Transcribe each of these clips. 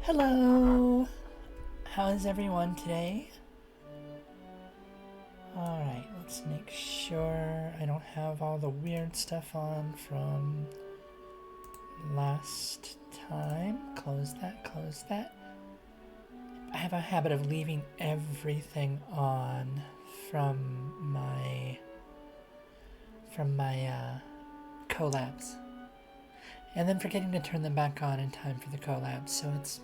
Hello! How is everyone today? Alright, let's make sure I don't have all the weird stuff on from last time. Close that, close that. I have a habit of leaving everything on from my collabs. And then forgetting to turn them back on in time for the collabs, so it's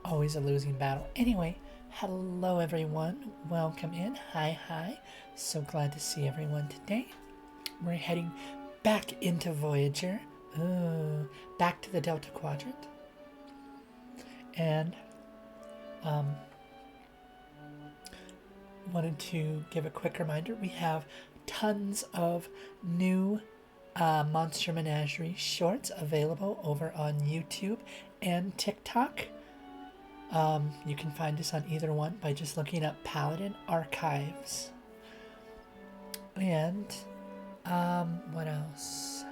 always a losing battle. Anyway, hello everyone. Welcome in. Hi. So glad to see everyone today. We're heading back into Voyager. Back to the Delta Quadrant. And wanted to give a quick reminder. We have tons of new Monster Menagerie shorts available over on YouTube and TikTok. You can find us on either one by just looking up Paladin Archives. And what else?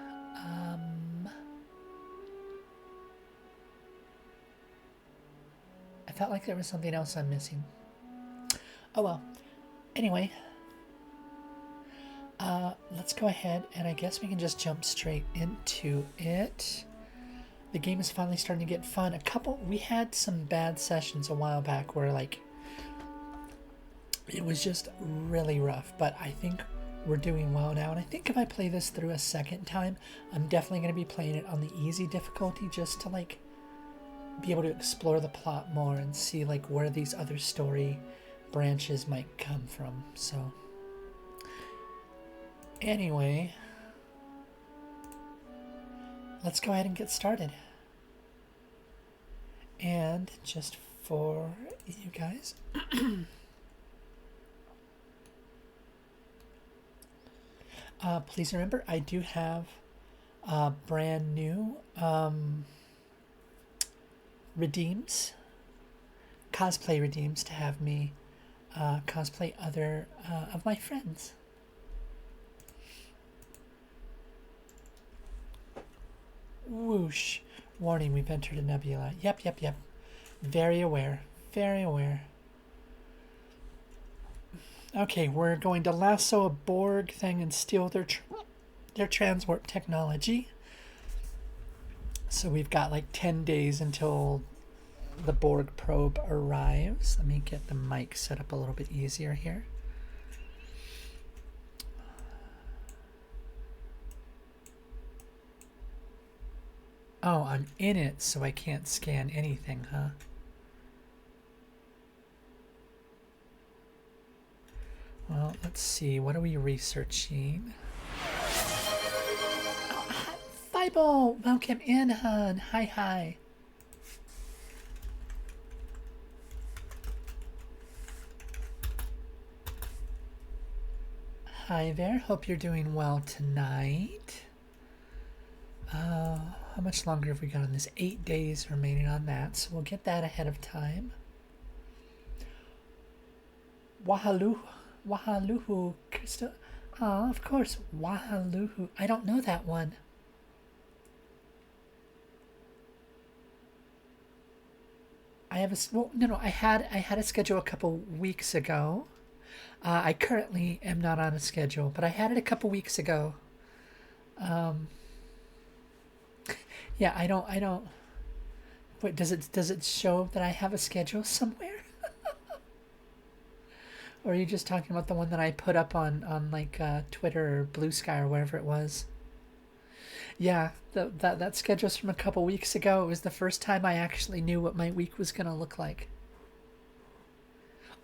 I felt like there was something else I'm missing. Oh well. Anyway, let's go ahead and I guess we can just jump straight into it. The game is finally starting to get fun. We had some bad sessions a while back where it was just really rough, but I think we're doing well now. And I think if I play this through a second time, I'm definitely going to be playing it on the easy difficulty just to be able to explore the plot more and see where these other story branches might come from. So anyway, let's go ahead and get started. And just for you guys, please remember I do have brand new cosplay redeems to have me cosplay other of my friends. Whoosh. Warning, we've entered a nebula. Yep. Very aware. Okay, we're going to lasso a Borg thing and steal their transwarp technology. So we've got 10 days until the Borg probe arrives. Let me get the mic set up a little bit easier here. Oh, I'm in it, so I can't scan anything, huh? Well, let's see. What are we researching? Oh, Fireball! Welcome in, hon. Hi. Hi there. Hope you're doing well tonight. How much longer have we got on this? 8 days remaining on that, so we'll get that ahead of time. Wahaluhu, Krista. Oh, of course, Wahaluhu. I don't know that one. I have I had a schedule a couple weeks ago. I currently am not on a schedule, but I had it a couple weeks ago. Yeah, I don't. Wait, does it show that I have a schedule somewhere? Or are you just talking about the one that I put up on Twitter or Blue Sky or wherever it was? Yeah, that schedule's from a couple weeks ago. It was the first time I actually knew what my week was gonna look like.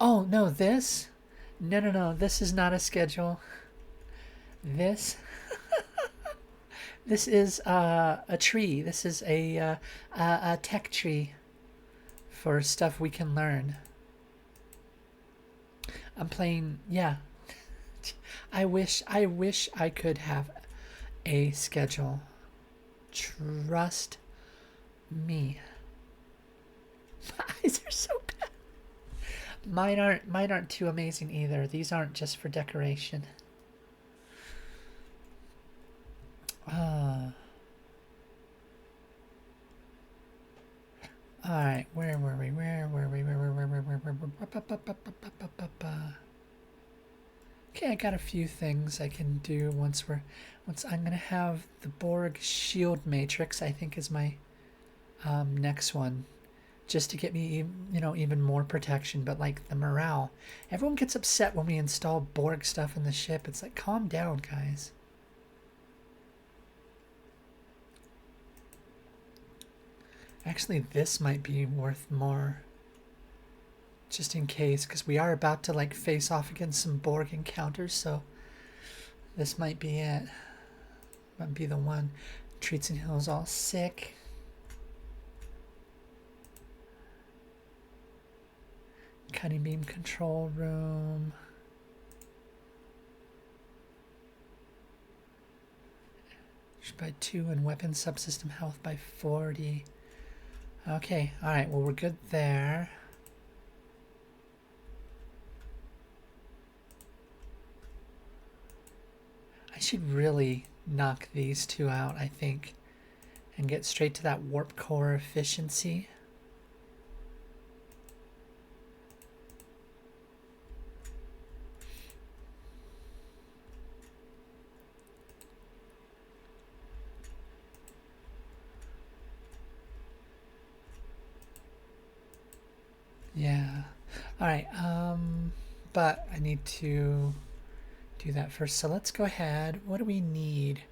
Oh no, this? No. This is not a schedule. This is a tree. This is a tech tree for stuff we can learn. I'm playing, yeah. I wish I could have a schedule. Trust me. My eyes are so bad. Mine aren't too amazing either. These aren't just for decoration. All right, where were we? Okay, I got a few things I can do once I'm gonna have the Borg shield matrix. I think is my next one, just to get me, even more protection. But like the morale, everyone gets upset when we install Borg stuff in the ship. It's like, calm down, guys. Actually, this might be worth more, just in case, because we are about to like face off against some Borg encounters. So this might be it. Might be the one. Treats and Hill's all sick. Cutting beam control room. By 2 and weapon subsystem health by 40. Okay, alright, well, we're good there. I should really knock these two out, I think, and get straight to that warp core efficiency. Yeah. Alright, but I need to do that first. So let's go ahead. What do we need?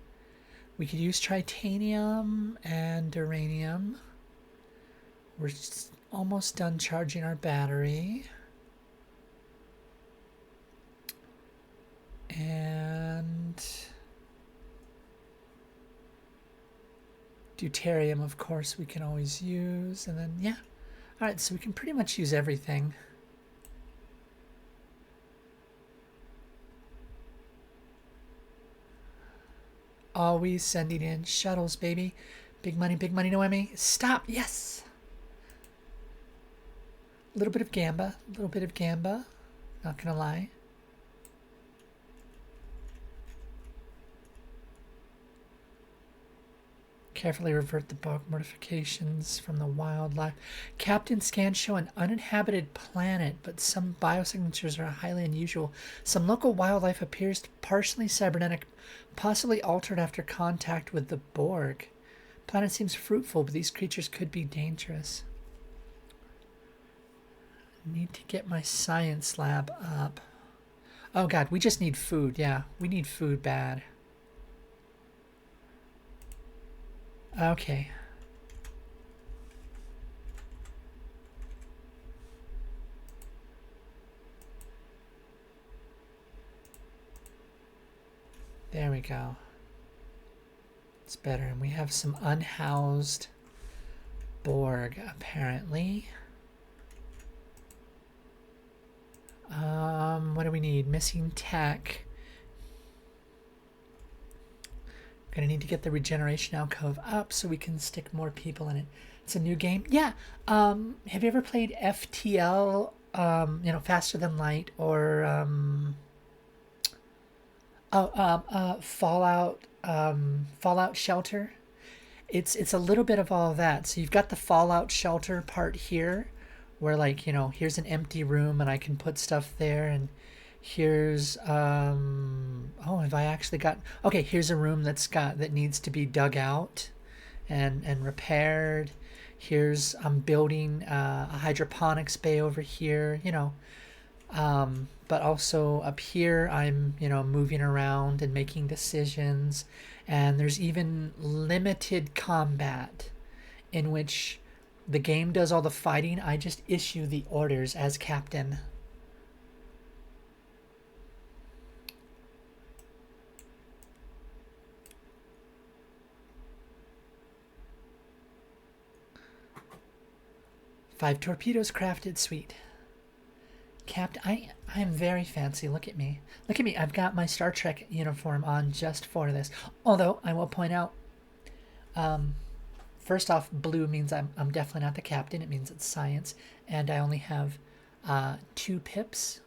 We could use titanium and uranium. We're almost done charging our battery. And deuterium, of course, we can always use. And then, yeah. Alright, so we can pretty much use everything. Always sending in shuttles, baby. Big money, Noemi. Stop, yes! A little bit of gamba, not gonna lie. Carefully revert the bug modifications from the wildlife. Captain scans show an uninhabited planet, but some biosignatures are highly unusual. Some local wildlife appears partially cybernetic, possibly altered after contact with the Borg. Planet seems fruitful, but these creatures could be dangerous. Need to get my science lab up. Oh god, we just need food. Yeah, we need food bad. Okay. There we go. It's better. And we have some unhoused Borg, apparently. What do we need? Missing tech. Gonna need to get the regeneration alcove up so we can stick more people in it. It's a new game. Yeah. Have you ever played FTL? Faster Than Light, or Fallout. Fallout Shelter. It's a little bit of all of that. So you've got the Fallout Shelter part here, where like here's an empty room and I can put stuff there, and here's have I actually got, okay, here's a room that needs to be dug out and repaired. Here's, I'm building a hydroponics bay over here, but also up here I'm moving around and making decisions. And there's even limited combat, in which the game does all the fighting. I just issue the orders as captain. Five torpedoes crafted, sweet. Captain, I am very fancy. Look at me. Look at me. I've got my Star Trek uniform on just for this. Although I will point out, first off, blue means I'm definitely not the captain. It means it's science, and I only have 2 pips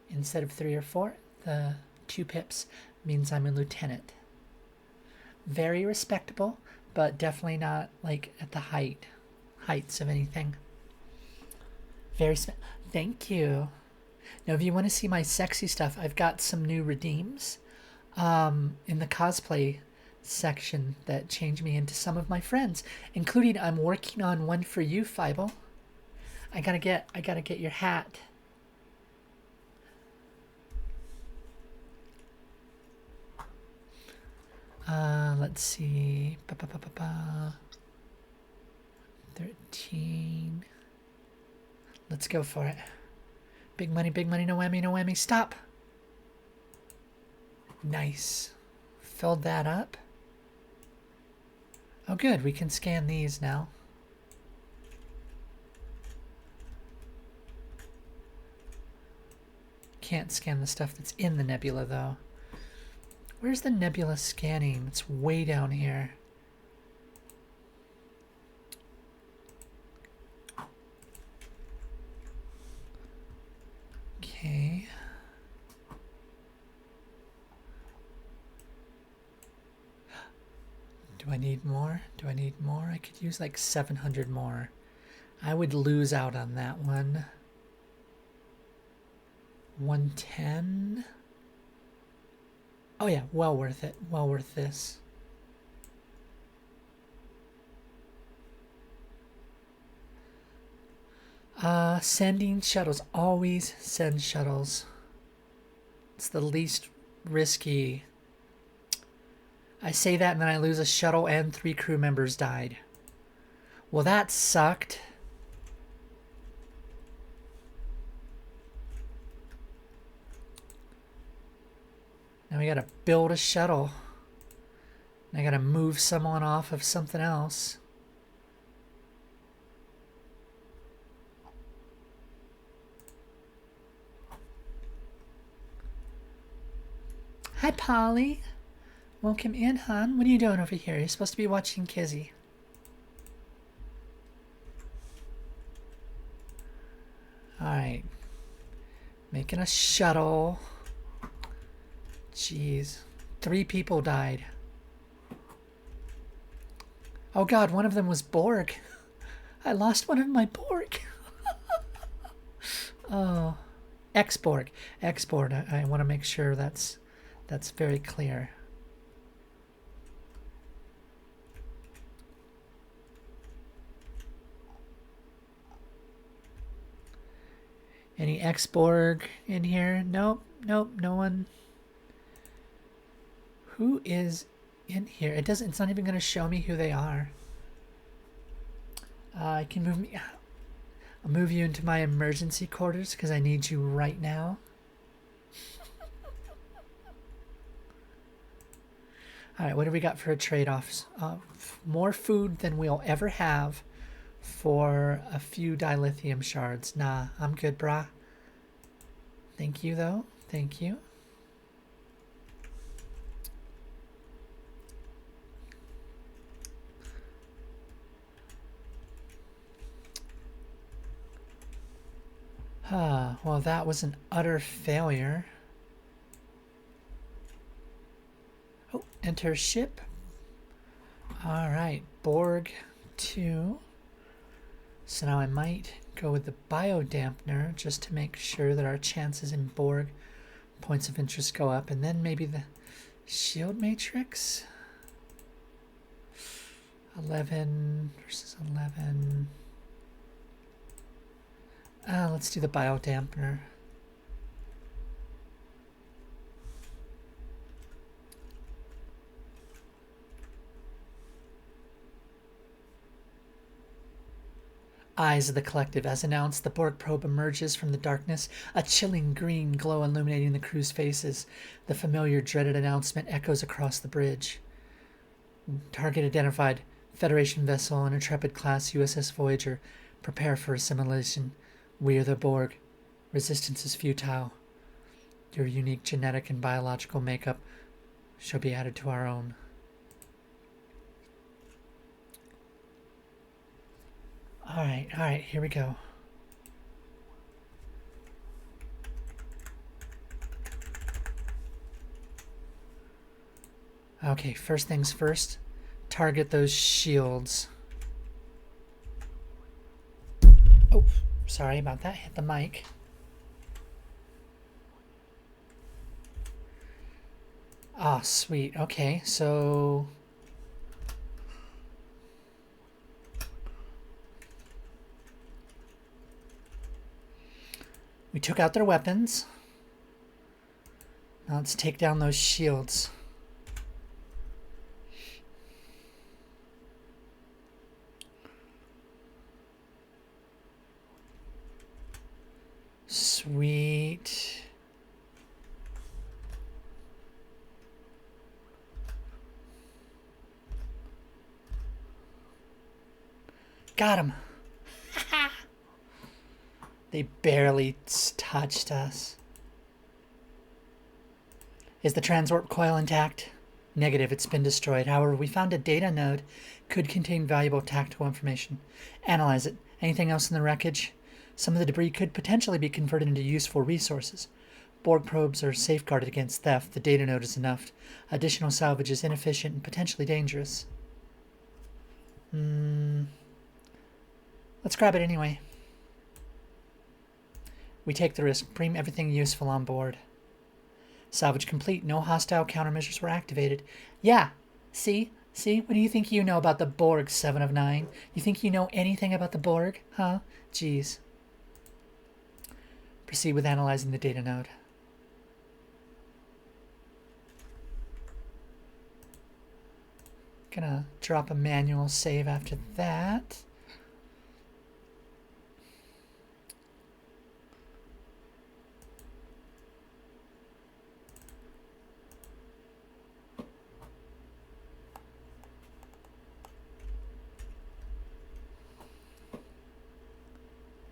instead of 3 or 4. The 2 pips means I'm a lieutenant. Very respectable, but definitely not like at the height. heights of anything. Very thank you. Now, if you want to see my sexy stuff, I've got some new redeems in the cosplay section that change me into some of my friends, including I'm working on one for you, Fievel. I gotta get your hat. Let's see. 13. Let's go for it. Big money, no whammy, no whammy. Stop. Nice. Filled that up. Oh, good. We can scan these now. Can't scan the stuff that's in the nebula, though. Where's the nebula scanning? It's way down here. Okay. Do I need more? Do I need more? I could use like 700 more. I would lose out on that one. 110. Oh yeah, well worth it. Well worth this. Sending shuttles. Always send shuttles. It's the least risky. I say that and then I lose a shuttle and 3 crew members died. Well, that sucked. Now we gotta build a shuttle. And I gotta move someone off of something else. Hi, Polly. Welcome in, hon. What are you doing over here? You're supposed to be watching Kizzy. Alright. Making a shuttle. Jeez. 3 people died. Oh god, one of them was Borg. I lost one of my Borg. Oh. X-Borg. X-Borg. I want to make sure that's very clear. Any X-Borg in here? Nope, nope, no one. Who is in here? It's not even going to show me who they are. I can move me. I'll move you into my emergency quarters because I need you right now. All right, what do we got for a trade-off? More food than we'll ever have for a few dilithium shards. Nah, I'm good, brah. Thank you, though. Thank you. Well, that was an utter failure. Oh, enter ship. All right, Borg 2. So now I might go with the biodampener just to make sure that our chances in Borg points of interest go up. And then maybe the shield matrix. 11 versus 11. Let's do the biodampener. Eyes of the collective. As announced, the Borg probe emerges from the darkness, a chilling green glow illuminating the crew's faces. The familiar, dreaded announcement echoes across the bridge. Target identified. Federation vessel, an Intrepid-class USS Voyager. Prepare for assimilation. We are the Borg. Resistance is futile. Your unique genetic and biological makeup shall be added to our own. Alright, here we go. Okay, first things first. Target those shields. sorry about that. Hit the mic. Ah, sweet. Okay, so we took out their weapons. Now let's take down those shields. Sweet. Got him. They barely touched us. Is the transwarp coil intact? Negative, it's been destroyed. However, we found a data node could contain valuable tactical information. Analyze it. Anything else in the wreckage? Some of the debris could potentially be converted into useful resources. Borg probes are safeguarded against theft. The data node is enough. Additional salvage is inefficient and potentially dangerous. Let's grab it anyway. We take the risk. Bring everything useful on board. Salvage complete. No hostile countermeasures were activated. Yeah. See? See? What do you think you know about the Borg, 7 of 9? You think you know anything about the Borg? Huh? Jeez. Proceed with analyzing the data node. Gonna drop a manual save after that.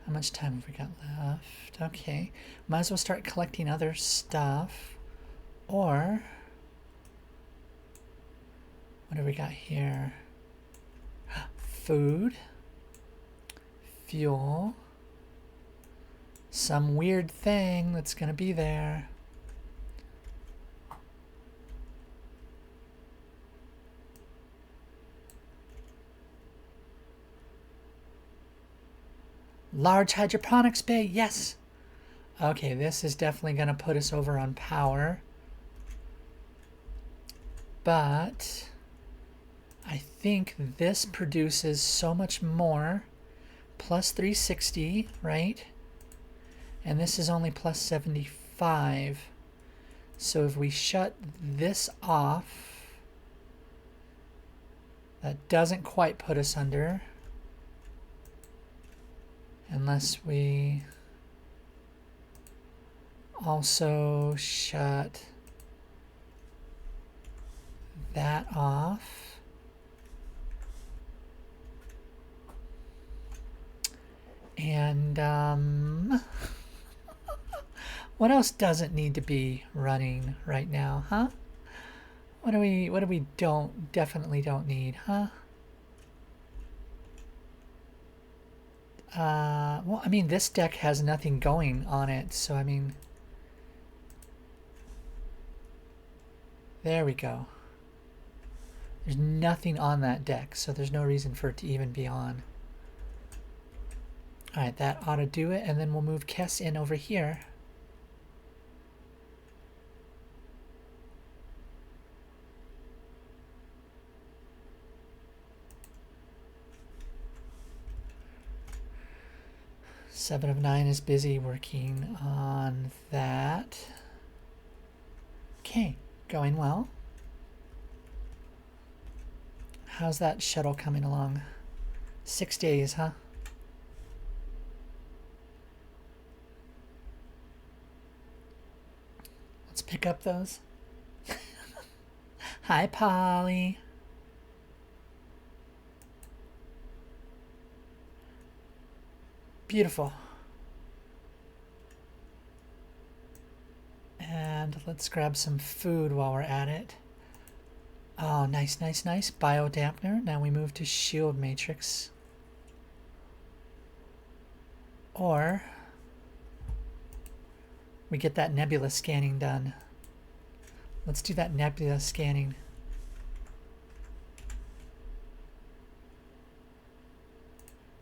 How much time have we got left? Okay. Might as well start collecting other stuff. Or what do we got here? Food. Fuel. Some weird thing that's gonna be there. Large hydroponics bay, yes. Okay, this is definitely going to put us over on power. But I think this produces so much more. Plus 360, right? And this is only plus 75. So if we shut this off, that doesn't quite put us under. Unless we also shut that off. And what else doesn't need to be running right now, huh? What do we definitely don't need, huh? Well, I mean, this deck has nothing going on it, so I mean, there we go. There's nothing on that deck, so there's no reason for it to even be on. Alright, that ought to do it, and then we'll move Kess in over here. Seven of 9 is busy working on that. Okay, going well. How's that shuttle coming along? 6 days, huh? Let's pick up those. Hi, Polly. Beautiful. And let's grab some food while we're at it. Oh, nice, nice, nice. Biodampener. Now we move to shield matrix. Or we get that nebula scanning done. Let's do that nebula scanning.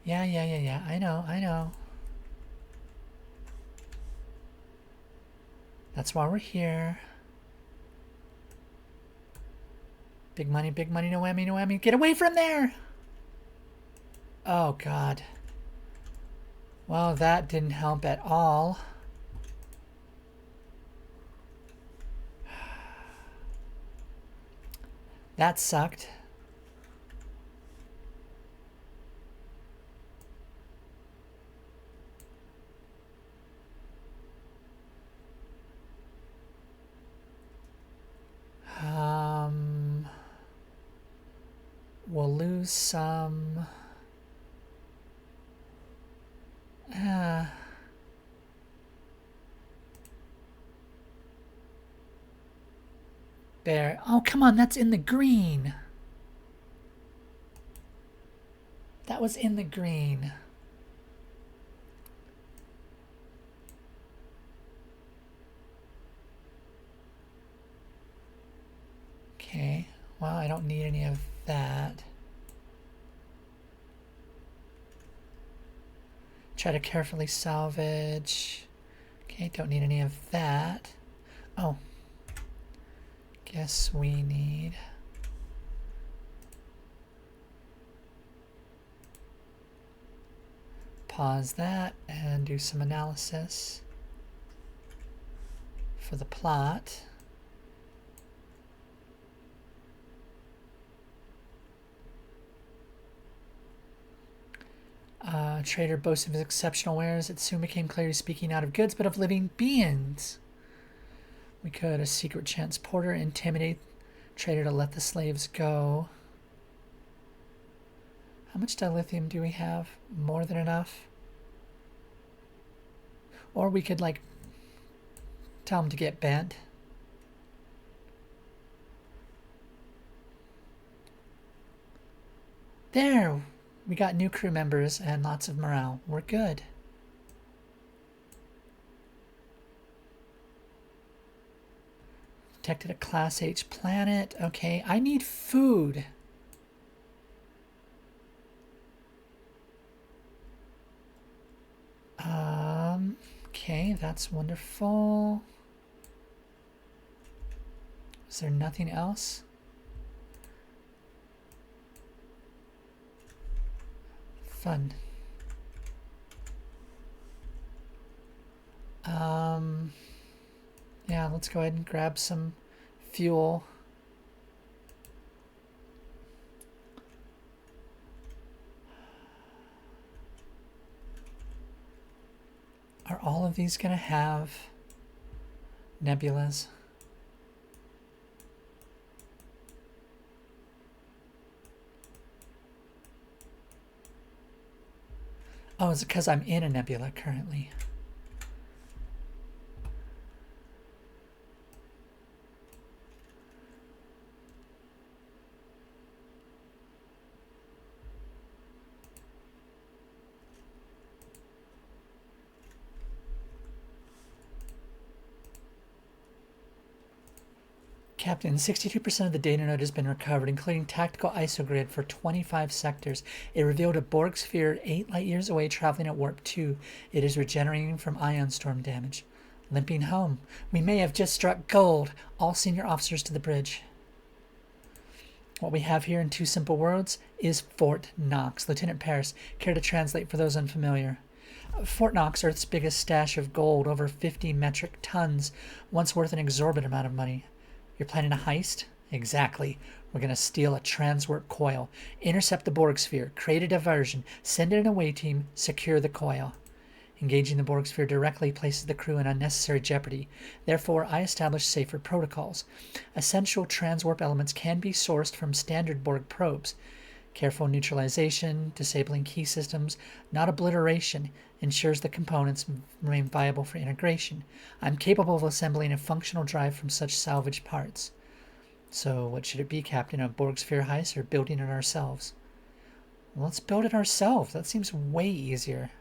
Yeah. I know. That's why we're here. Big money, no whammy, no whammy. Get away from there! Oh, God. Well, that didn't help at all. That sucked. We'll lose some. There. Oh, come on, that's in the green. That was in the green. Okay. Well, I don't need any of that. Try to carefully salvage. Okay, don't need any of that. Oh. Guess we need... Pause that and do some analysis for the plot. Trader boasts of his exceptional wares. It soon became clear he's speaking not of goods, but of living beings. We could, a secret transporter, intimidate trader to let the slaves go. How much dilithium do we have? More than enough? Or we could, like, tell him to get bent. There! We got new crew members and lots of morale. We're good. Detected a Class H planet. Okay, I need food. Okay, that's wonderful. Is there nothing else? Fun. Yeah, let's go ahead and grab some fuel. Are all of these going to have nebulas? Oh, it's because I'm in a nebula currently. Captain, 62% of the data node has been recovered, including tactical isogrid for 25 sectors. It revealed a Borg sphere 8 light years away traveling at warp 2. It is regenerating from ion storm damage. Limping home. We may have just struck gold. All senior officers to the bridge. What we have here in 2 simple words is Fort Knox. Lieutenant Paris, care to translate for those unfamiliar? Fort Knox, Earth's biggest stash of gold, over 50 metric tons, once worth an exorbitant amount of money. You're planning a heist? Exactly. We're going to steal a transwarp coil, intercept the Borg sphere, create a diversion, send in an away team, secure the coil. Engaging the Borg sphere directly places the crew in unnecessary jeopardy. Therefore, I establish safer protocols. Essential transwarp elements can be sourced from standard Borg probes. Careful neutralization, disabling key systems, not obliteration, ensures the components remain viable for integration. I'm capable of assembling a functional drive from such salvaged parts. So what should it be, Captain? A Borg sphere heist or building it ourselves? Well, let's build it ourselves. That seems way easier.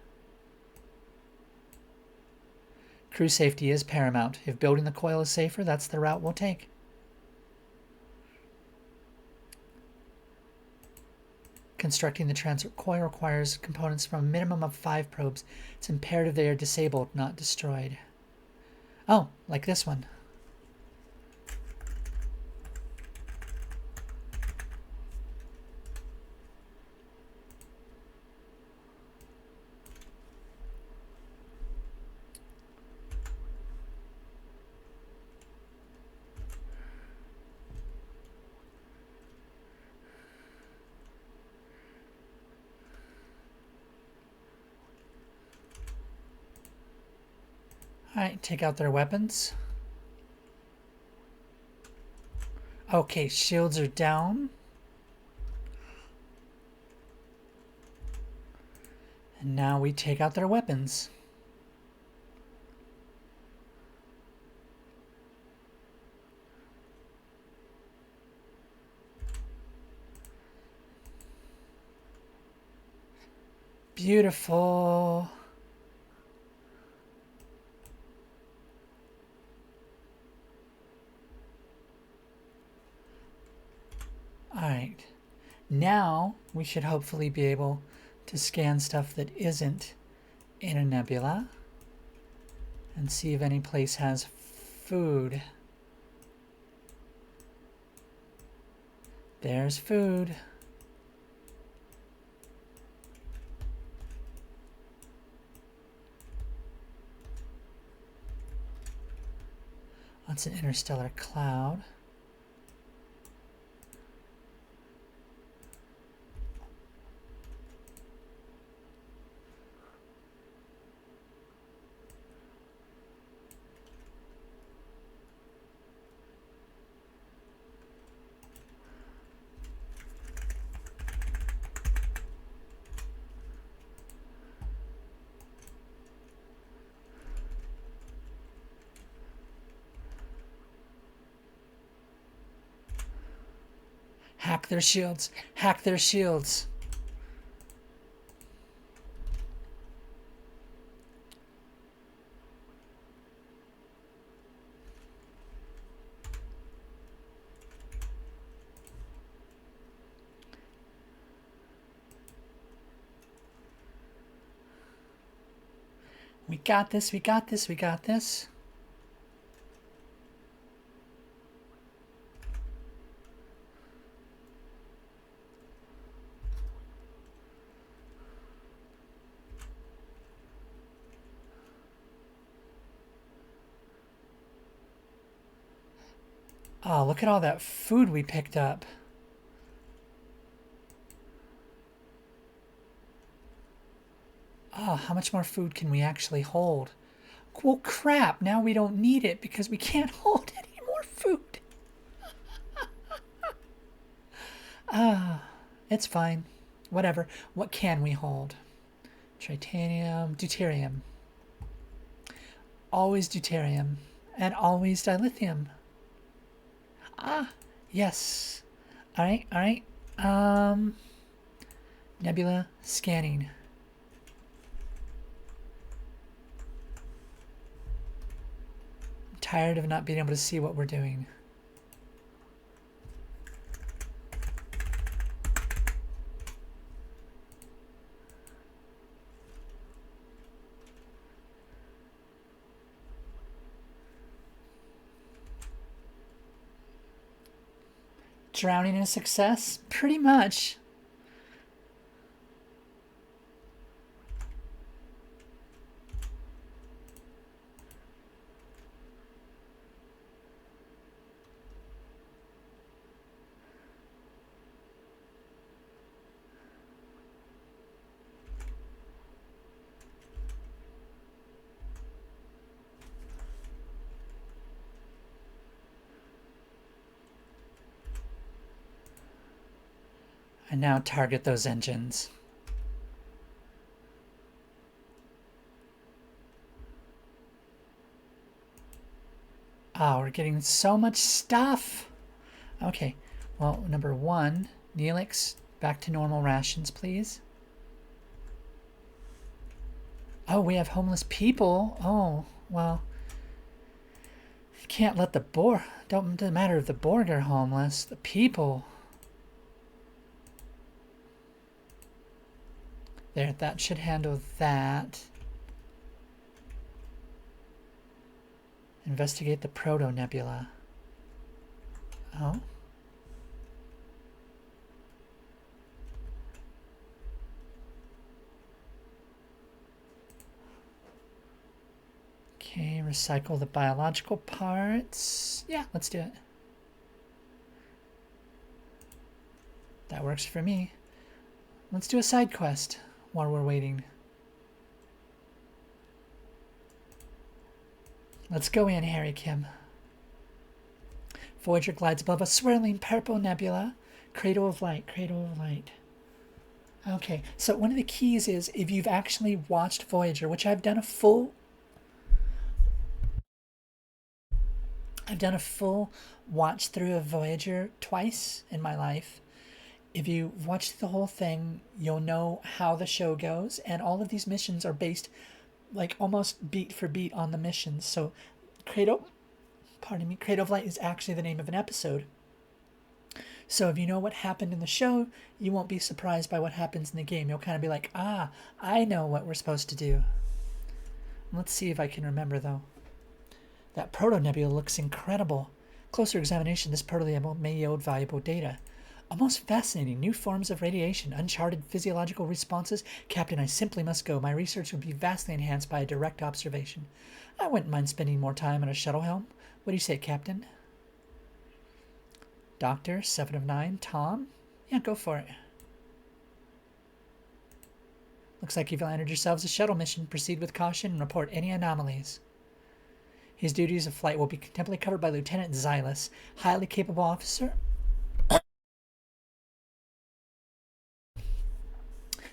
Crew safety is paramount. If building the coil is safer, that's the route we'll take. Constructing the transwarp coil requires components from a minimum of 5 probes. It's imperative they are disabled, not destroyed. Oh, like this one. Alright, take out their weapons. Okay, shields are down. And now we take out their weapons. Beautiful. Alright. Now we should hopefully be able to scan stuff that isn't in a nebula and see if any place has food. There's food. That's an interstellar cloud. Hack their shields. Hack their shields. We got this, we got this, we got this. Oh, look at all that food we picked up. Oh, how much more food can we actually hold? Well, crap, now we don't need it because we can't hold any more food. It's fine. Whatever. What can we hold? Titanium, deuterium. Always deuterium. And always dilithium. Ah, yes. Alright, alright. Nebula scanning. I'm tired of not being able to see what we're doing. Drowning a success? Pretty much. And now target those engines. Oh, we're getting so much stuff. Okay, well, number one, Neelix, back to normal rations, please. Oh, we have homeless people. Oh, well, you can't let the Borg. Doesn't matter if the Borg are homeless. The people. There, that should handle that. Investigate the proto-nebula. Oh. Okay, recycle the biological parts. Yeah, let's do it. That works for me. Let's do a side quest while we're waiting. Let's go in, Harry Kim. Voyager glides above a swirling purple nebula. Cradle of light, cradle of light. Okay, so one of the keys is if you've actually watched Voyager, which I've done a full watch through of Voyager twice in my life. If you watch the whole thing, you'll know how the show goes, and all of these missions are based like almost beat for beat on the missions. So Cradle of Light is actually the name of an episode. So if you know what happened in the show, you won't be surprised by what happens in the game. You'll kind of be like, ah, I know what we're supposed to do. Let's see if I can remember, though. That proto-nebula looks incredible. Closer examination, this proto-nebula may yield valuable data. Almost fascinating. New forms of radiation, uncharted physiological responses. Captain, I simply must go. My research would be vastly enhanced by a direct observation. I wouldn't mind spending more time on a shuttle helm. What do you say, Captain? Doctor, 7 of 9. Tom? Yeah, go for it. Looks like you've landed yourselves a shuttle mission. Proceed with caution and report any anomalies. His duties of flight will be contemporally covered by Lieutenant Xylus, highly capable officer.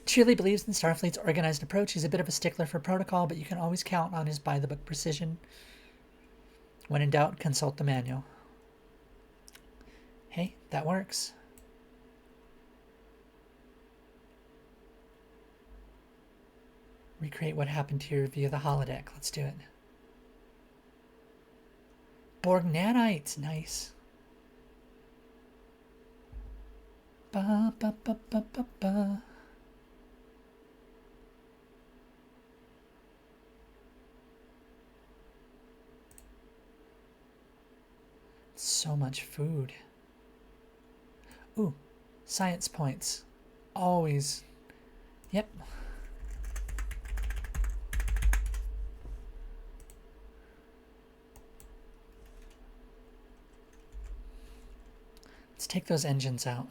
Truly believes in Starfleet's organized approach. He's a bit of a stickler for protocol, but you can always count on his by-the-book precision. When in doubt, consult the manual. Hey, that works. Recreate what happened to you via the holodeck. Let's do it. Borg nanites. Nice. Ba, ba, ba, ba, ba, ba. So much food. Ooh, science points. Always. Yep. Let's take those engines out.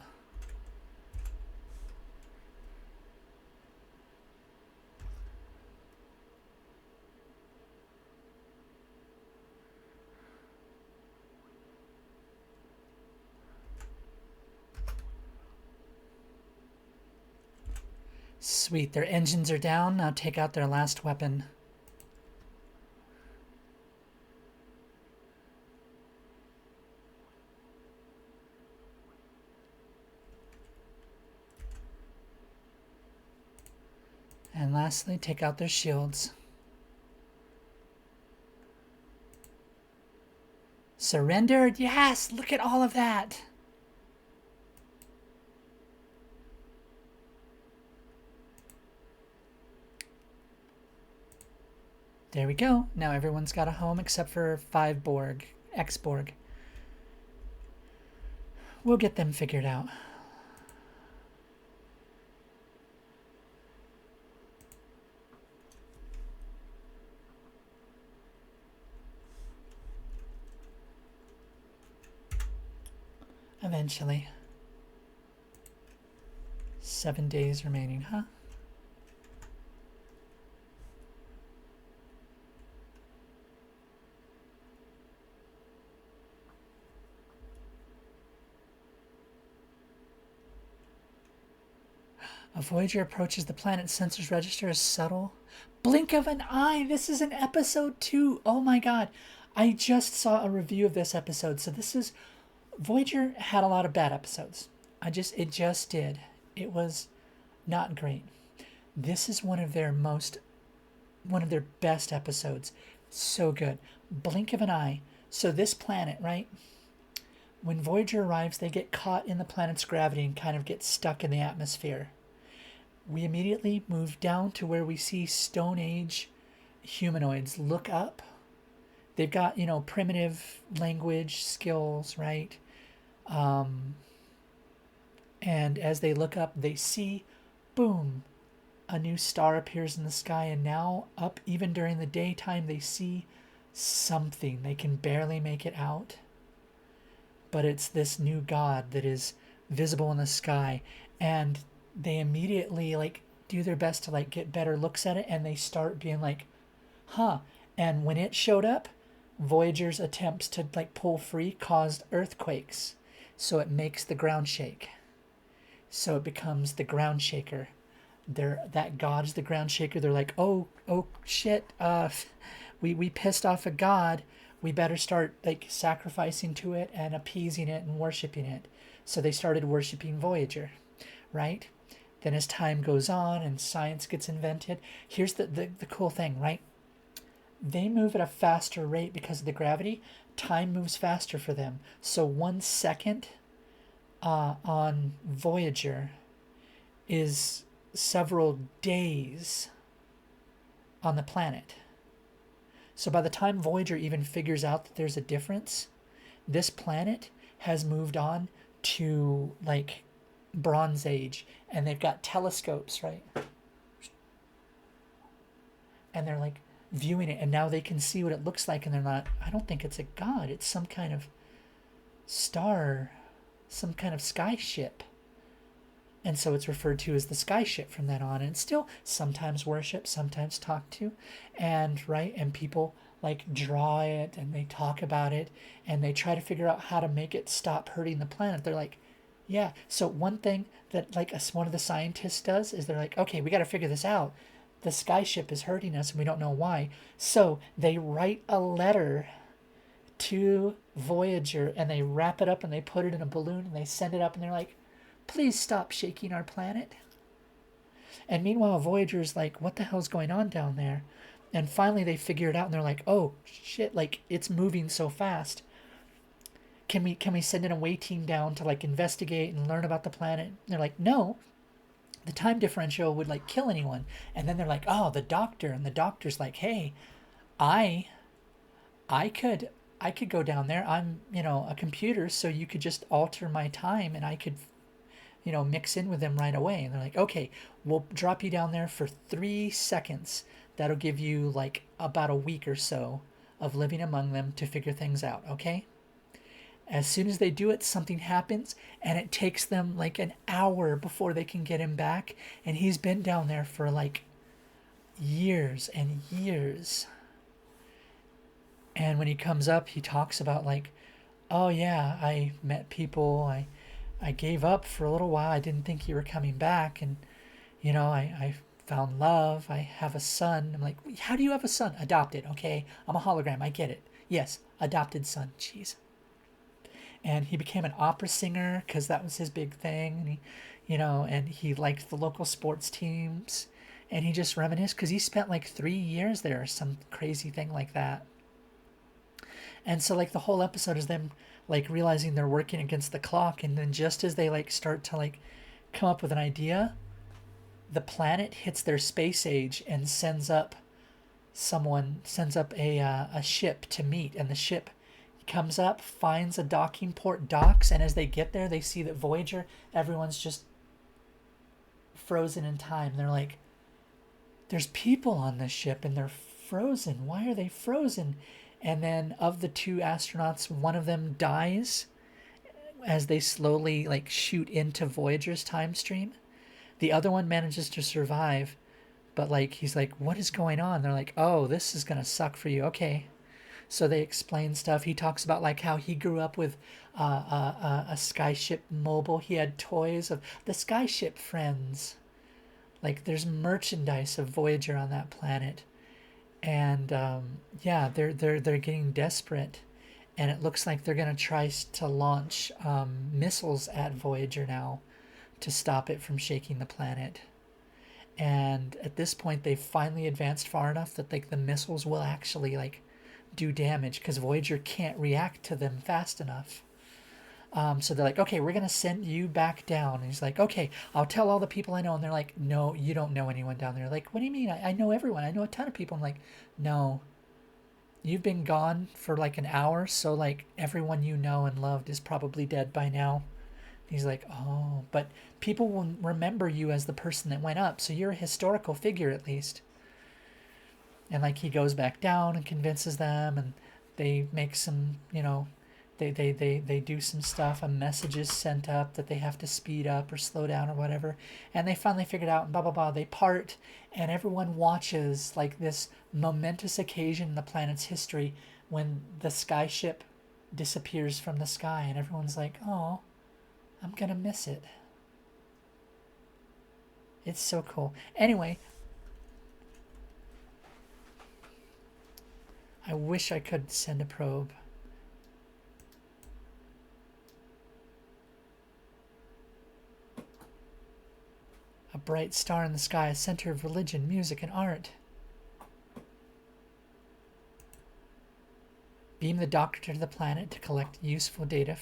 Sweet, their engines are down. Now take out their last weapon. And lastly, take out their shields. Surrendered? Yes! Look at all of that! There we go. Now everyone's got a home except for 5 Borg. Ex-Borg. We'll get them figured out. Eventually. 7 days remaining, huh? A Voyager approaches the planet. Sensors register as subtle. Blink of an eye. This is an episode 2. Oh my god. I just saw a review of this episode. So this is... Voyager had a lot of bad episodes. It just did. It was not great. This is one of their best episodes. So good. Blink of an eye. So this planet, right? When Voyager arrives, they get caught in the planet's gravity and kind of get stuck in the atmosphere. We immediately move down to where we see Stone Age humanoids look up. they've got, you know, primitive language skills, right? Um, and as they look up, they see, boom, a new star appears in the sky, and now up even during the daytime they see something. They can barely make it out, but it's this new god that is visible in the sky, and they immediately like do their best to like get better looks at it, and they start being like, huh. And when it showed up, Voyager's attempts to like pull free caused earthquakes, so it makes the ground shake, so it becomes the ground shaker. That god's the ground shaker. They're like, oh shit, we pissed off a god. We better start like sacrificing to it and appeasing it and worshiping it. So they started worshiping Voyager, right? Then as time goes on and science gets invented, here's the cool thing, right? They move at a faster rate because of the gravity. Time moves faster for them. So 1 second on Voyager is several days on the planet. So by the time Voyager even figures out that there's a difference, this planet has moved on to like Bronze Age, and they've got telescopes, right? And they're like viewing it, and now they can see what it looks like, and they're not, I don't think it's a god, it's some kind of star, some kind of sky ship. And so it's referred to as the sky ship from then on. And it's still sometimes worshipped, sometimes talked to. And right, and people like draw it and they talk about it and they try to figure out how to make it stop hurting the planet. They're like, yeah. So one thing that like one of the scientists does is they're like, okay, we got to figure this out. The sky ship is hurting us and we don't know why. So they write a letter to Voyager and they wrap it up and they put it in a balloon and they send it up, and they're like, please stop shaking our planet. And meanwhile, Voyager's like, what the hell's going on down there? And finally they figure it out and they're like, oh shit, like it's moving so fast. Can we send an away team down to like investigate and learn about the planet? And they're like, no, the time differential would like kill anyone. And then they're like, oh, the doctor. And the doctor's like, hey, I I could I could go down there. I'm, you know, a computer, so you could just alter my time and I could, you know, mix in with them right away. And they're like, okay, we'll drop you down there for 3 seconds. That'll give you like about a week or so of living among them to figure things out, okay? As soon as they do it, something happens, and it takes them like an hour before they can get him back. And he's been down there for like years and years. And when he comes up, he talks about like, oh yeah, I met people. I gave up for a little while. I didn't think you were coming back, and you know, I found love. I have a son. I'm like, how do you have a son? Adopted, okay? I'm a hologram. I get it. Yes, adopted son. Jeez. And he became an opera singer because that was his big thing. And he, you know, and he liked the local sports teams. And he just reminisced because he spent like 3 years there or some crazy thing like that. And so like the whole episode is them like realizing they're working against the clock, and then just as they like start to like come up with an idea, the planet hits their space age and sends up a ship to meet, and the ship comes up, finds a docking port, docks, and as they get there, they see that Voyager, everyone's just frozen in time. They're like, there's people on this ship and they're frozen. Why are they frozen? And then of the two astronauts, one of them dies as they slowly like shoot into Voyager's time stream. The other one manages to survive, but like he's like, what is going on? They're like, oh, this is gonna suck for you. Okay. So they explain stuff. He talks about like how he grew up with a skyship mobile. He had toys of the skyship friends. Like there's merchandise of Voyager on that planet, and yeah, they're getting desperate, and it looks like they're gonna try to launch missiles at Voyager now to stop it from shaking the planet. And at this point, they've finally advanced far enough that like the missiles will actually like do damage because Voyager can't react to them fast enough. So they're like, okay, we're going to send you back down. And he's like, okay, I'll tell all the people I know. And they're like, no, you don't know anyone down there. Like, what do you mean? I know everyone. I know a ton of people. I'm like, no, You've been gone for like an hour, so like everyone you know and loved is probably dead by now. He's like, oh, but people will remember you as the person that went up, so you're a historical figure at least. And like he goes back down and convinces them, and they make some, they do some stuff. A message is sent up that they have to speed up or slow down or whatever, and they finally figure it out. And blah blah blah. They part, and everyone watches like this momentous occasion in the planet's history when the skyship disappears from the sky, and everyone's like, oh, I'm gonna miss it. It's so cool. Anyway, I wish I could send a probe. A bright star in the sky, a center of religion, music, and art. Beam the doctor to the planet to collect useful data.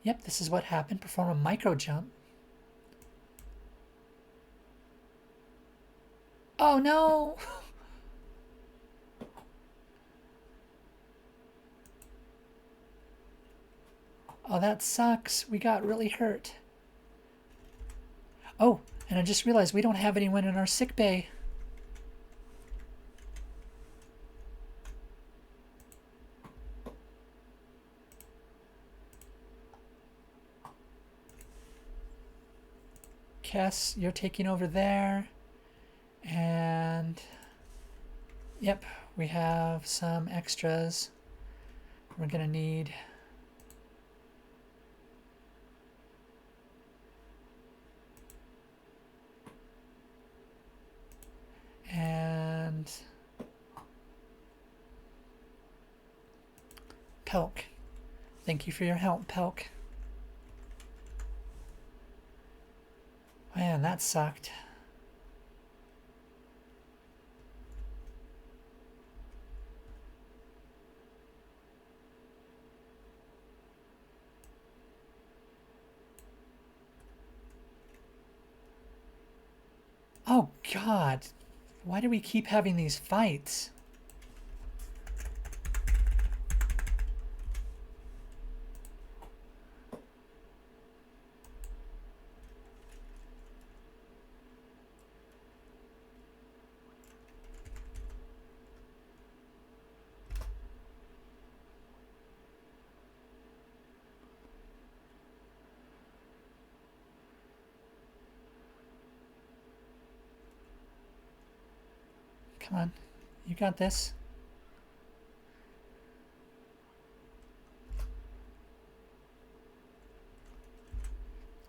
Yep, this is what happened. Perform a micro jump. Oh no! Oh, that sucks. We got really hurt. Oh, and I just realized we don't have anyone in our sick bay. Cass, you're taking over there. And yep, we have some extras. We're gonna need and Pelk. Thank you for your help, Pelk. Man, that sucked. Oh God, why do we keep having these fights? Come on, you got this.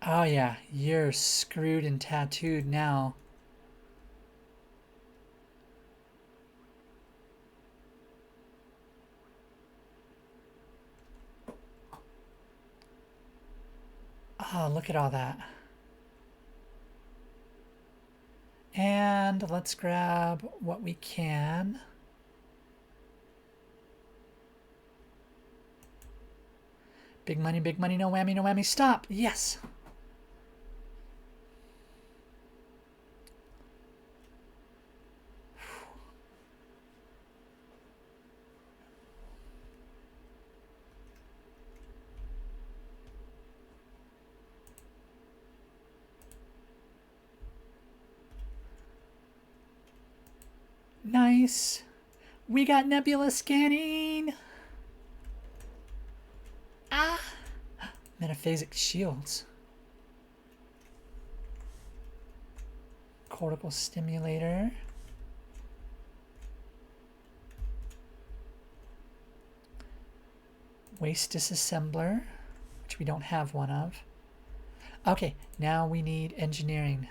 Oh yeah, you're screwed and tattooed now. Oh, look at all that. And let's grab what we can. Big money, no whammy, no whammy. Stop! Yes! Nice. We got nebula scanning. Ah. Metaphasic shields. Cortical stimulator. Waste disassembler, which we don't have one of. Okay, now we need engineering.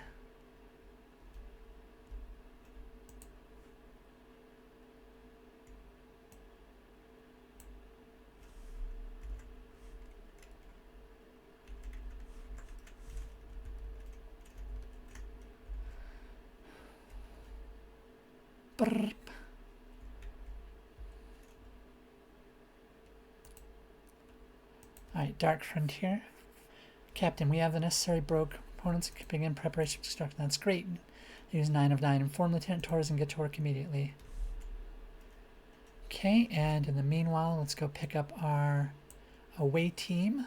Brrr. Alright, Dark Frontier. Captain, we have the necessary broke components and begin preparation for construction. That's great. Use 9 of 9. Inform Lieutenant Torres and get to work immediately. Okay, and in the meanwhile, let's go pick up our away team.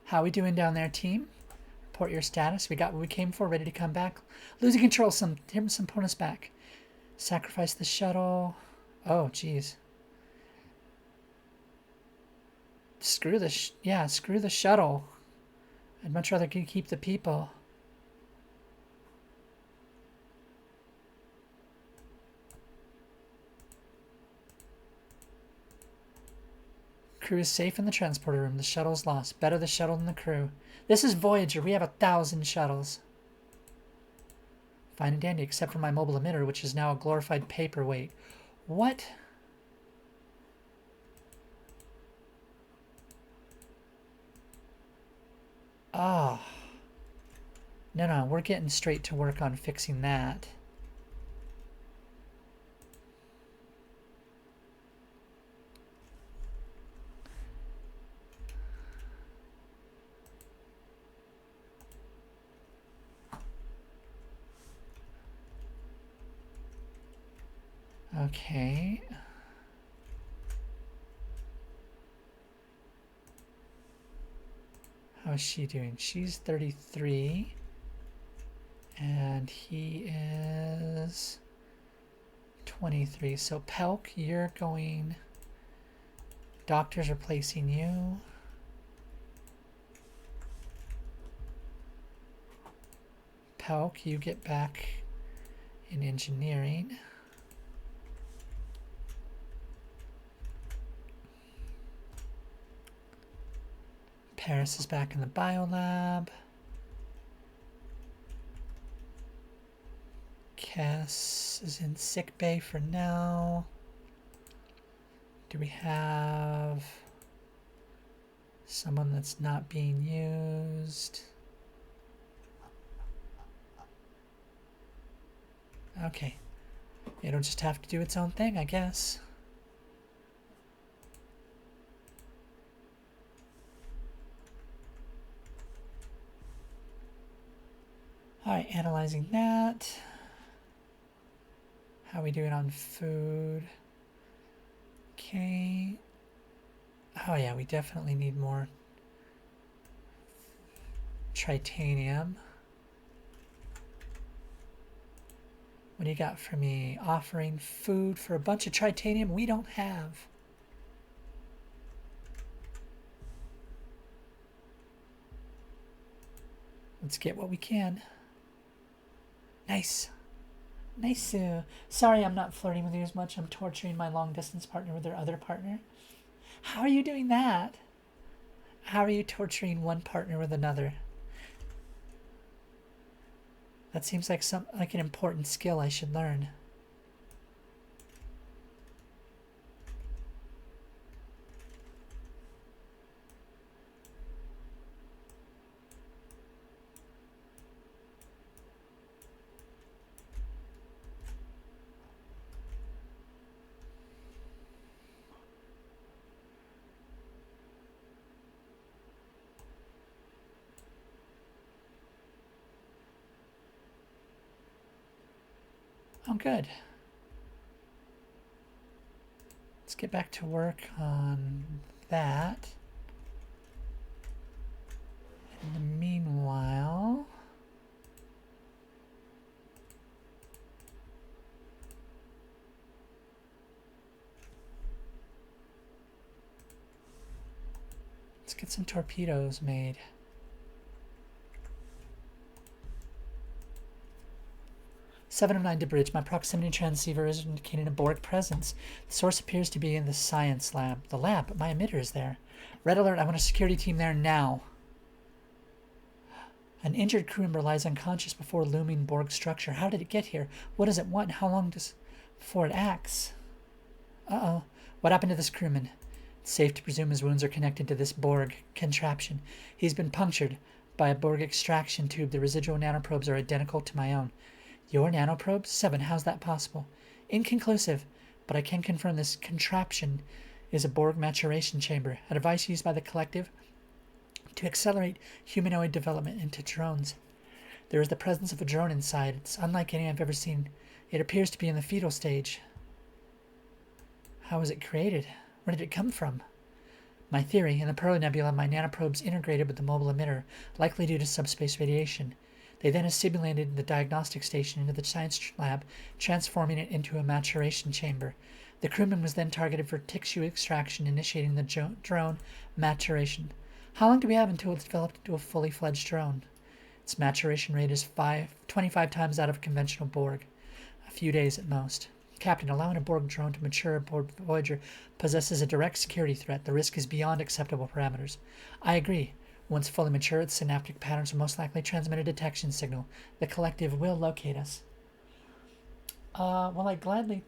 How we doing down there, team? Report your status. We got what we came for, ready to come back. Losing control, some opponents back. Sacrifice the shuttle. Oh, jeez. Screw the screw the shuttle. I'd much rather keep the people. Crew is safe in the transporter room. The shuttle's lost. Better the shuttle than the crew. This is Voyager. We have 1,000 shuttles. Fine and dandy, except for my mobile emitter, which is now a glorified paperweight. What? Oh. No, we're getting straight to work on fixing that. Okay. How's she doing? She's 33. And he is 23. So Pelk, you're going... Doctor's replacing you. Pelk, you get back in engineering. Paris is back in the biolab. Cass is in sick bay for now. Do we have someone that's not being used? Okay. It'll just have to do its own thing, I guess. Alright, analyzing that. How are we doing on food? Okay. Oh yeah, we definitely need more tritanium. What do you got for me? Offering food for a bunch of tritanium we don't have. Let's get what we can. Nice. Nice. Sorry I'm not flirting with you as much. I'm torturing my long-distance partner with their other partner. How are you doing that? How are you torturing one partner with another? That seems like an important skill I should learn. Oh, good. Let's get back to work on that. In the meanwhile, let's get some torpedoes made. 7 of 9 to bridge. My proximity transceiver is indicating a Borg presence. The source appears to be in the science lab. The lab, but my emitter is there. Red alert, I want a security team there now. An injured crew member lies unconscious before looming Borg structure. How did it get here? What does it want? How long before it acts? Uh-oh. What happened to this crewman? It's safe to presume his wounds are connected to this Borg contraption. He's been punctured by a Borg extraction tube. The residual nanoprobes are identical to my own. Your nanoprobes? 7, how's that possible? Inconclusive, but I can confirm this contraption is a Borg maturation chamber, a device used by the collective to accelerate humanoid development into drones. There is the presence of a drone inside. It's unlike any I've ever seen. It appears to be in the fetal stage. How was it created? Where did it come from? My theory, in the Pearly Nebula, my nanoprobes integrated with the mobile emitter, likely due to subspace radiation. They then assimilated the diagnostic station into the science lab, transforming it into a maturation chamber. The crewman was then targeted for tissue extraction, initiating the drone maturation. How long do we have until it's developed into a fully fledged drone? Its maturation rate is 25 times that of a conventional Borg. A few days at most. Captain, allowing a Borg drone to mature aboard Voyager possesses a direct security threat. The risk is beyond acceptable parameters. I agree. Once fully mature, its synaptic patterns will most likely transmit a detection signal. The collective will locate us. Well, I'd gladly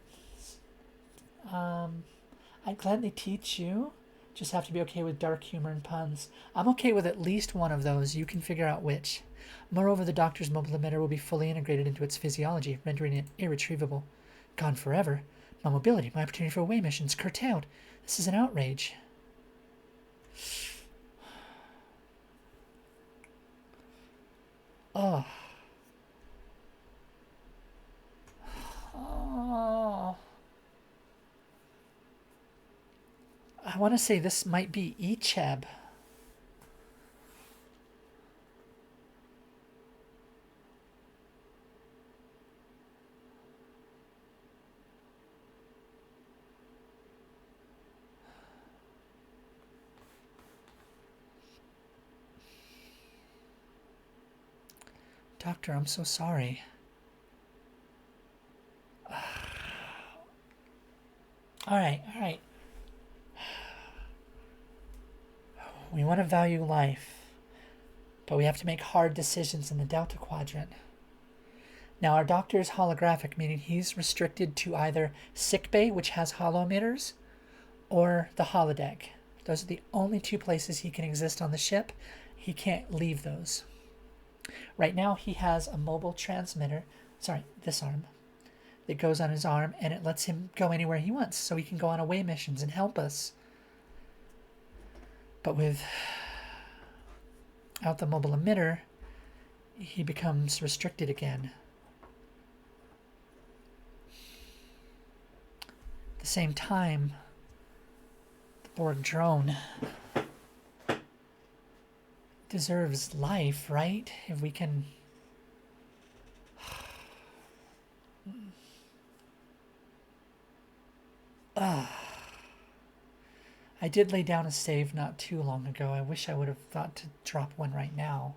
teach you. Just have to be okay with dark humor and puns. I'm okay with at least one of those. You can figure out which. Moreover, the doctor's mobile emitter will be fully integrated into its physiology, rendering it irretrievable. Gone forever. My mobility, my opportunity for away missions, curtailed. This is an outrage. Oh. Oh. I want to say this might be Icheb. Doctor, I'm so sorry. All right. We want to value life, but we have to make hard decisions in the Delta Quadrant. Now, our doctor is holographic, meaning he's restricted to either sickbay, which has holometers, or the holodeck. Those are the only two places he can exist on the ship. He can't leave those. Right now, he has a mobile transmitter, this arm, that goes on his arm, and it lets him go anywhere he wants, so he can go on away missions and help us. But without the mobile emitter, he becomes restricted again. At the same time, the Borg drone deserves life, right? If we can... I did lay down a save not too long ago. I wish I would have thought to drop one right now.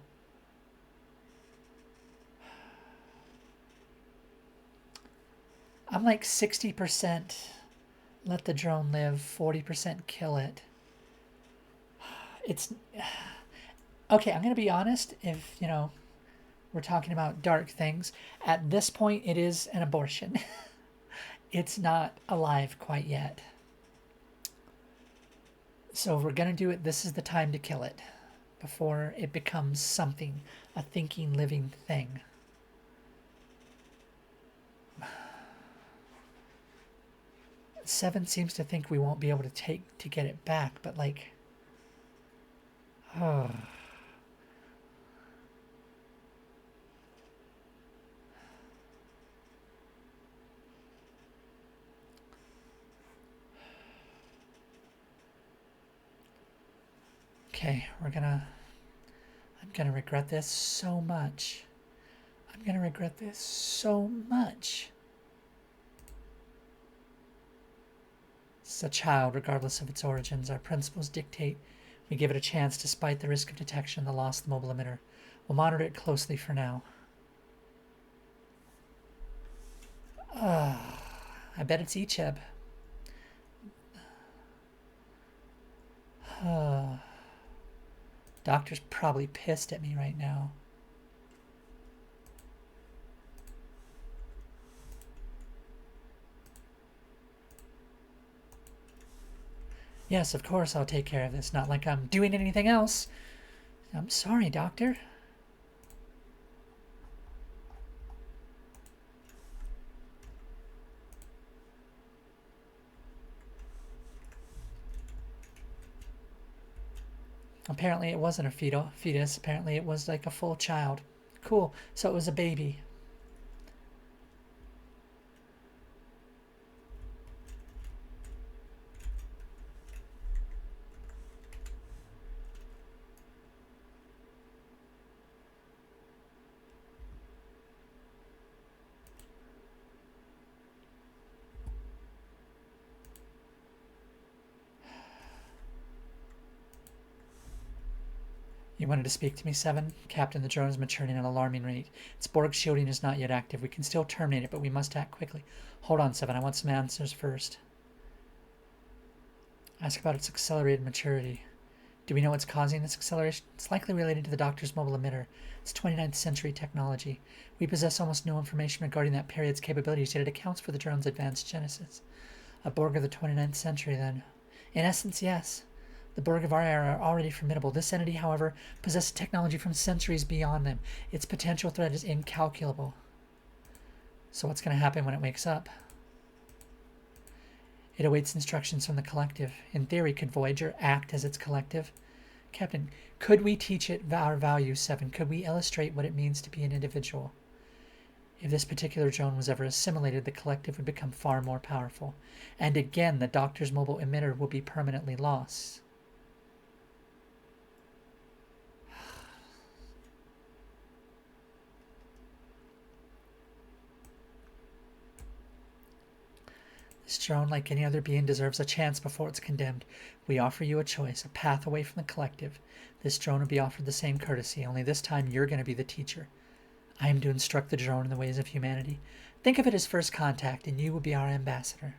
I'm like 60% let the drone live, 40% kill it. It's... Okay, I'm going to be honest. If, we're talking about dark things, at this point it is an abortion. It's not alive quite yet. So if we're going to do it, this is the time to kill it before it becomes something, a thinking, living thing. Seven seems to think we won't be able to get it back, but like... Oh... Okay, I'm gonna regret this so much. I'm gonna regret this so much. It's a child, regardless of its origins. Our principles dictate we give it a chance despite the risk of detection and the loss of the mobile emitter. We'll monitor it closely for now. I bet it's Icheb. Doctor's probably pissed at me right now. Yes, of course I'll take care of this. Not like I'm doing anything else. I'm sorry, Doctor. Apparently it wasn't a fetus. Apparently it was like a full child. Cool. So it was a baby. You wanted to speak to me, Seven? Captain, the drone is maturing at an alarming rate. Its Borg shielding is not yet active. We can still terminate it, but we must act quickly. Hold on, Seven. I want some answers first. Ask about its accelerated maturity. Do we know what's causing this acceleration? It's likely related to the Doctor's mobile emitter. It's 29th century technology. We possess almost no information regarding that period's capabilities, yet it accounts for the drone's advanced genesis. A Borg of the 29th century, then. In essence, yes. The Borg of our era are already formidable. This entity, however, possesses technology from centuries beyond them. Its potential threat is incalculable. So what's going to happen when it wakes up? It awaits instructions from the collective. In theory, could Voyager act as its collective? Captain, could we teach it our value, Seven? Could we illustrate what it means to be an individual? If this particular drone was ever assimilated, the collective would become far more powerful. And again, the Doctor's mobile emitter will be permanently lost. This drone, like any other being, deserves a chance before it's condemned. We offer you a choice, a path away from the collective. This drone will be offered the same courtesy, only this time you're going to be the teacher. I am to instruct the drone in the ways of humanity. Think of it as first contact, and you will be our ambassador.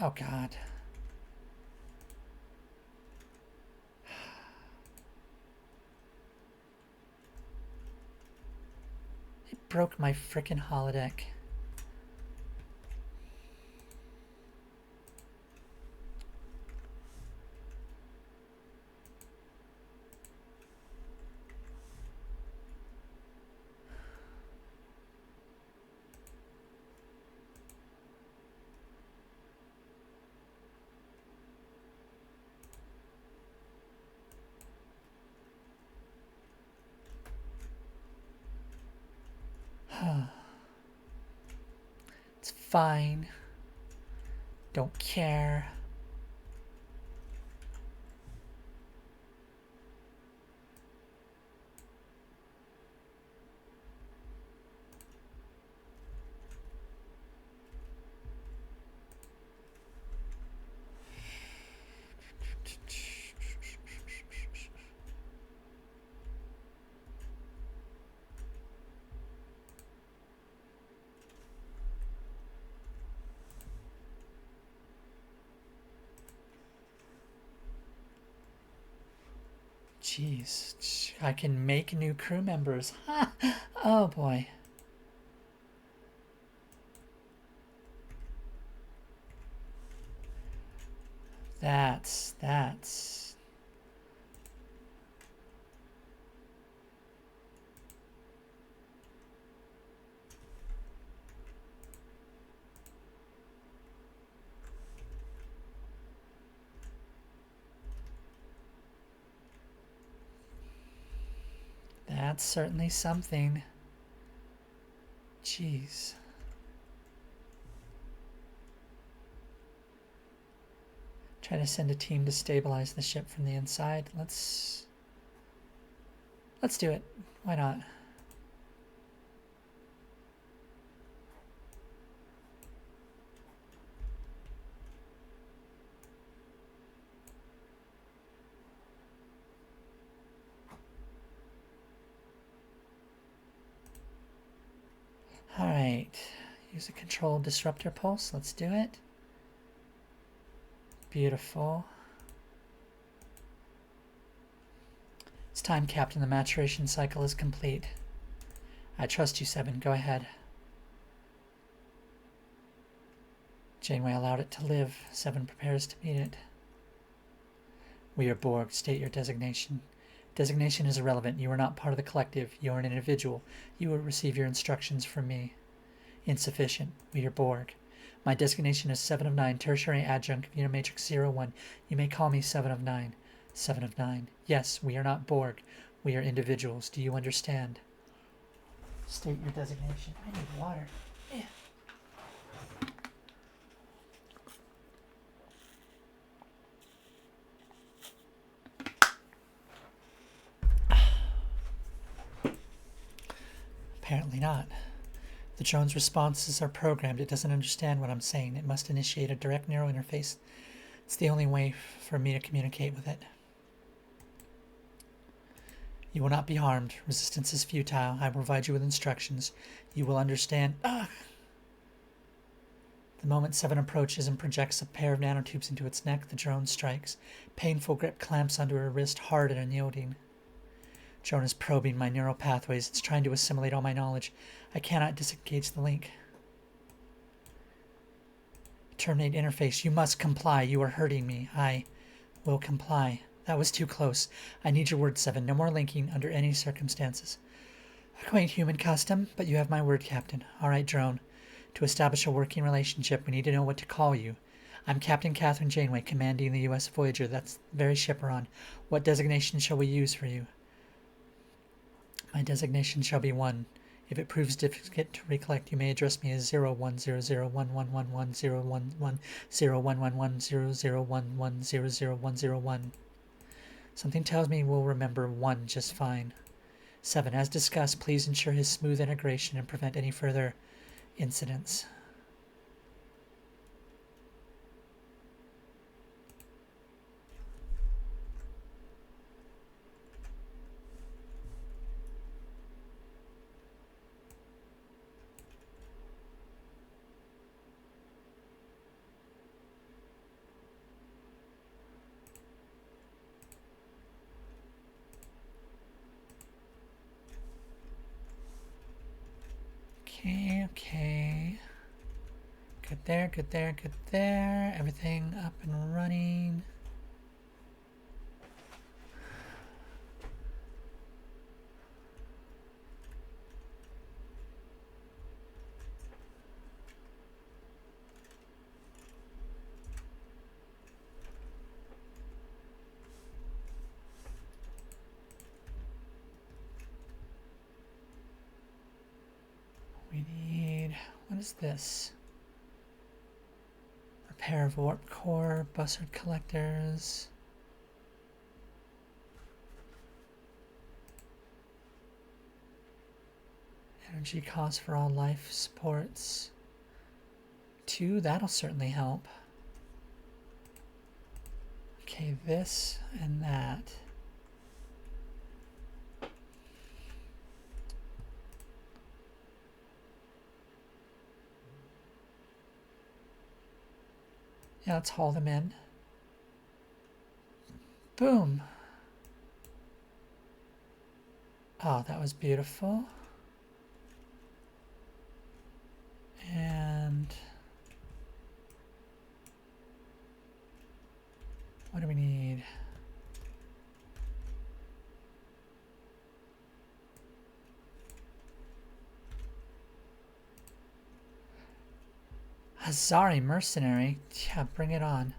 Oh, God. It broke my frickin' holodeck. It's fine. Don't care. Jeez, I can make new crew members. Oh boy. That's certainly something. Jeez. Try to send a team to stabilize the ship from the inside. Let's do it. Why not? Alright. Use a controlled disruptor pulse. Let's do it. Beautiful. It's time, Captain. The maturation cycle is complete. I trust you, Seven. Go ahead. Janeway allowed it to live. 7 prepares to meet it. We are Borg. State your designation. Designation is irrelevant. You are not part of the collective. You are an individual. You will receive your instructions from me. Insufficient. We are Borg. My designation is 7 of 9, tertiary adjunct, Unimatrix 01. You may call me 7 of 9. 7 of 9. Yes, we are not Borg. We are individuals. Do you understand? State your designation. I need water. Yeah. Apparently not. The drone's responses are programmed. It doesn't understand what I'm saying. It must initiate a direct neural interface. It's the only way for me to communicate with it. You will not be harmed. Resistance is futile. I will provide you with instructions. You will understand. The moment 7 approaches and projects a pair of nanotubes into its neck, the drone strikes. Painful grip clamps onto her wrist, hard and unyielding. Drone is probing my neural pathways. It's trying to assimilate all my knowledge. I cannot disengage the link. Terminate interface. You must comply. You are hurting me. I will comply. That was too close. I need your word, 7. No more linking under any circumstances. A quaint human custom, but you have my word, Captain. All right, drone. To establish a working relationship, we need to know what to call you. I'm Captain Catherine Janeway, commanding the U.S. Voyager. That's the very ship we're on. What designation shall we use for you? My designation shall be 1. If it proves difficult to recollect, you may address me as 01001111011100110011000101. Something tells me we'll remember 1 just fine. 7. As discussed, please ensure his smooth integration and prevent any further incidents. Okay. Good there, good there, good there. Everything up and running. We need, what is this? Repair of warp core, buzzard collectors. Energy cost for all life supports. 2, that'll certainly help. Okay, this and that. Yeah, let's haul them in. Boom. Oh, that was beautiful. And what do we need? Azari mercenary. Yeah, bring it on.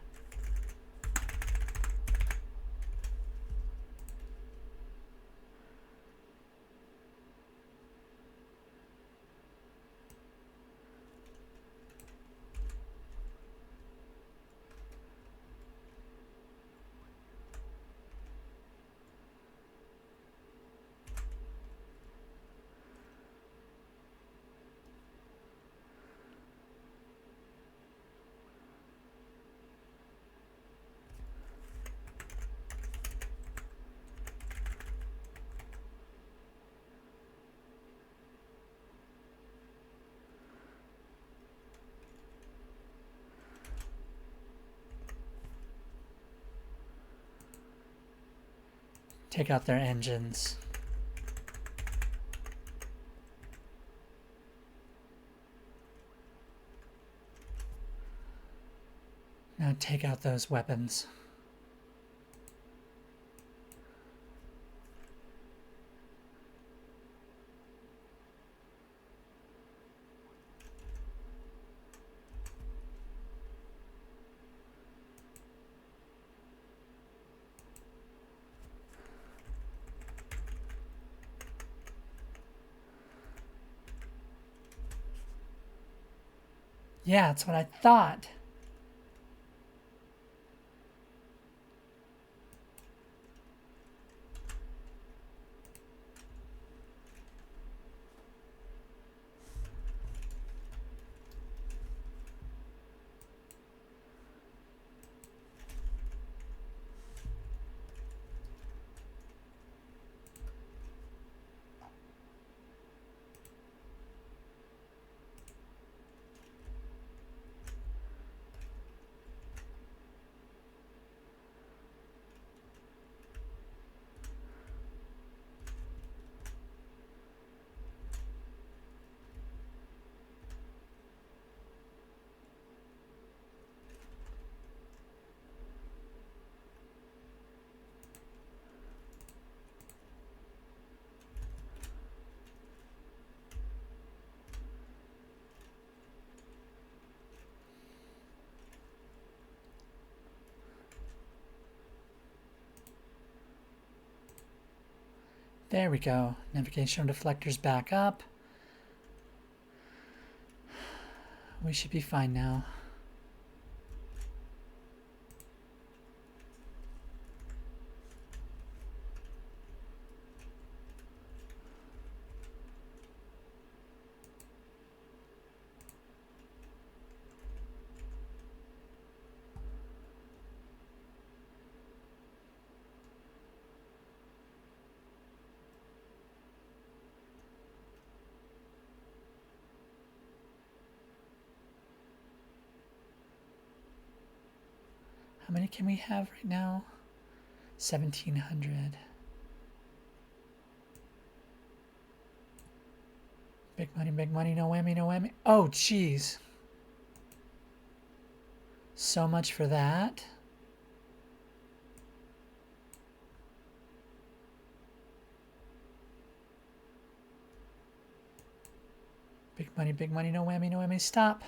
Take out their engines. Now take out those weapons. Yeah, that's what I thought. There we go. Navigational deflectors back up. We should be fine now. How many can we have right now? 1,700. Big money, no whammy, no whammy. Oh, jeez. So much for that. Big money, no whammy, no whammy. Stop.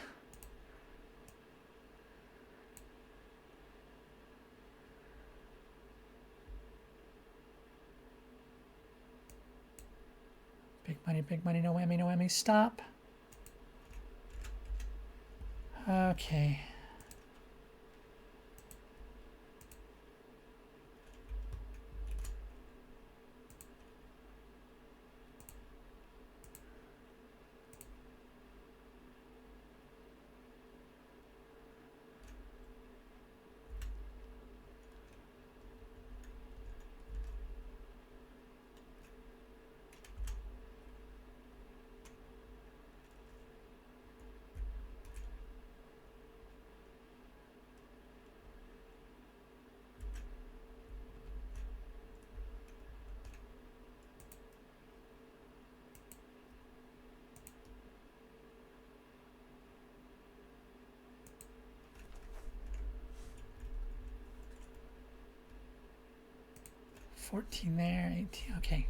Big money, no whammy, no whammy. Stop. Okay. $14 there, 18. Okay.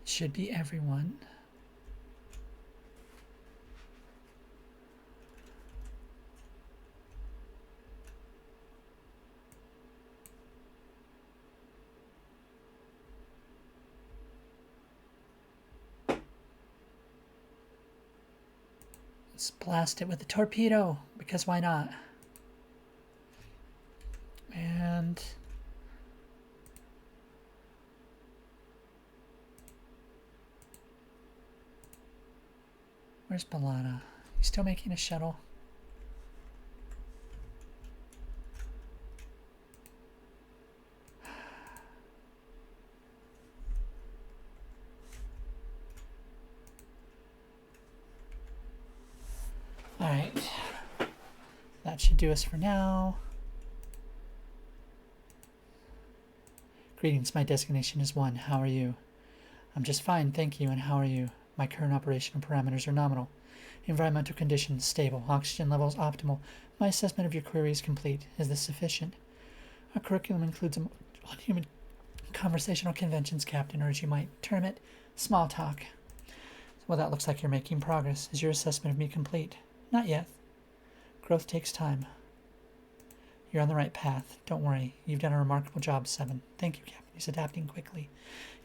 Should be everyone. Let's blast it with a torpedo, because why not? And where's Balana? He's still making a shuttle. All right. That should do us for now. Greetings, my designation is 1. How are you? I'm just fine, thank you, and how are you? My current operational parameters are nominal. Environmental conditions stable. Oxygen levels optimal. My assessment of your query is complete. Is this sufficient? Our curriculum includes on human conversational conventions, Captain, or as you might term it, small talk. Well, that looks like you're making progress. Is your assessment of me complete? Not yet. Growth takes time. You're on the right path. Don't worry. You've done a remarkable job, 7. Thank you, Captain. He's adapting quickly.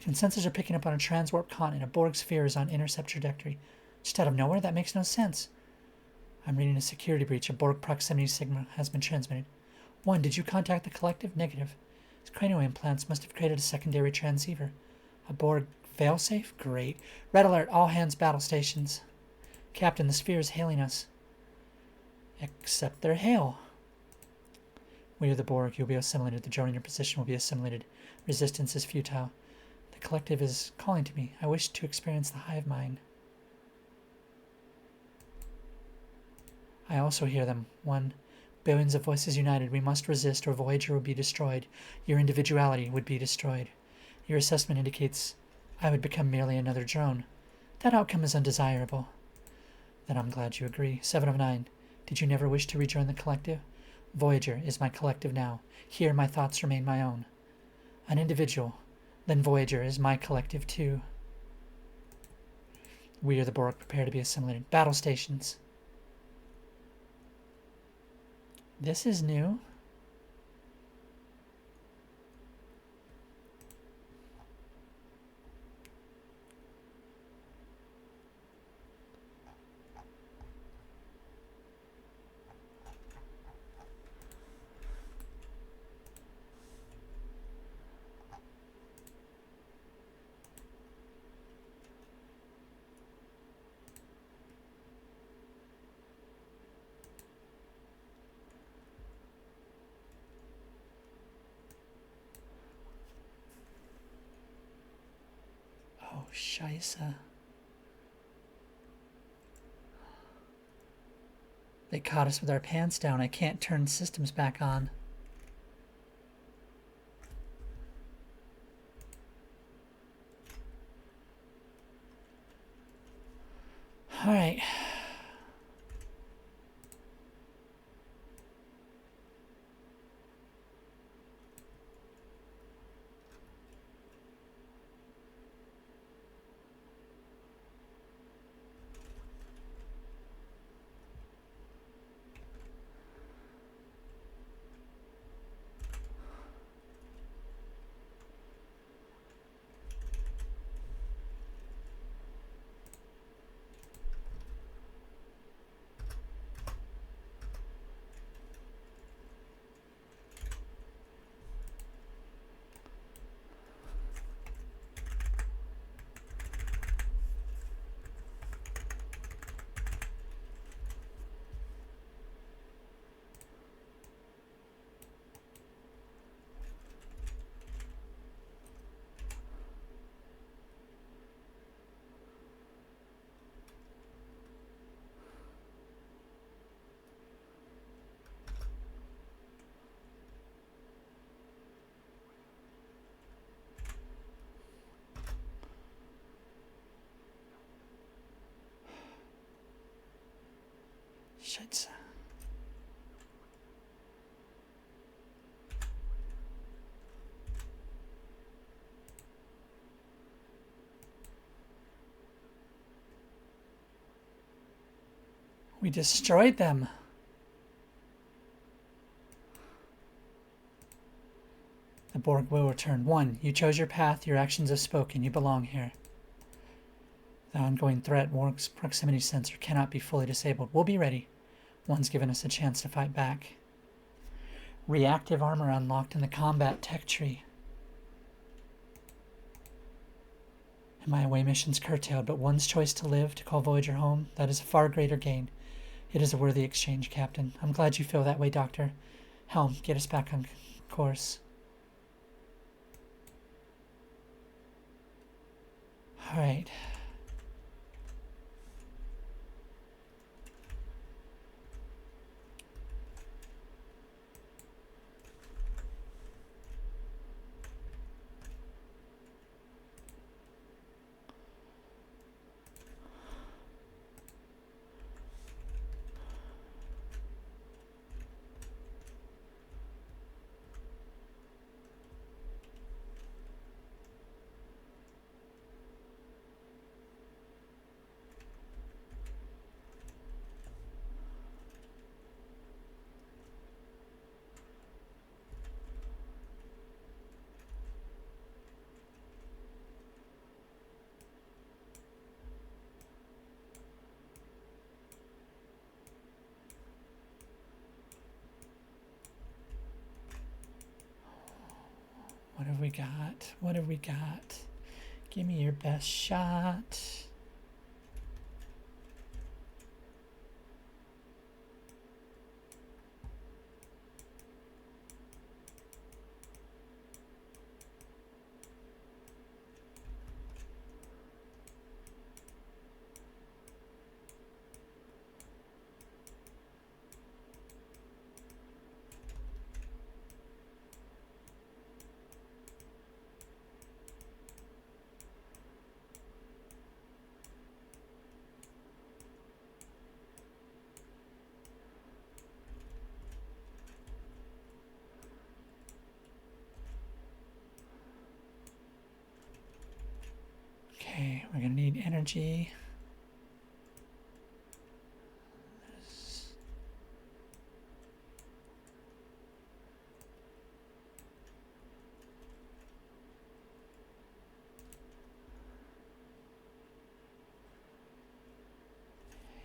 Sensors are picking up on a transwarp continent. A Borg sphere is on intercept trajectory. Just out of nowhere? That makes no sense. I'm reading a security breach. A Borg proximity signal has been transmitted. 1. Did you contact the collective? Negative. His cranial implants must have created a secondary transceiver. A Borg failsafe? Great. Red alert. All hands battle stations. Captain, the sphere is hailing us. Accept their hail. We are the Borg. You'll be assimilated. The drone in your position will be assimilated. Resistance is futile. The collective is calling to me. I wish to experience the hive mind. I also hear them. 1. Billions of voices united. We must resist or Voyager will be destroyed. Your individuality would be destroyed. Your assessment indicates I would become merely another drone. That outcome is undesirable. Then I'm glad you agree. 7 of 9. Did you never wish to rejoin the collective? Voyager is my collective now. Here my thoughts remain my own. An individual. Then Voyager is my collective too. We are the Borg. Prepare to be assimilated. Battle stations. This is new. Oh, Spaaaaace. They caught us with our pants down. I can't turn systems back on. All right. Shit. We destroyed them. The Borg will return. 1. You chose your path. Your actions have spoken. You belong here. The ongoing threat, Borg's proximity sensor, cannot be fully disabled. We'll be ready. 1's given us a chance to fight back. Reactive armor unlocked in the combat tech tree. And my away missions curtailed, but 1's choice to live, to call Voyager home, that is a far greater gain. It is a worthy exchange, Captain. I'm glad you feel that way, Doctor. Helm, get us back on course. All right. What have we got? What have we got? Give me your best shot. Okay, we're gonna need energy.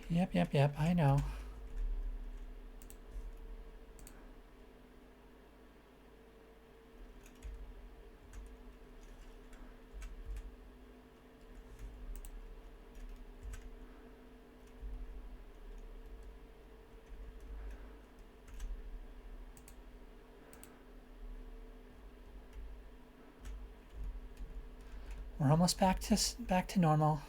Yep, I know. We're almost back to normal.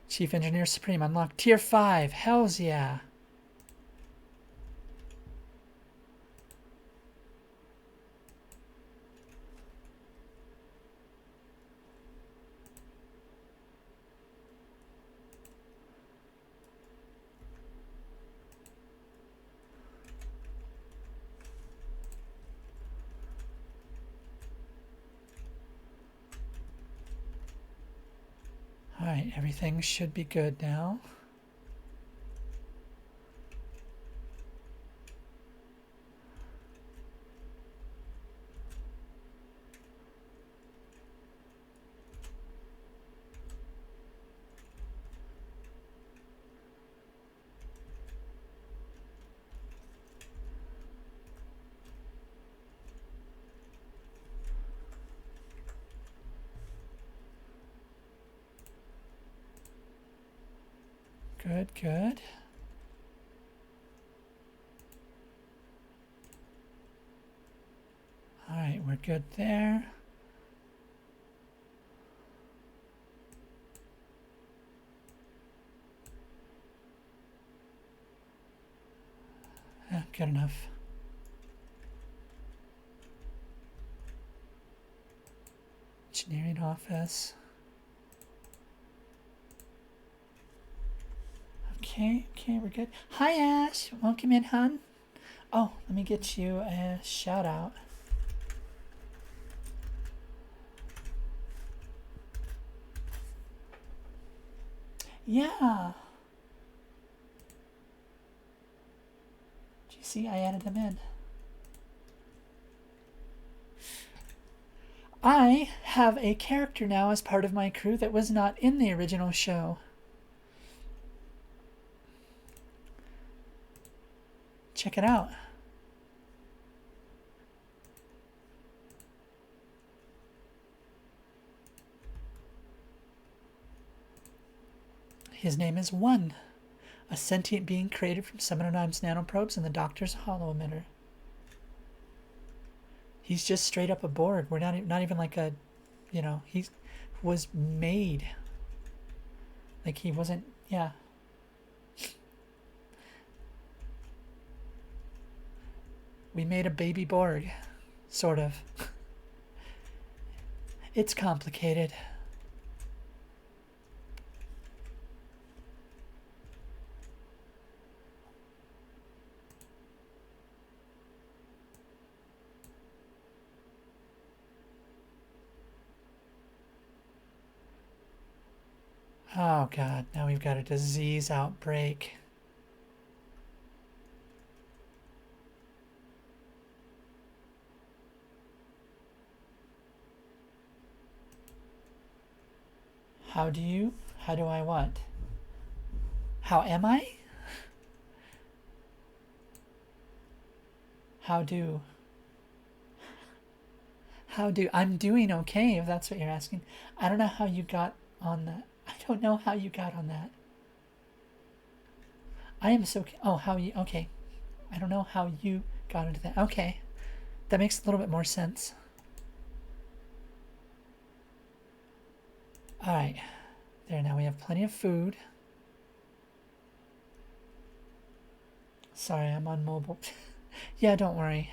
Chief Engineer Supreme unlocked Tier 5. Hells yeah. Alright, everything should be good now. Good, good. Alright, we're good there. Good enough. Engineering office. Okay, we're good. Hi, Ash. Welcome in, hon. Oh, let me get you a shout out. Yeah. Did you see? I added them in. I have a character now as part of my crew that was not in the original show. Check it out. His name is One, a sentient being created from 709's nanoprobes and the Doctor's hollow emitter. He's just straight up a Borg. We're not even like a, you know, he was made. Like he wasn't, yeah. We made a baby Borg, sort of. It's complicated. Oh God, now we've got a disease outbreak. How do I what? How am I? How do I'm doing okay, if that's what you're asking. I don't know how you got on that. I don't know how you got on that. I am so oh, how you okay. I don't know how you got into that. Okay. That makes a little bit more sense. All right. There, now we have plenty of food. Sorry, I'm on mobile. Yeah, don't worry.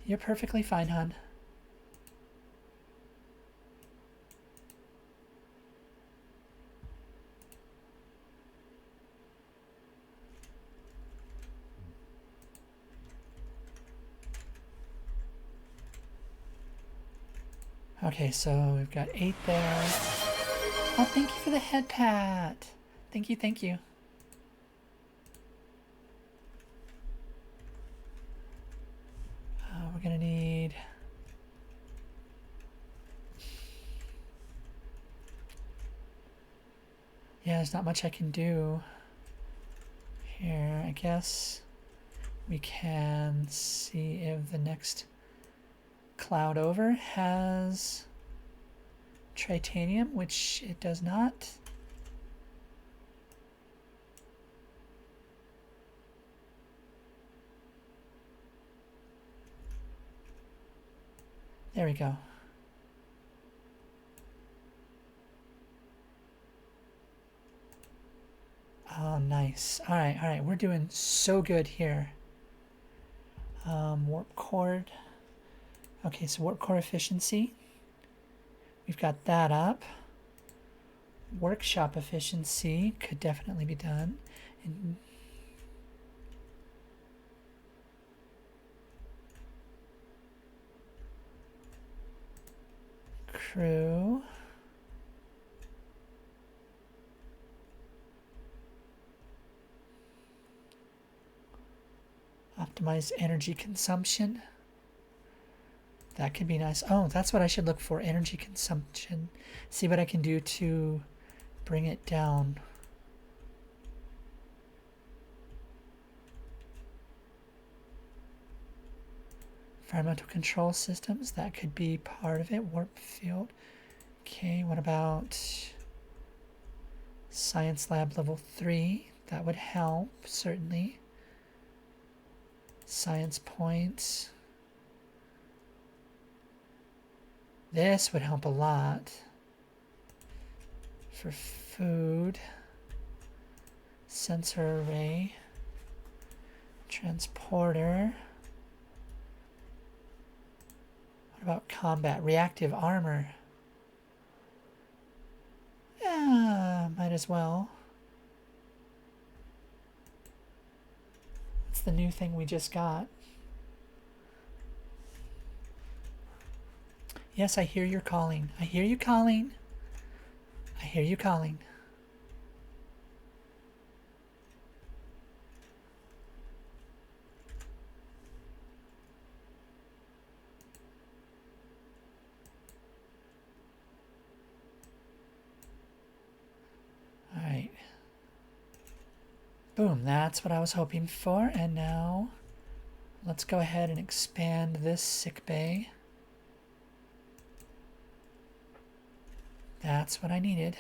You're perfectly fine, hon. Okay, so we've got 8 there. Oh, thank you for the head pat. Thank you, thank you. We're gonna need... Yeah, there's not much I can do here. I guess we can see if the next cloud over has titanium, which it does not. There we go. Oh, nice. All right. We're doing so good here. Warp core. Okay, so warp core efficiency. We've got that up. Workshop efficiency could definitely be done. And crew. Optimize energy consumption. That could be nice. Oh, that's what I should look for, energy consumption. See what I can do to bring it down. Environmental control systems, that could be part of it. Warp field. Okay, what about science lab level 3? That would help, certainly. Science points. This would help a lot. For food. Sensor array. Transporter. What about combat? Reactive armor. Yeah, might as well. It's the new thing we just got. Yes, I hear you're calling. I hear you calling. I hear you calling. All right. Boom, that's what I was hoping for. And now let's go ahead and expand this sick bay. That's what I needed.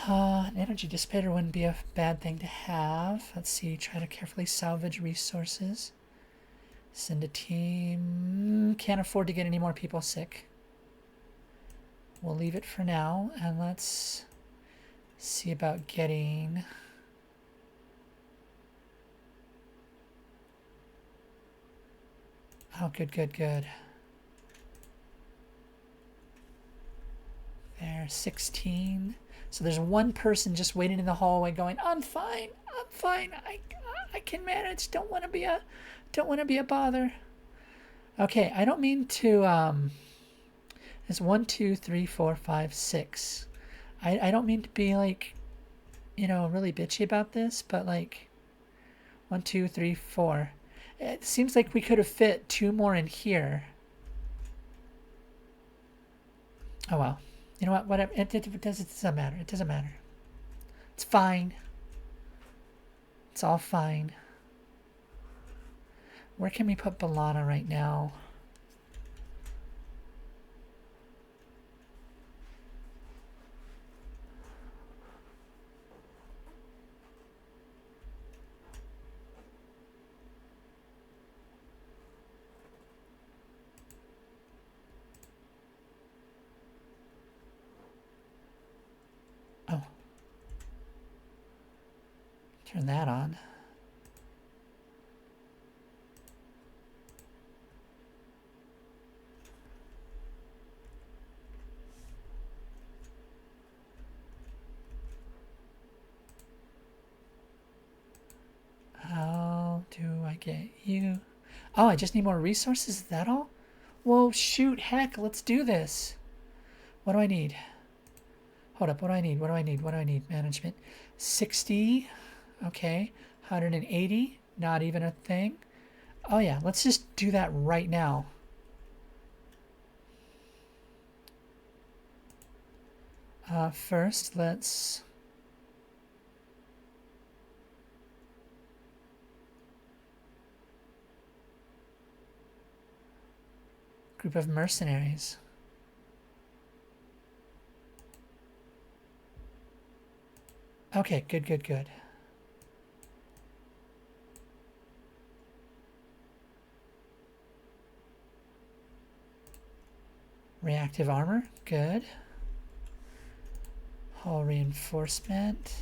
An energy dissipator wouldn't be a bad thing to have. Let's see, try to carefully salvage resources. Send a team. Can't afford to get any more people sick. We'll leave it for now, and let's see about getting... Oh, good. There, 16. So there's one person just waiting in the hallway going, I'm fine. I can manage. Don't want to be a bother. Okay, I don't mean to there's 1, 2, 3, 4, 5, 6. I don't mean to be like you know, really bitchy about this, but like 1, 2, 3, 4. It seems like we could have fit 2 more in here. Oh well. You know what? Whatever. It doesn't matter. It doesn't matter. It's fine. It's all fine. Where can we put Balana right now? Oh. Turn that on. How do I get you? Oh, I just need more resources? Is that all? Whoa, shoot, heck, let's do this. What do I need? Hold up, what do I need? What do I need? What do I need? Management. 60. Okay. 180. Not even a thing. Oh yeah, let's just do that right now. First, let's... Group of mercenaries. Okay, good, good, good. Reactive armor, good. Hull reinforcement.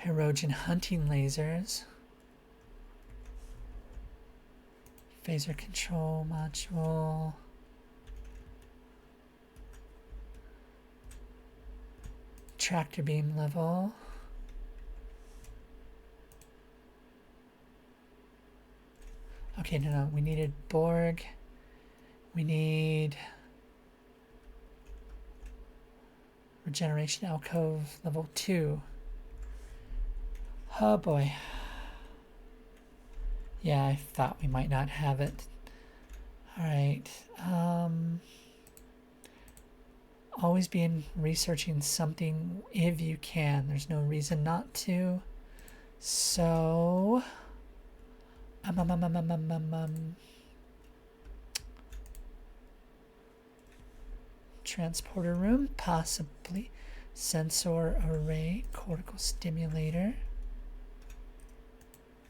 Herogen hunting lasers. Phaser control module. Tractor beam level. Okay, no, we needed Borg. We need regeneration alcove level 2. Oh boy. Yeah, I thought we might not have it. Alright. Always be researching something if you can. There's no reason not to. So... Transporter room, possibly. Sensor array, cortical stimulator.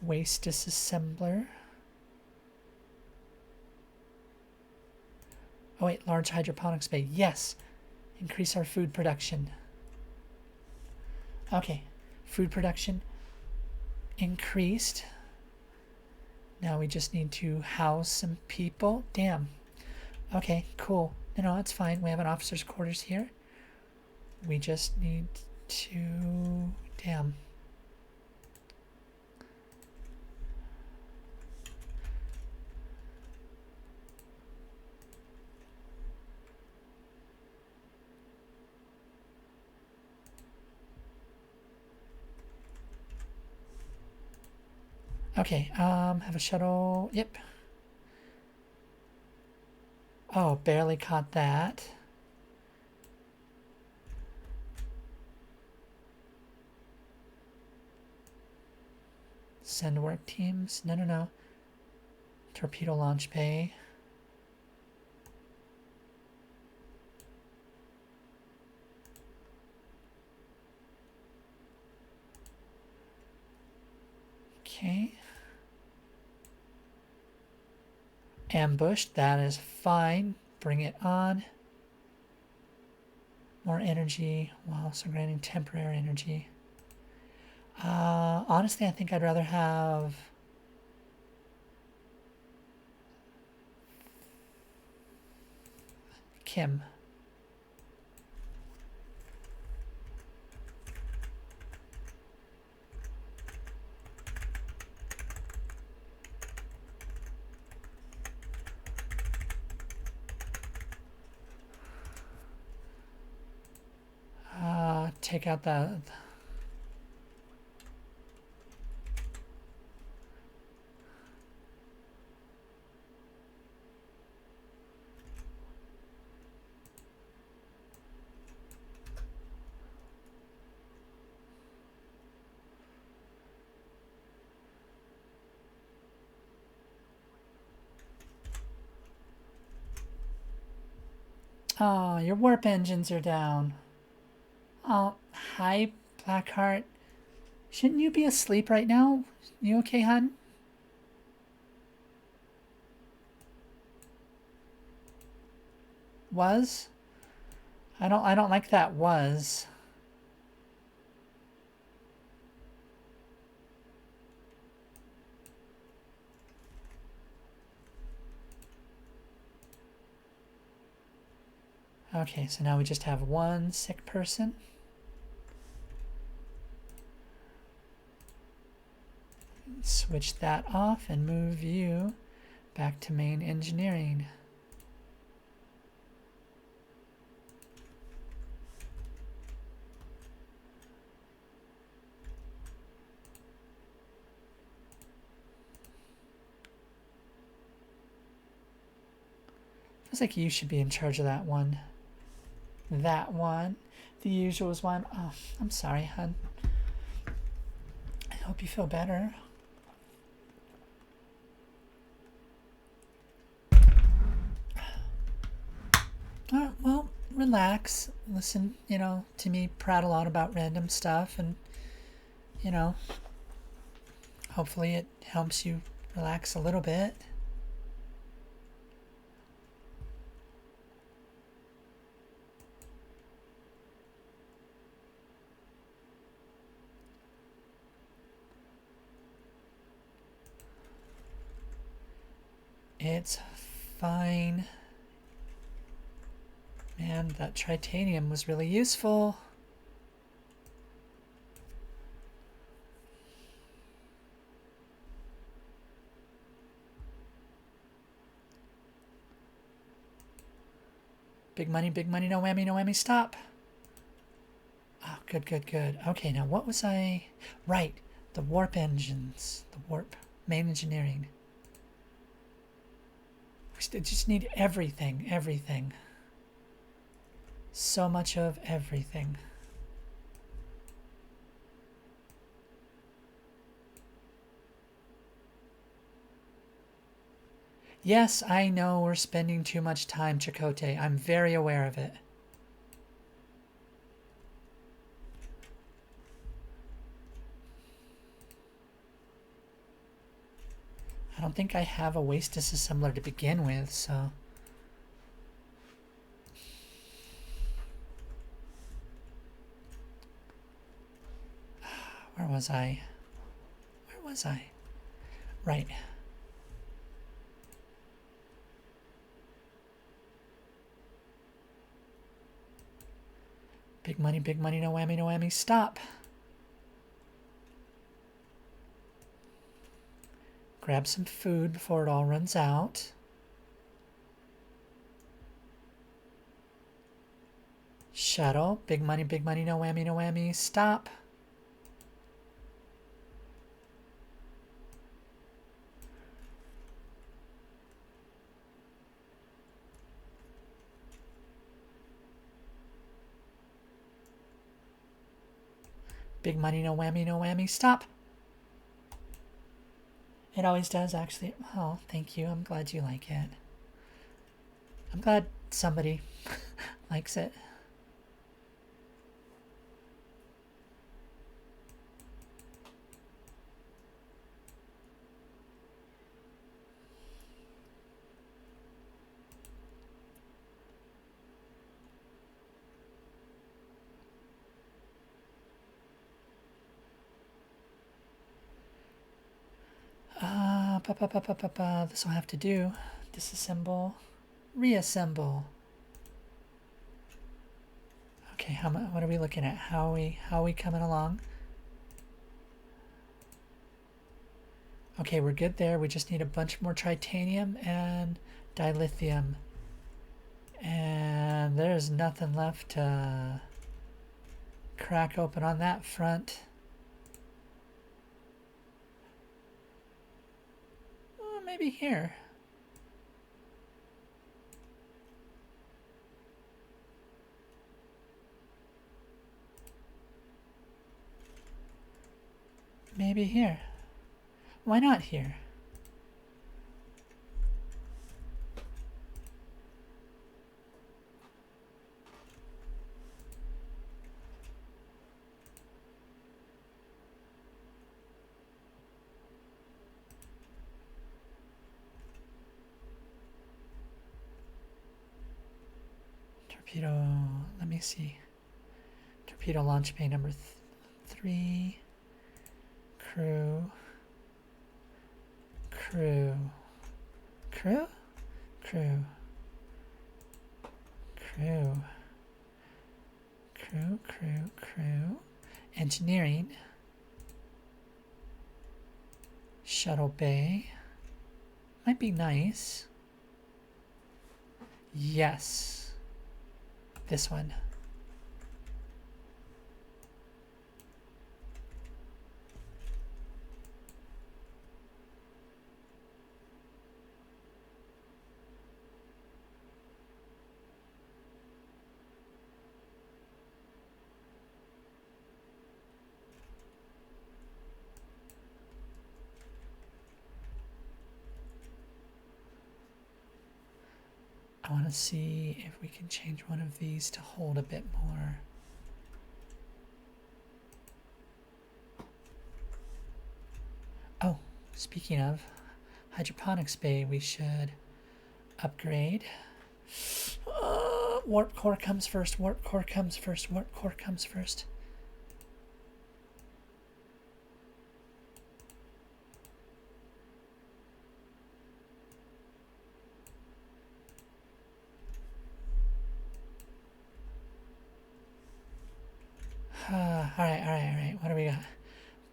Waste disassembler. Oh wait, large hydroponics bay. Yes! Increase our food production. Okay, food production increased. Now we just need to house some people. Damn. Okay, cool. No, that's fine. We have an officer's quarters here. We just need to... Damn. Okay, have a shuttle. Yep. Oh, barely caught that. Send work teams. No. Torpedo launch bay. Okay. Ambushed, that is fine. Bring it on. More energy while also granting temporary energy. Honestly, I think I'd rather have... Kim. take out the Oh, your warp engines are down. Oh, hi, Blackheart. Shouldn't you be asleep right now? You okay, hon? Was? I don't like that was. Okay, so now we just have one sick person. Switch that off and move you back to main engineering. Feels like you should be in charge of that one. That one. The usual is one. Oh, I'm sorry, hon. I hope you feel better. Alright, well, relax. Listen, to me prattle on about random stuff and, hopefully it helps you relax a little bit. It's fine. Man, that tritanium was really useful. Big money, no whammy, stop. Oh, good. Okay, now what was I... Right, the warp engines. The warp. Main engineering. We just need everything. So much of everything. Yes, I know we're spending too much time, Chakotay. I'm very aware of it. I don't think I have a waste disassembler to begin with, so... Where was I? Right. Big money, no whammy, stop. Grab some food before it all runs out. Shuttle, big money, no whammy, stop. Big money, no whammy, stop. It always does, actually. Oh, thank you. I'm glad you like it. I'm glad somebody likes it. This will have to do. Disassemble, reassemble. Okay, what are we looking at? How are we coming along? Okay, we're good there. We just need a bunch more tritanium and dilithium. And there's nothing left to crack open on that front. Maybe here. Maybe here. Why not here? Torpedo, let me see. Torpedo launch bay number 3. Crew. Crew. Crew? Crew. Crew. Crew, crew, crew. Engineering. Shuttle bay. Might be nice. Yes. This one. I want to see if we can change one of these to hold a bit more. Oh, speaking of hydroponics bay, we should upgrade. Warp core comes first, warp core comes first, warp core comes first. All right. What do we got?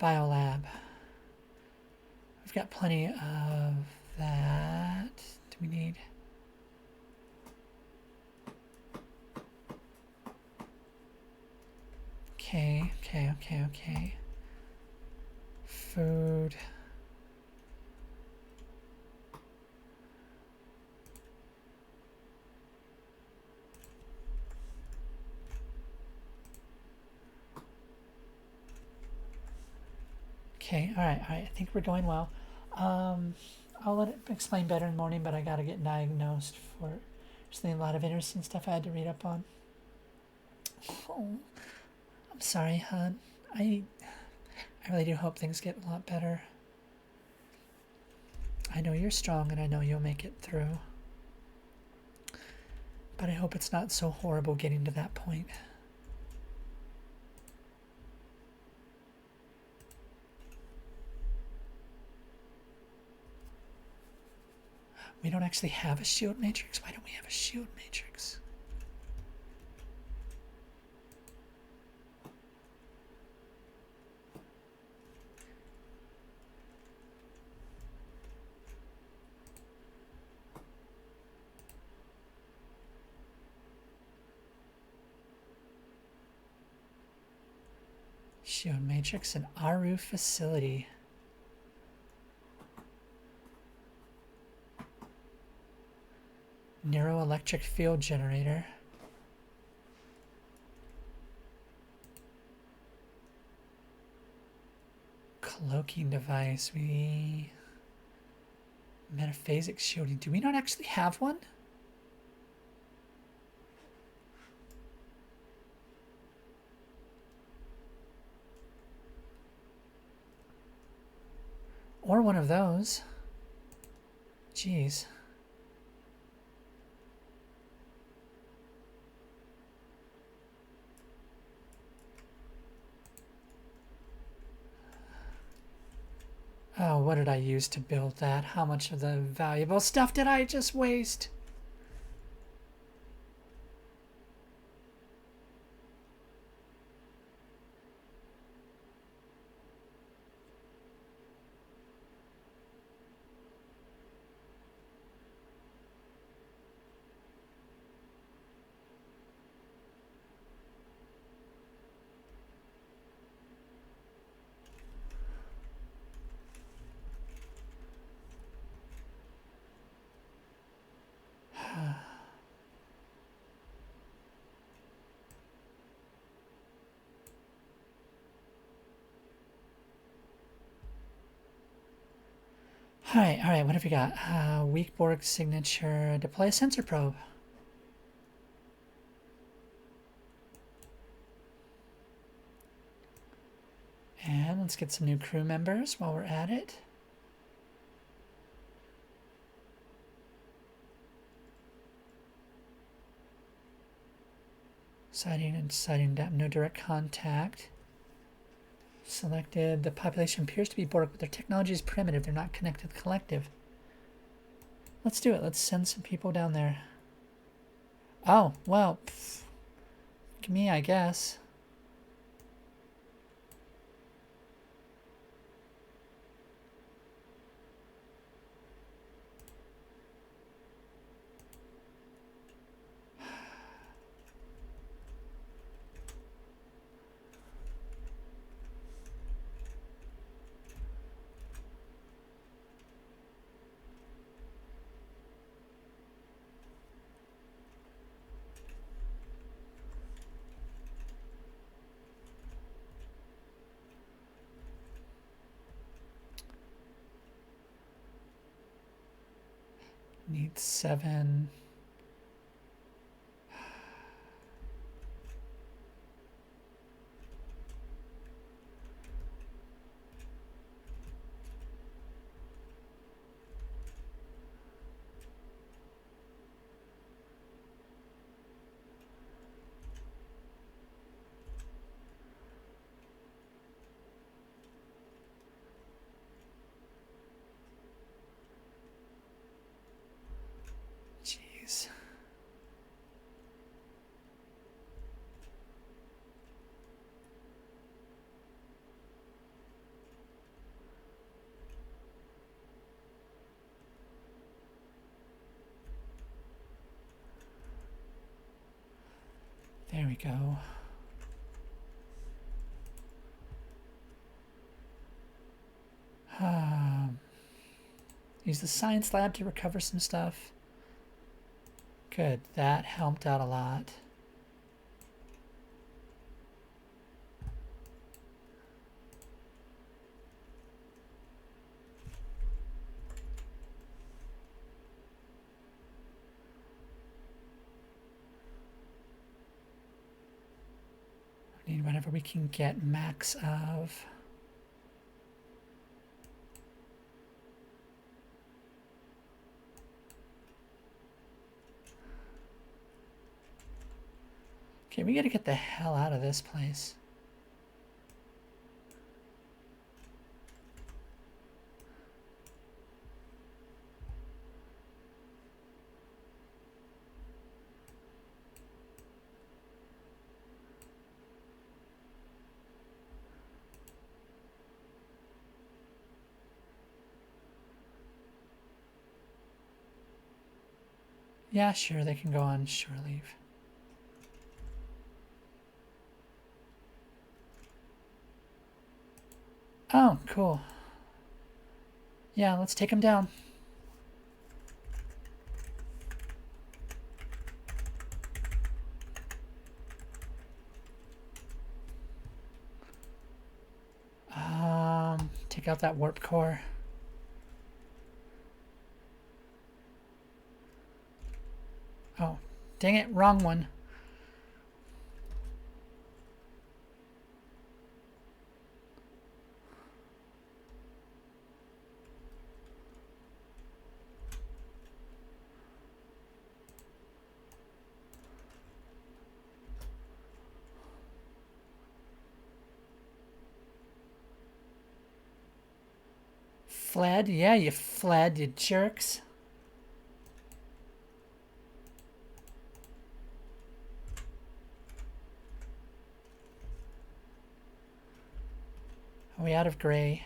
Biolab. We've got plenty of that. Do we need? Okay. Food. Okay, all right. I think we're going well. I'll let it explain better in the morning, but I got to get diagnosed for there's a lot of interesting stuff I had to read up on. Oh, I'm sorry, hon. I really do hope things get a lot better. I know you're strong and I know you'll make it through. But I hope it's not so horrible getting to that point. We don't actually have a shield matrix. Why don't we have a shield matrix? Shield matrix and Aru facility. Narrow electric field generator. Cloaking device. Metaphasic shielding. Do we not actually have one? Or one of those. Jeez. Oh, what did I use to build that? How much of the valuable stuff did I just waste? All right, what have we got? Weak Borg signature, deploy a sensor probe. And let's get some new crew members while we're at it. Sighting no direct contact. Selected. The population appears to be Borg, but their technology is primitive. They're not connected to the collective. Let's do it. Let's send some people down there. Oh, well, me, I guess. Need 7. Jeez. There we go. Use the science lab to recover some stuff. Good, that helped out a lot. We need whatever we can get max of. Okay, we gotta get the hell out of this place. Yeah, sure, they can go on shore leave. Oh, cool. Yeah, let's take him down. Take out that warp core. Oh, dang it, wrong one. Fled? Yeah, you fled, you jerks. Are we out of gray?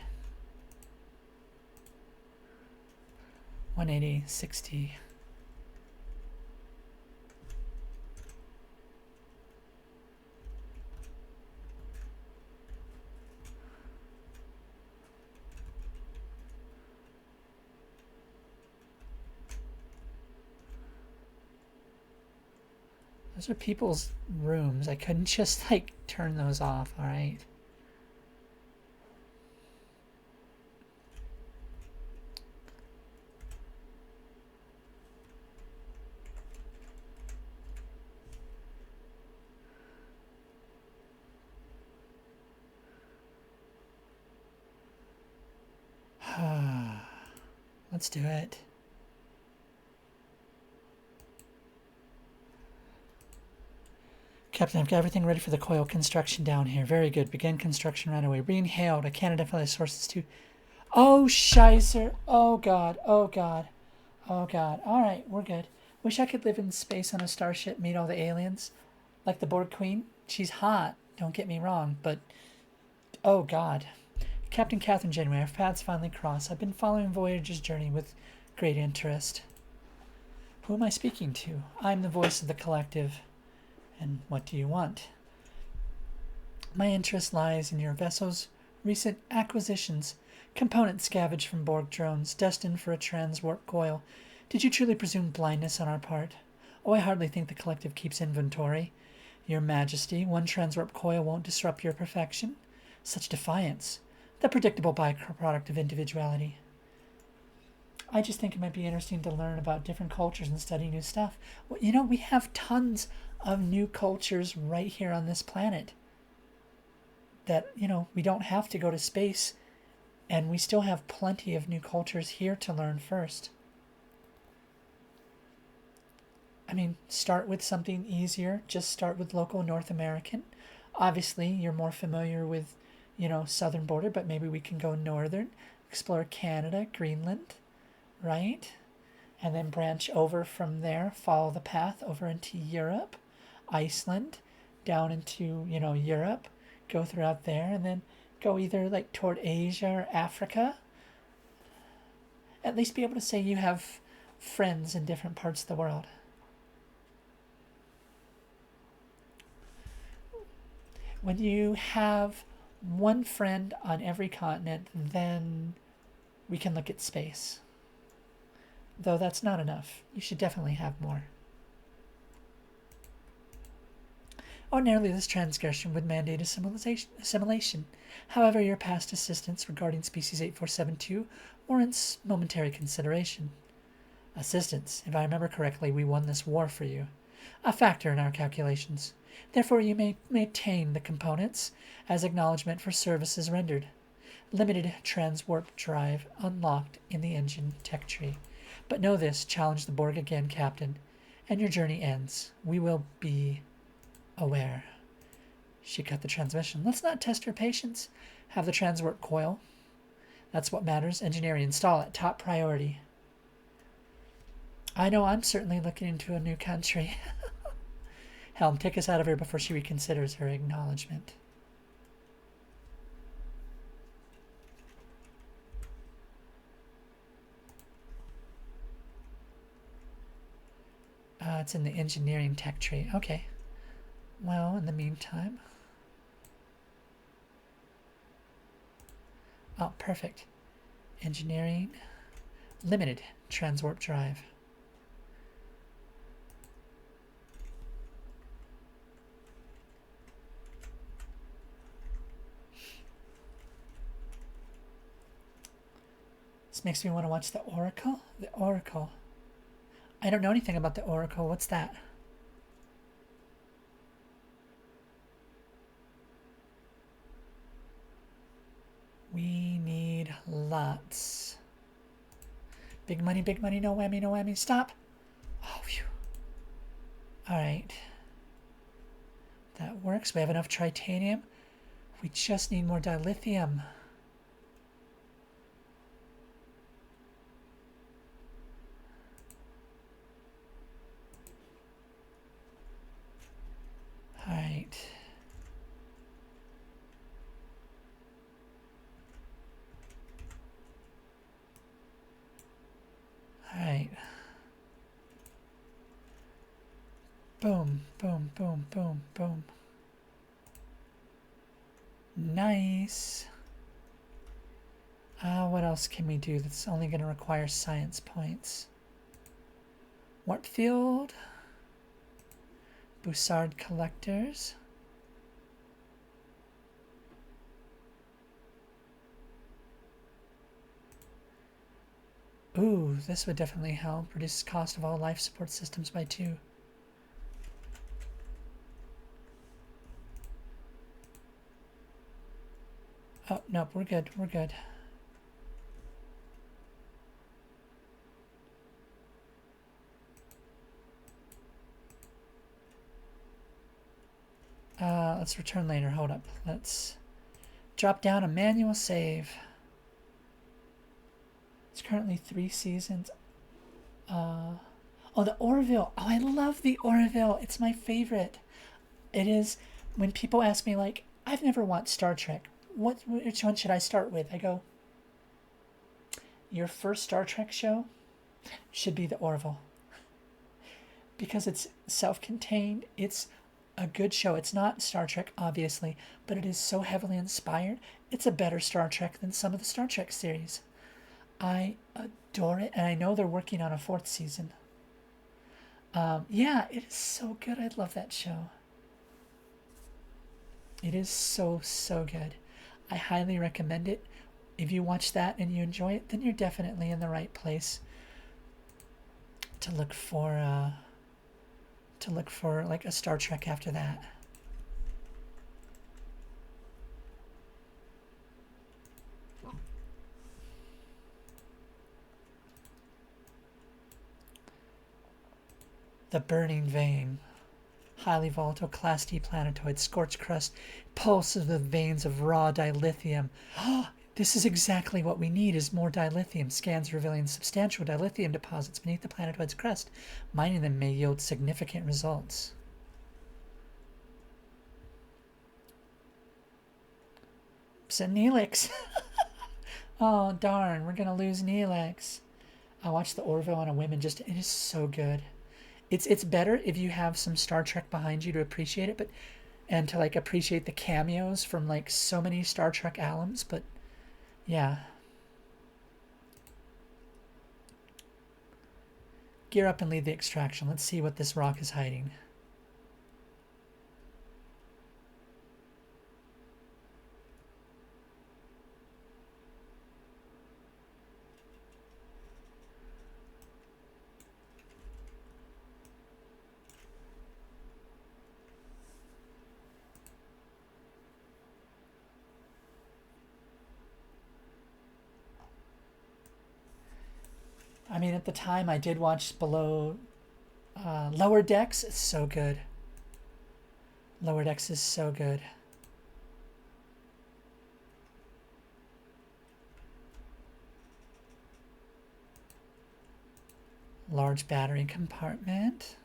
180, 60. Those are people's rooms. I couldn't just, like, turn those off, alright? Let's do it. Captain, I've got everything ready for the coil construction down here. Very good. Begin construction right away. Being hailed. I can't identify the sources too. Oh, shizer. Oh, God. Oh, God. Oh, God. All right, we're good. Wish I could live in space on a starship, meet all the aliens. Like the Borg Queen. She's hot. Don't get me wrong, but... Oh, God. Captain Catherine Janeway, our paths finally cross. I've been following Voyager's journey with great interest. Who am I speaking to? I'm the voice of the collective. And what do you want? My interest lies in your vessel's recent acquisitions, components scavenged from Borg drones, destined for a transwarp coil. Did you truly presume blindness on our part? Oh, I hardly think the collective keeps inventory. Your Majesty, one transwarp coil won't disrupt your perfection. Such defiance. The predictable byproduct of individuality. I just think it might be interesting to learn about different cultures and study new stuff. Well, you know, we have tons of new cultures right here on this planet. That, you know, we don't have to go to space, and we still have plenty of new cultures here to learn first. I mean, start with something easier. Just start with local North American. Obviously, you're more familiar with, you know, southern border, but maybe we can go northern, explore Canada, Greenland, right? And then branch over from there, follow the path over into Europe, Iceland, down into, you know, Europe, go throughout there, and then go either like toward Asia or Africa. At least be able to say you have friends in different parts of the world. When you have one friend on every continent, then we can look at space. Though that's not enough. You should definitely have more. Ordinarily, this transgression would mandate assimilation. However, your past assistance regarding species 8472 warrants momentary consideration. Assistance. If I remember correctly, we won this war for you. A factor in our calculations. Therefore, you may maintain the components as acknowledgement for services rendered. Limited transwarp drive unlocked in the engine tech tree. But know this, challenge the Borg again, Captain, and your journey ends. We will be aware. She cut the transmission. Let's not test her patience. Have the transwarp coil. That's what matters. Engineering, install it. Top priority. I know I'm certainly looking into a new country. Helm, take us out of here before she reconsiders her acknowledgement. It's in the engineering tech tree. Okay. Well, in the meantime. Oh, perfect. Engineering. Limited transwarp drive. This makes me want to watch the Oracle. The Oracle. I don't know anything about the Oracle. What's that? We need lots. Big money, no whammy, no whammy. Stop. Oh, phew. All right. That works. We have enough titanium. We just need more dilithium. All right. All right. Boom, boom, boom, boom, boom. Nice. What else can we do that's only going to require science points? Warp field. Bussard collectors. Ooh, this would definitely help. Reduce cost of all life support systems by 2. Oh, nope, we're good, we're good. Let's return later. Hold up. Let's drop down a manual save. It's currently 3 seasons. Oh, the Orville. Oh, I love the Orville. It's my favorite. It is. When people ask me, like, I've never watched Star Trek. Which one should I start with? I go, your first Star Trek show should be the Orville. Because it's self-contained. It's a good show. It's not Star Trek, obviously, but it is so heavily inspired. It's a better Star Trek than some of the Star Trek series. I adore it, and I know they're working on a 4th season. Yeah, it is so good. I love that show. It is so, so good. I highly recommend it. If you watch that and you enjoy it, then you're definitely in the right place to look for like a Star Trek after that. The Burning Vein. Highly volatile Class D planetoid, scorched crust, pulses with veins of raw dilithium. This is exactly what we need, is more dilithium. Scans revealing substantial dilithium deposits beneath the planetoid's crust. Mining them may yield significant results. It's a Neelix. Oh, darn, we're going to lose Neelix. I watched the Orville on a whim and it is so good. It's better if you have some Star Trek behind you to appreciate it, and to like appreciate the cameos from like so many Star Trek alums, but yeah. Gear up and lead the extraction. Let's see what this rock is hiding. I mean, at the time, I did watch Lower Decks. It's so good. Lower Decks is so good. Large battery compartment.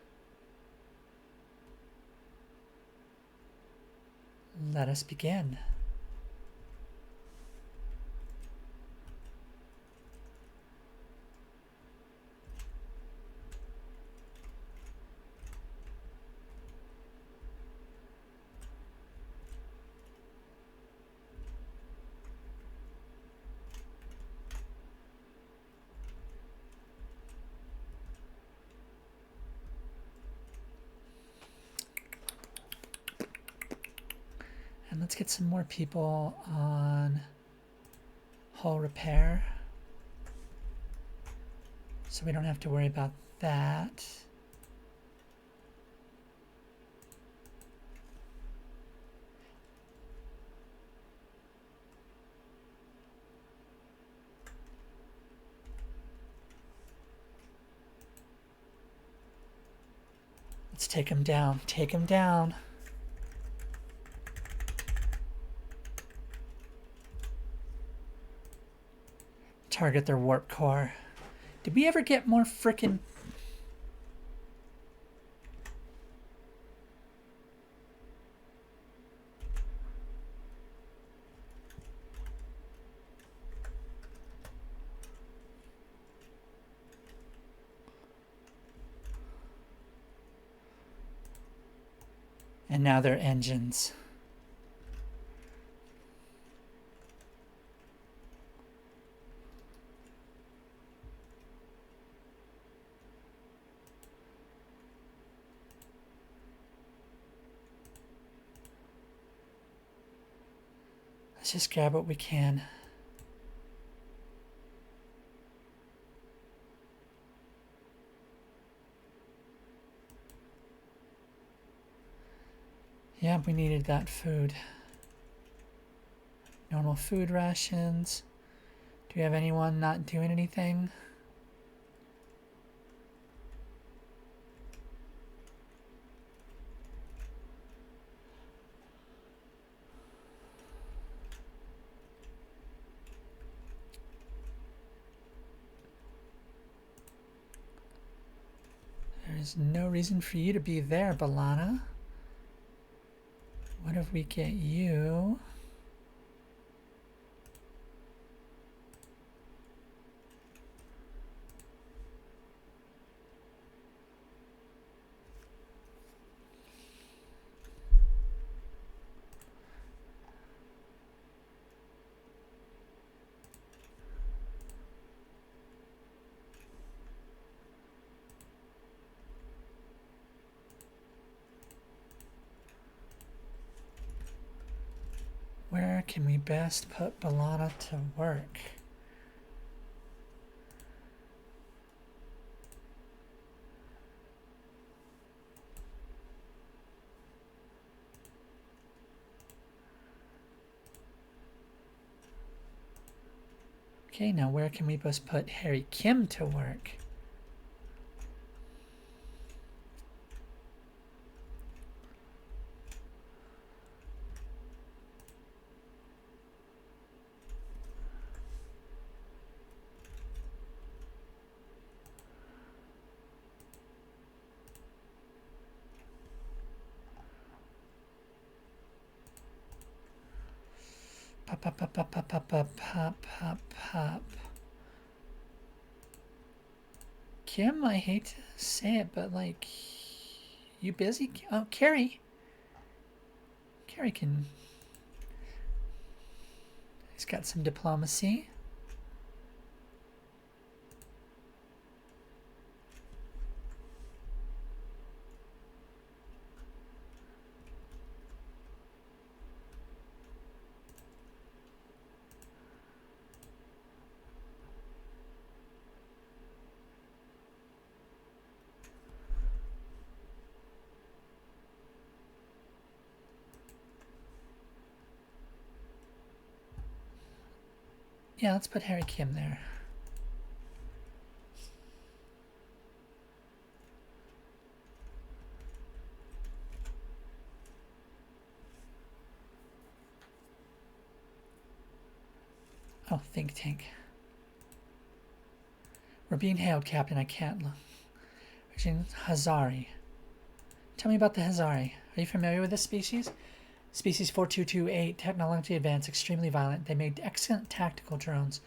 Let us begin. And let's get some more people on hull repair, so we don't have to worry about that. Let's take him down. Take him down. Target their warp core. Did we ever get more frickin'... And now they're engines. Let's just grab what we can. Yeah, we needed that food. Normal food rations. Do we have anyone not doing anything? There's no reason for you to be there, Balana. What if we get you? Where can we best put Balana to work? Okay, now where can we best put Harry Kim to work? Pop. Kim, I hate to say it, but like, you busy? Oh, Carrie. Carrie can. He's got some diplomacy. Yeah, let's put Harry Kim there. Oh, think tank. We're being hailed, Captain. I can't look. Hazari. Tell me about the Hazari. Are you familiar with this species? Species 4228, technologically advanced, extremely violent. They made excellent tactical drones.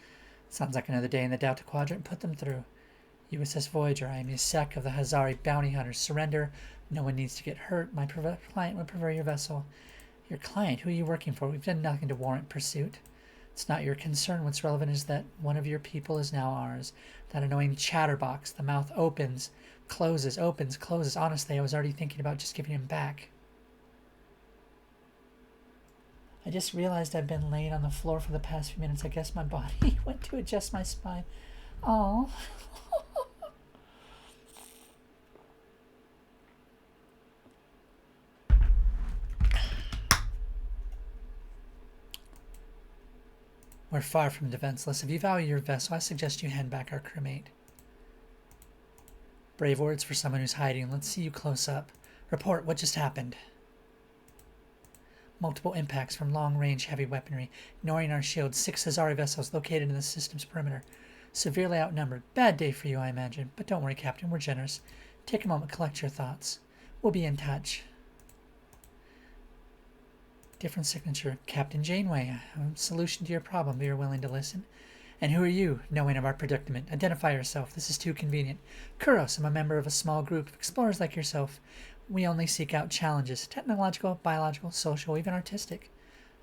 Sounds like another day in the Delta Quadrant. Put them through. USS Voyager, I am the sec of the Hazari bounty hunters. Surrender. No one needs to get hurt. My client would prefer your vessel. Your client? Who are you working for? We've done nothing to warrant pursuit. It's not your concern. What's relevant is that one of your people is now ours. That annoying chatterbox. The mouth opens, closes, opens, closes. Honestly, I was already thinking about just giving him back. I just realized I've been laying on the floor for the past few minutes. I guess my body went to adjust my spine. Oh. We're far from defenseless. If you value your vessel, I suggest you hand back our crewmate. Brave words for someone who's hiding. Let's see you close up. Report, what just happened? Multiple impacts from long-range heavy weaponry, ignoring our shields. 6 Hazari vessels located in the system's perimeter. Severely outnumbered. Bad day for you, I imagine. But don't worry, Captain. We're generous. Take a moment, collect your thoughts. We'll be in touch. Different signature. Captain Janeway. A solution to your problem. We are willing to listen. And who are you, knowing of our predicament? Identify yourself. This is too convenient. Kuros. I'm a member of a small group of explorers like yourself. We only seek out challenges. Technological, biological, social, even artistic.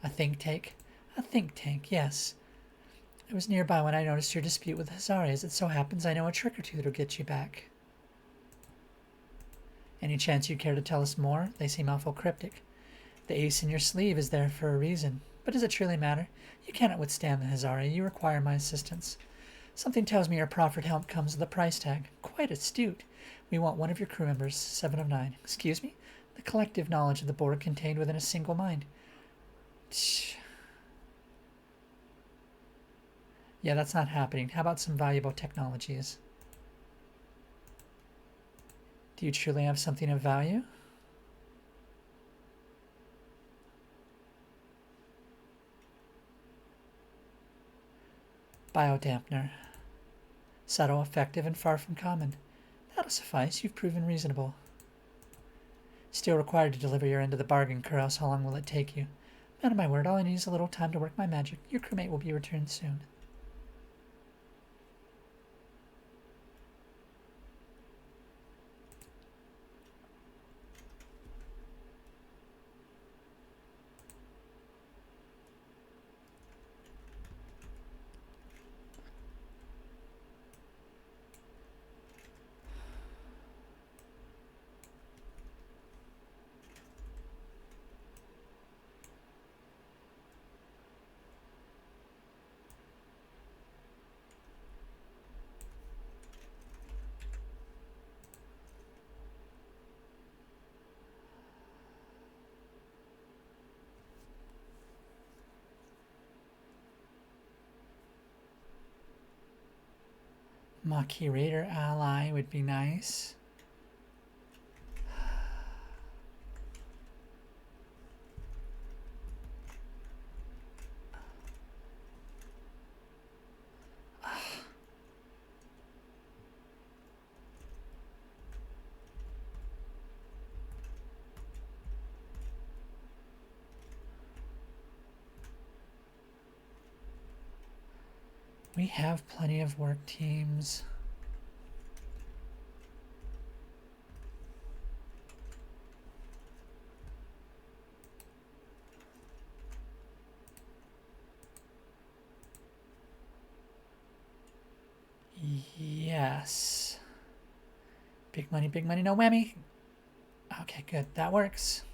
A think tank? A think tank, yes. I was nearby when I noticed your dispute with Hazari. As it so happens, I know a trick or two that'll get you back. Any chance you'd care to tell us more? They seem awful cryptic. The ace in your sleeve is there for a reason. But does it truly matter? You cannot withstand the Hazari. You require my assistance. Something tells me your proffered help comes with a price tag. Quite astute. We want one of your crew members, 7 of 9. Excuse me? The collective knowledge of the board contained within a single mind. Yeah, that's not happening. How about some valuable technologies? Do you truly have something of value? Biodampener. Subtle, effective, and far from common. That'll suffice. You've proven reasonable. Still required to deliver your end of the bargain, Kuros. How long will it take you? Man of my word, all I need is a little time to work my magic. Your crewmate will be returned soon. Maquis Raider ally would be nice. We have plenty of work teams. Yes. Big money, no whammy. Okay, good. That works.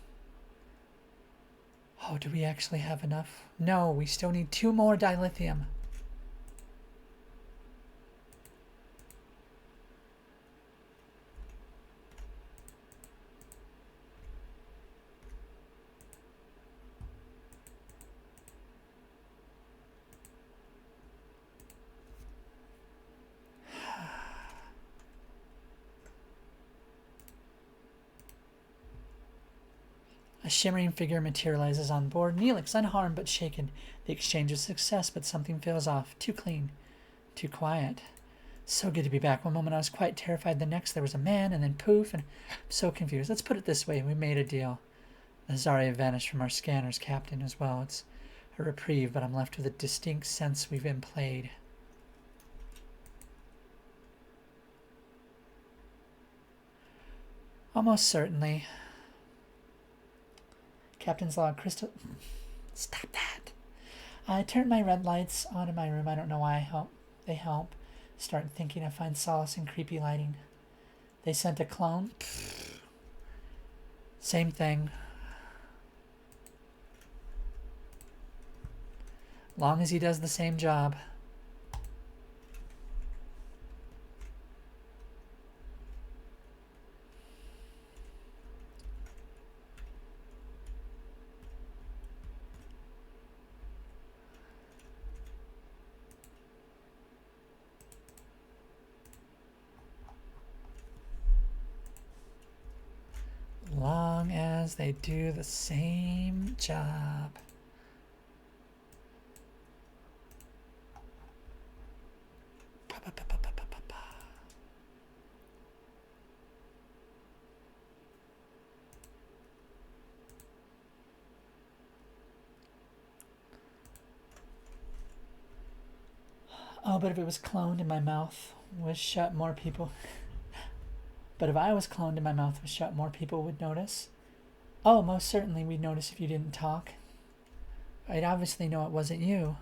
Oh, do we actually have enough? No, we still need 2 more dilithium. A shimmering figure materializes on board. Neelix, unharmed but shaken. The exchange is a success, but something feels off. Too clean. Too quiet. So good to be back. One moment I was quite terrified. The next there was a man, and then poof, and I'm so confused. Let's put it this way. We made a deal. The Zarya vanished from our scanners, Captain, as well. It's a reprieve, but I'm left with a distinct sense we've been played. Almost certainly. Captain's log, crystal... Stop that. I turned my red lights on in my room. I don't know why. They help. Start thinking I find solace in creepy lighting. They sent a clone. Pfft. Same thing. Long as he does the same job. Long as they do the same job. Oh, but if it was cloned and my mouth was shut, more people... But if I was cloned and my mouth was shut, more people would notice. Oh, most certainly we'd notice if you didn't talk. I'd obviously know it wasn't you.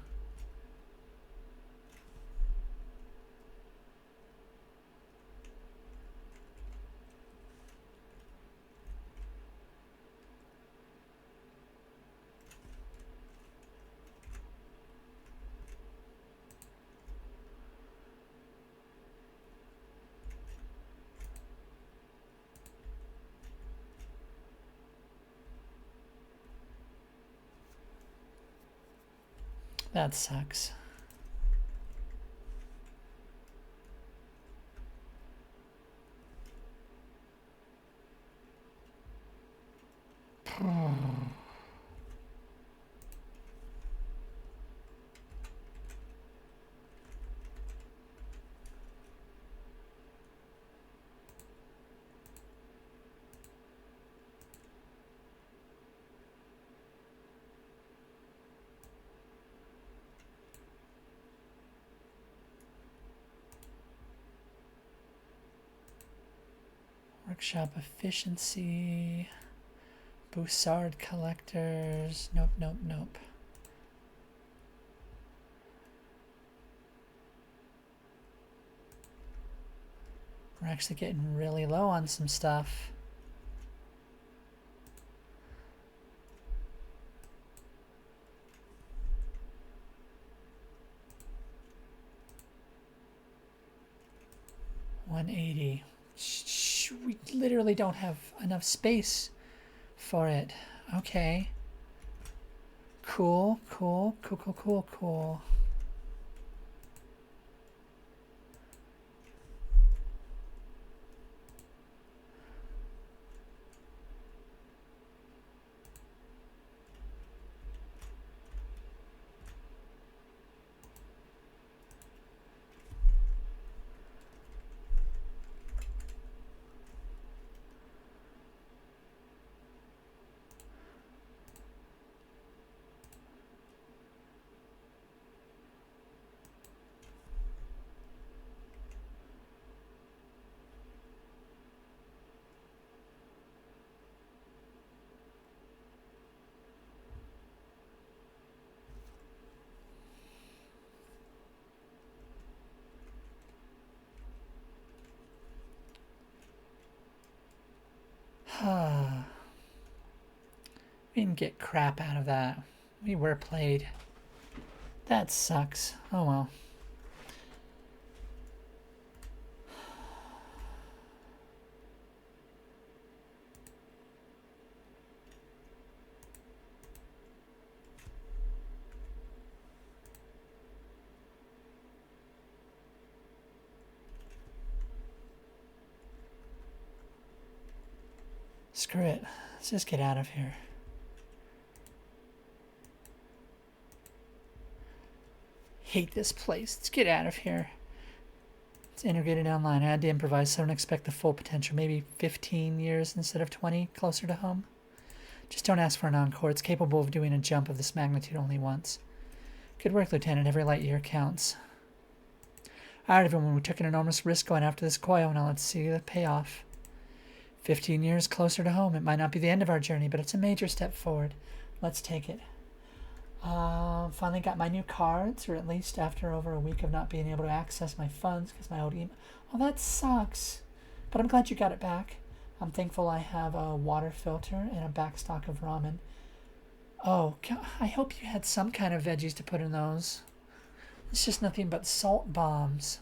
That sucks. Workshop efficiency. Boussard collectors. Nope, nope, nope. We're actually getting really low on some stuff. $180. We literally don't have enough space for it. Okay. Cool, cool, cool, cool, cool, cool. We didn't get crap out of that. We were played. That sucks. Oh well. Screw it. Let's just get out of here. Hate this place. Let's get out of here. It's integrated online. I had to improvise, so I don't expect the full potential. Maybe 15 years instead of 20, closer to home. Just don't ask for an encore. It's capable of doing a jump of this magnitude only once. Good work, Lieutenant. Every light year counts. Alright, everyone. We took an enormous risk going after this Koyo. Now let's see the payoff. 15 years closer to home. It might not be the end of our journey, but it's a major step forward. Let's take it. Finally got my new cards, or at least after over a week of not being able to access my funds because my old email. Oh, that sucks. But I'm glad you got it back. I'm thankful I have a water filter and a back stock of ramen. Oh, I hope you had some kind of veggies to put in those. It's just nothing but salt bombs.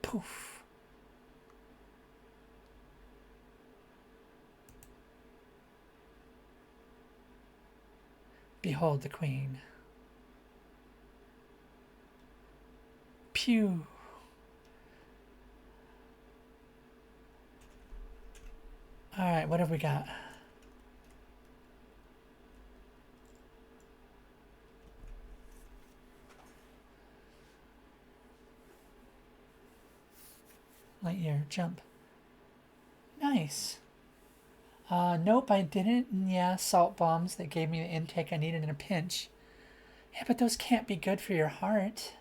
Poof. Behold the queen. Pew. All right, what have we got? Lightyear, jump. Nice. Nope, I didn't. Yeah, salt bombs that gave me the intake I needed in a pinch. Yeah, but those can't be good for your heart.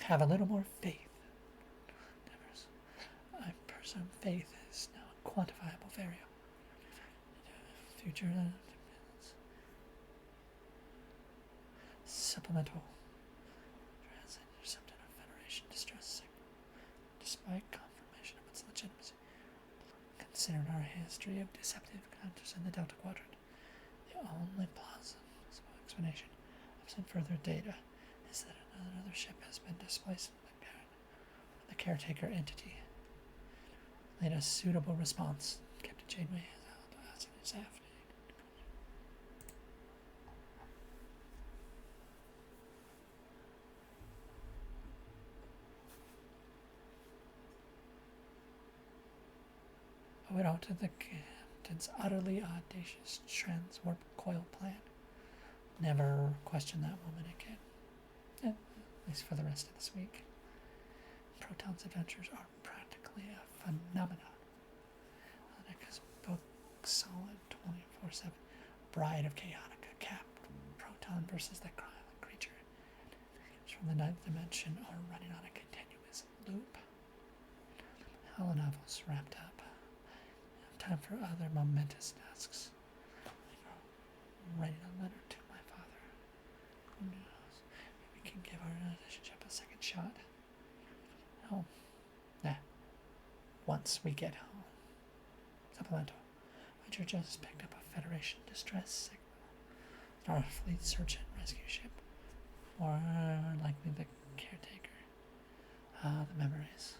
Have a little more faith. I presume faith is now a quantifiable variable. Future supplemental intercepted a Federation distress signal. Despite confirmation of its legitimacy, considering our history of deceptive counters in the Delta Quadrant, the only plausible explanation of some further data is that another ship has been displaced in the caretaker entity. Made a suitable response. Captain Janeway has held us in his afternoon. Owed out to the captain's utterly audacious transwarp coil plan. Never question that woman again. At least for the rest of this week. Proton's adventures are practically basically a phenomenon. Because both solid 24/7 bride of chaotica, cap proton versus the creature from the ninth dimension are running on a continuous loop. Hell novels wrapped up. Time for other momentous tasks. Writing a letter to my father. Who knows? Maybe we can give our relationship a second shot. Oh, nah. Once we get home. Supplemental. Roger just picked up a Federation distress signal. Starfleet search and rescue ship. Or likely the caretaker. The memories.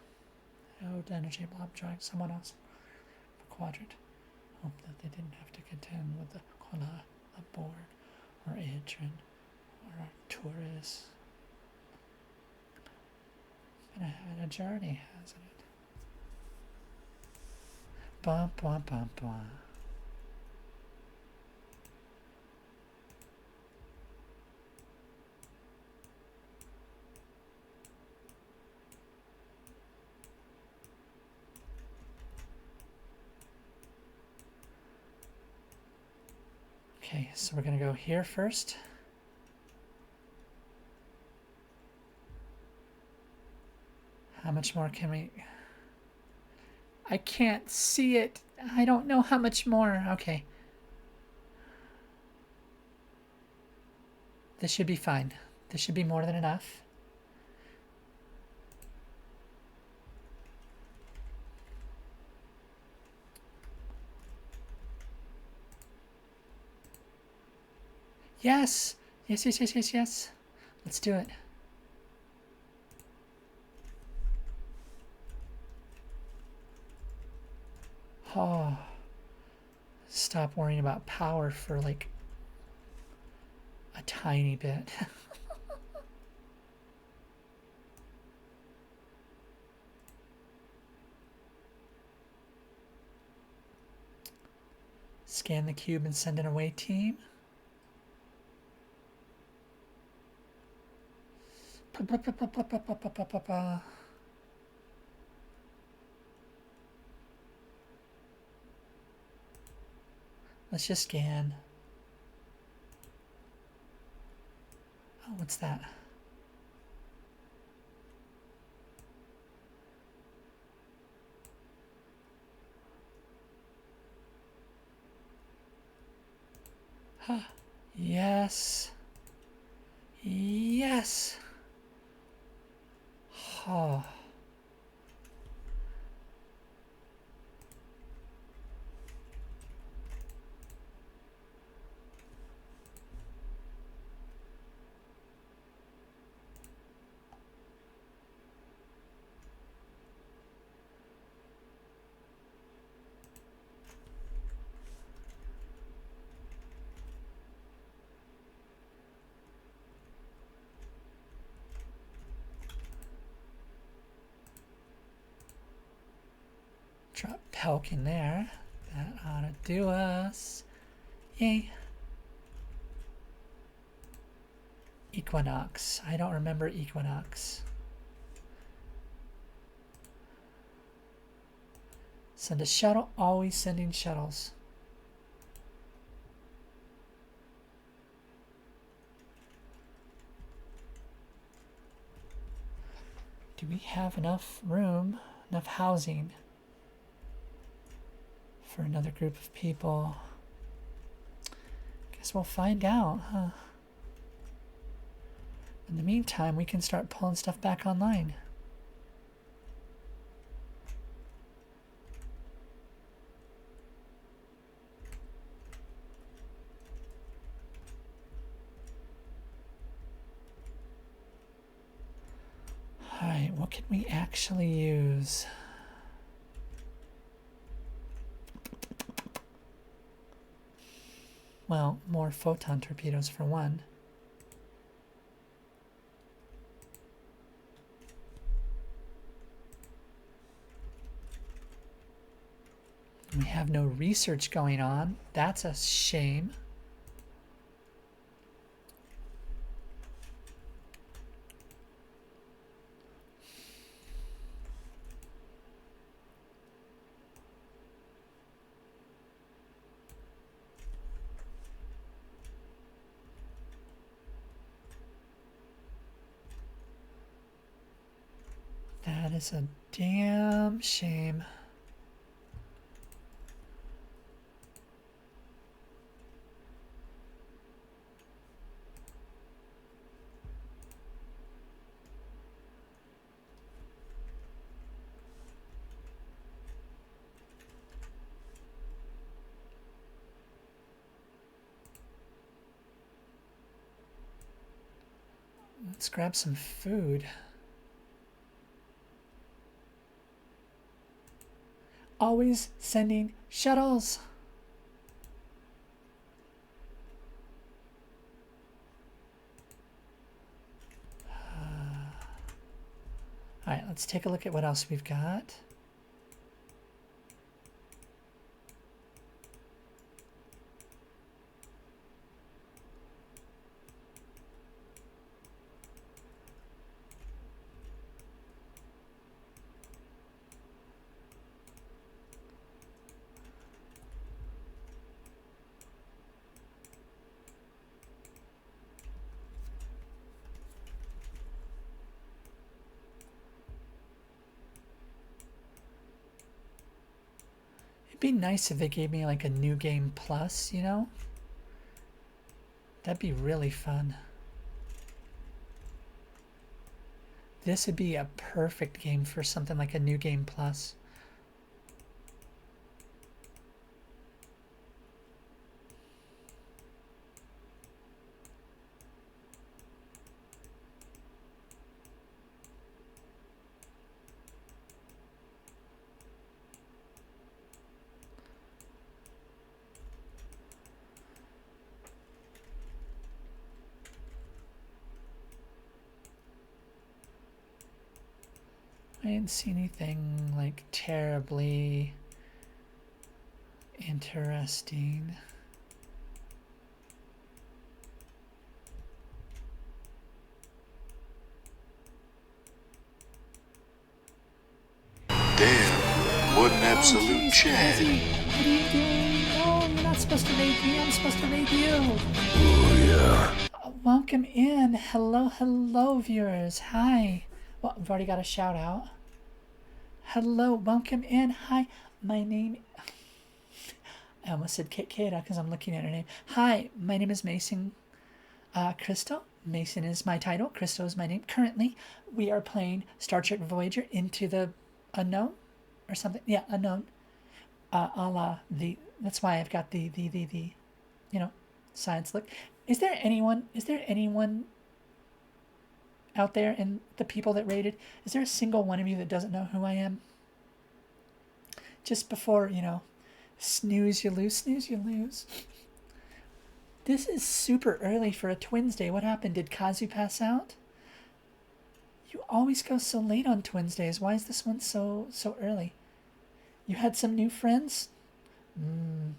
Oh, the energy blob dragged someone else for quadrant. Hope that they didn't have to contend with the Kola aboard, or Adrian, or Arcturus. It's been a journey, hasn't it? Bum, bum, bum, bum. Okay, so we're going to go here first. How much more can we... I can't see it. I don't know how much more. Okay. This should be fine. This should be more than enough. Yes. Yes, yes, yes, yes, yes. Let's do it. Oh. Stop worrying about power for like a tiny bit. Scan the cube and send an away team. Let's just scan. Oh, what's that? Huh. Yes. Yes. Oh. Drop Pelk in there. That ought to do us. Yay. Equinox. I don't remember Equinox. Send a shuttle. Always sending shuttles. Do we have enough room, enough housing for another group of people? Guess we'll find out, huh? In the meantime, we can start pulling stuff back online. Alright, what can we actually use? Well, more photon torpedoes for one. We have no research going on. That's a shame. That is a damn shame. Let's grab some food. Always sending shuttles. All right, let's take a look at what else we've got. It'd be nice if they gave me like a new game plus, you know? That'd be really fun. This would be a perfect game for something like a new game plus. I didn't see anything like terribly interesting. Damn, what an absolute Chad. What are you doing? No, you're not supposed to raid me. I'm supposed to raid you. Oh, yeah. Welcome in. Hello, hello, viewers. Hi. Well, we've already got a shout out. Hello, welcome in. Hi, my name... I almost said Kata because I'm looking at her name. Hi, my name is Mason Crystal. Mason is my title. Crystal is my name. Currently, we are playing Star Trek Voyager Into the Unknown or something. Yeah, Unknown. A la the... That's why I've got the you know, science look. Is there anyone out there in the people that rated, is there a single one of you that doesn't know who I am? Just before, you know, snooze you lose, snooze you lose. This is super early for a Twins Day. What happened? Did Kazu pass out? You always go so late on Twins Days. Why is this one so early? You had some new friends?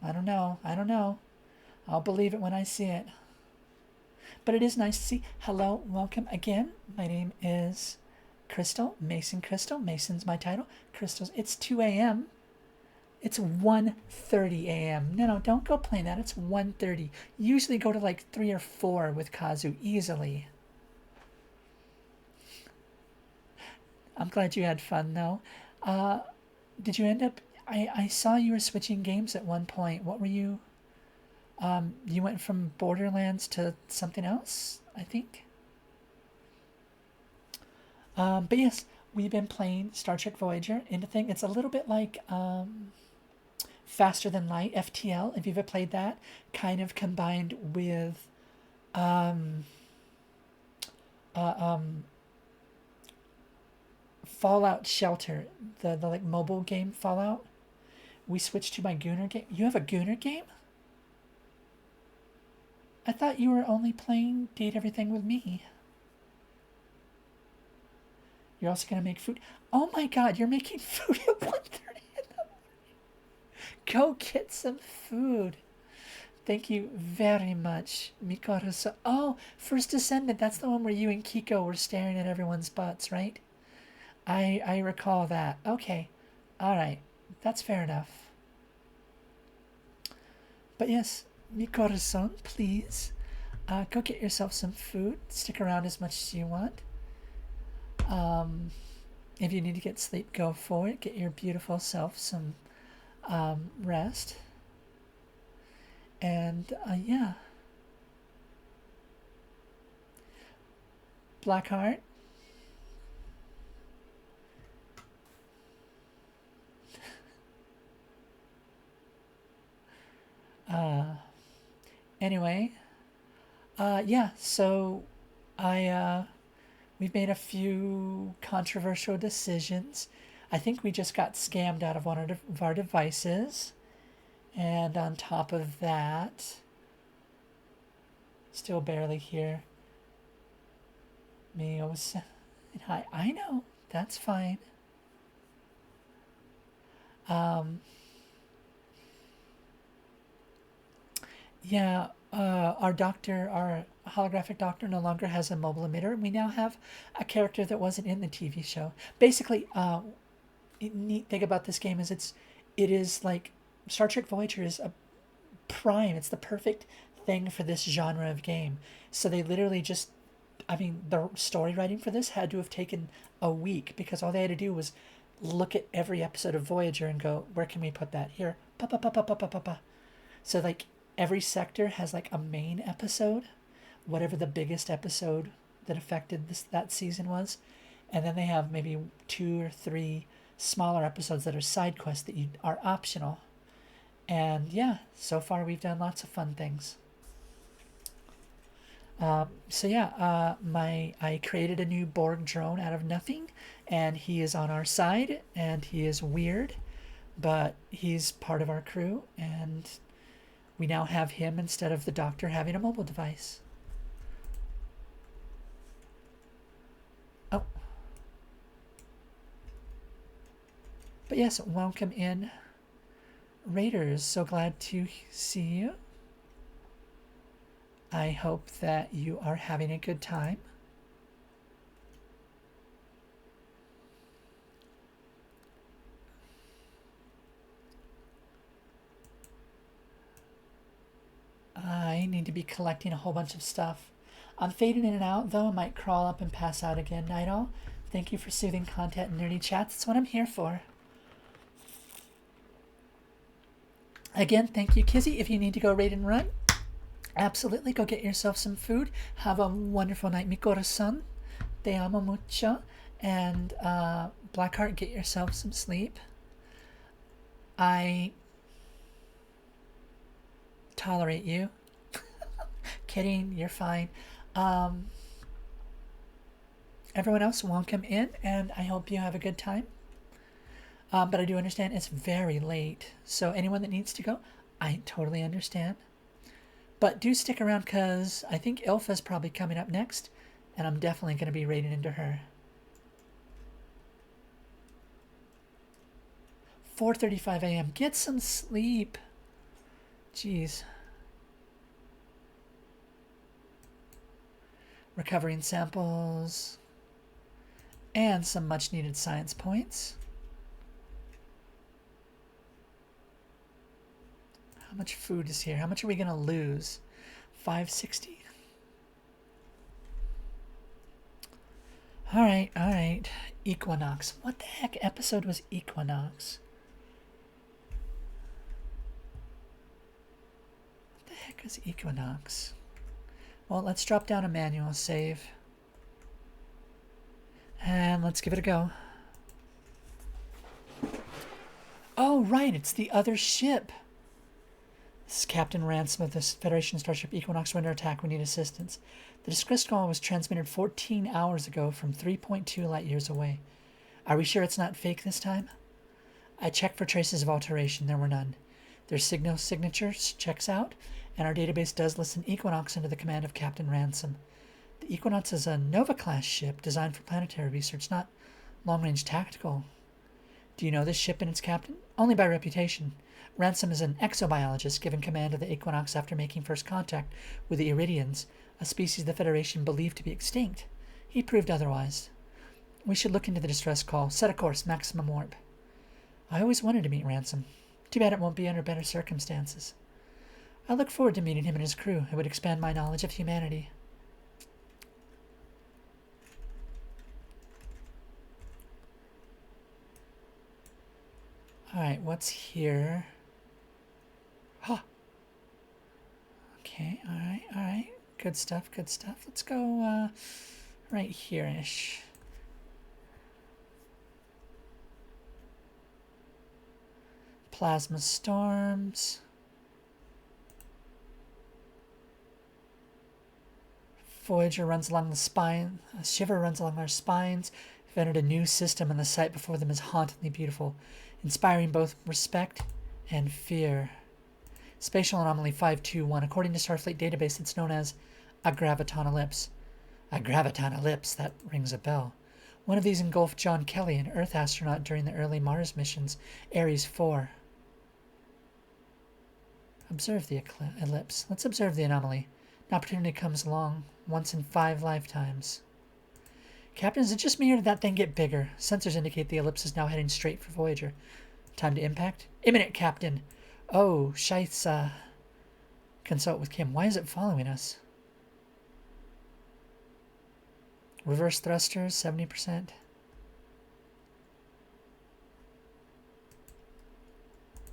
I don't know. I'll believe it when I see it. But it is nice to see. Hello, welcome again. My name is Crystal, Mason Crystal. Mason's my title. Crystal's, it's 2 a.m. It's 1:30 a.m. No, don't go playing that. It's 1:30. Usually go to like 3 or 4 with Kazu easily. I'm glad you had fun though. Did you end up, I saw you were switching games at one point. What were you? You went from Borderlands to something else, I think. But yes, we've been playing Star Trek Voyager into thing. It's a little bit like Faster Than Light, FTL, if you've ever played that, kind of combined with Fallout Shelter, the like mobile game Fallout. We switched to my Gooner game. You have a Gooner game? I thought you were only playing Date Everything with Me. You're also going to make food. Oh my god, you're making food at 1:30 in the morning. Go get some food. Thank you very much, Mikoru. Oh, First Descendant. That's the one where you and Kiko were staring at everyone's butts, right? I recall that. Okay. All right. That's fair enough. But yes, Mikoru-san, please go get yourself some food. Stick around as much as you want. if you need to get sleep, go for it. Get your beautiful self some rest. And yeah. Blackheart. Anyway, yeah, so we've made a few controversial decisions. I think we just got scammed out of one of our devices. And on top of that, still barely hear me. Hi, I know, that's fine. Yeah, our holographic doctor no longer has a mobile emitter. We now have a character that wasn't in the TV show. Basically, neat thing about this game is it is like Star Trek Voyager is a prime. It's the perfect thing for this genre of game. So they literally just, I mean, the story writing for this had to have taken a week because all they had to do was look at every episode of Voyager and go, where can we put that? Here, pa pa pa pa pa pa pa pa. So like every sector has like a main episode, whatever the biggest episode that affected that season was, and then they have maybe 2 or 3 smaller episodes that are side quests that are optional. And yeah, so far we've done lots of fun things. So yeah, I created a new Borg drone out of nothing, and he is on our side, and he is weird, but he's part of our crew, and we now have him instead of the doctor having a mobile device. Oh. But yes, welcome in, Raiders. So glad to see you. I hope that you are having a good time. I need to be collecting a whole bunch of stuff. I'm fading in and out, though. I might crawl up and pass out again. Night all. Thank you for soothing content and nerdy chats. That's what I'm here for. Again, thank you, Kizzy. If you need to go raid and run, absolutely go get yourself some food. Have a wonderful night, mi corazón. Te amo mucho. And Blackheart, get yourself some sleep. I tolerate you. Kidding, you're fine. Everyone else, welcome in, and I hope you have a good time. But I do understand it's very late, so anyone that needs to go, I totally understand. But do stick around, because I think Ilfa's probably coming up next, and I'm definitely going to be raiding into her. 4:35 a.m. Get some sleep. Jeez. Recovering samples. And some much needed science points. How much food is here? How much are we going to lose? 560. All right. Equinox. What the heck episode was Equinox? What the heck is Equinox? Well, let's drop down a manual save. And let's give it a go. Oh, right, it's the other ship. This is Captain Ransom of the Federation starship Equinox. We're under attack. We need assistance. The distress call was transmitted 14 hours ago from 3.2 light years away. Are we sure it's not fake this time? I checked for traces of alteration. There were none. Their signal signature checks out, and our database does list an Equinox under the command of Captain Ransom. The Equinox is a Nova-class ship designed for planetary research, not long-range tactical. Do you know this ship and its captain? Only by reputation. Ransom is an exobiologist given command of the Equinox after making first contact with the Iridians, a species the Federation believed to be extinct. He proved otherwise. We should look into the distress call. Set a course, maximum warp. I always wanted to meet Ransom. Too bad it won't be under better circumstances. I look forward to meeting him and his crew. It would expand my knowledge of humanity. Alright, what's here? Huh. Okay, alright. Good stuff, good stuff. Let's go right here-ish. Plasma storms. Voyager runs along the spine. A shiver runs along our spines. We've entered a new system, and the sight before them is hauntingly beautiful, inspiring both respect and fear. Spatial Anomaly 521. According to Starfleet database, it's known as a graviton ellipse. A graviton ellipse, that rings a bell. One of these engulfed John Kelly, an Earth astronaut during the early Mars missions, Ares 4. Observe the ellipse. Let's observe the anomaly. An opportunity comes along once in 5 lifetimes. Captain, is it just me or did that thing get bigger? Sensors indicate the ellipse is now heading straight for Voyager. Time to impact? Imminent, Captain. Oh, Scheisse. Consult with Kim. Why is it following us? Reverse thrusters, 70%.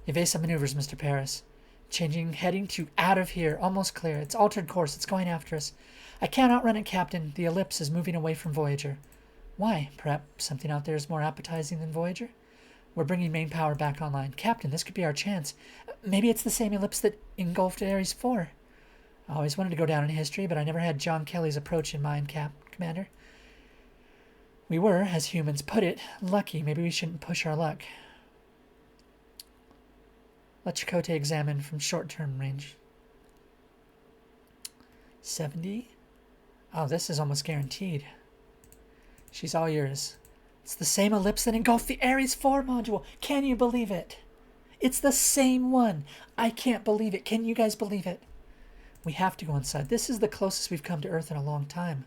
Evasive maneuvers, Mr. Paris. Changing heading to out of here. Almost clear. It's altered course. It's going after us. I can't outrun it, Captain. The ellipse is moving away from Voyager. Why? Perhaps something out there is more appetizing than Voyager? We're bringing main power back online. Captain, this could be our chance. Maybe it's the same ellipse that engulfed Ares 4. I always wanted to go down in history, but I never had John Kelly's approach in mind, Commander. We were, as humans put it, lucky. Maybe we shouldn't push our luck. Let Chakotay examine from short-term range. 70. Oh, this is almost guaranteed. She's all yours. It's the same ellipse that engulfed the Ares 4 module. Can you believe it? It's the same one. I can't believe it. Can you guys believe it? We have to go inside. This is the closest we've come to Earth in a long time.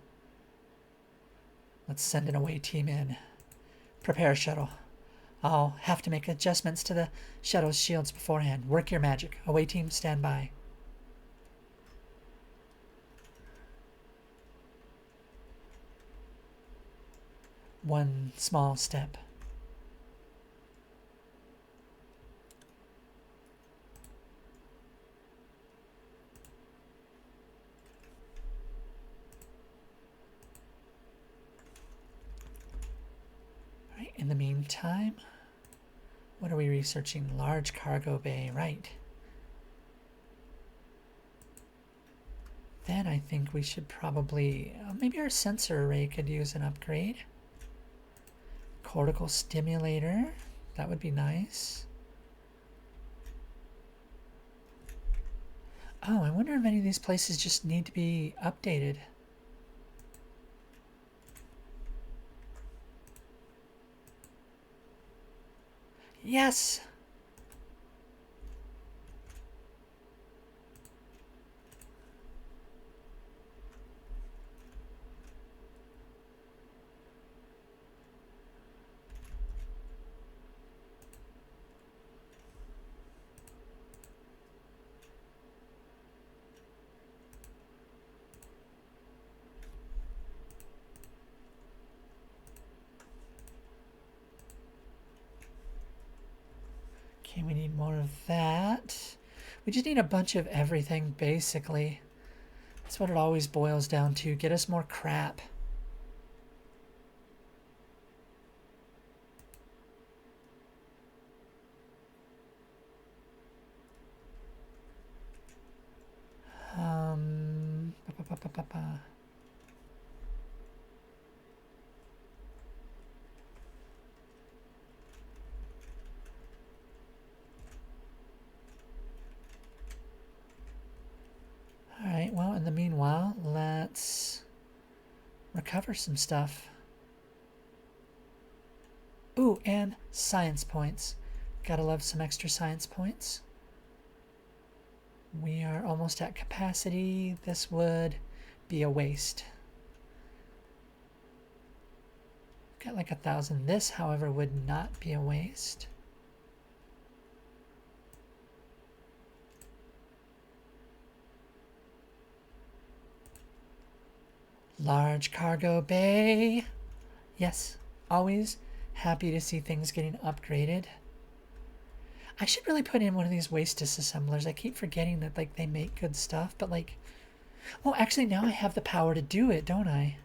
Let's send an away team in. Prepare a shuttle. I'll have to make adjustments to the shuttle's shields beforehand. Work your magic. Away team, stand by. One small step. All right, in the meantime, what are we researching? Large cargo bay, right. Then I think we should probably, maybe our sensor array could use an upgrade. Cortical stimulator, that would be nice. Oh, I wonder if any of these places just need to be updated. Yes! Okay, we need more of that. We just need a bunch of everything, basically. That's what it always boils down to. Get us more crap. Ba, ba, ba, ba, ba. Alright, well, in the meanwhile, let's recover some stuff. Ooh, and science points. Gotta love some extra science points. We are almost at capacity. This would be a waste. Got like 1,000. This, however, would not be a waste. Large cargo bay. Yes, always happy to see things getting upgraded. I should really put in one of these waste disassemblers. I keep forgetting that like they make good stuff, but like, well, actually now I have the power to do it, don't I?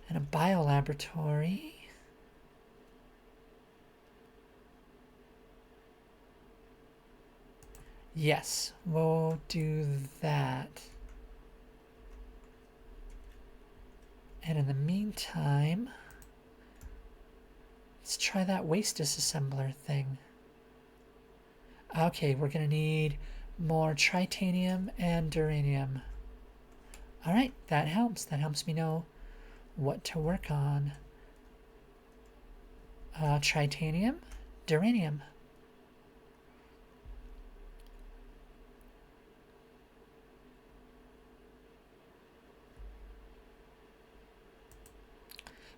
And a biolaboratory. Yes, we'll do that. And in the meantime, let's try that waste disassembler thing. Okay, we're gonna need more tritanium and duranium. All right, that helps. That helps me know what to work on. Tritanium, duranium.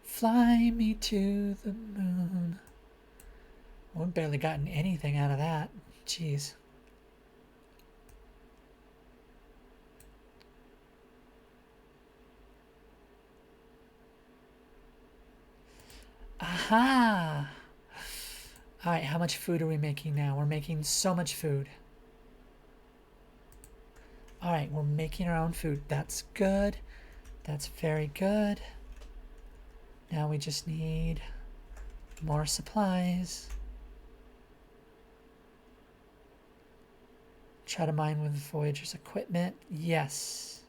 Fly me to the moon. We've barely gotten anything out of that. Jeez. Aha! Alright, how much food are we making now? We're making so much food. Alright, we're making our own food. That's good. That's very good. Now we just need more supplies. Try to mine with Voyager's equipment. Yes.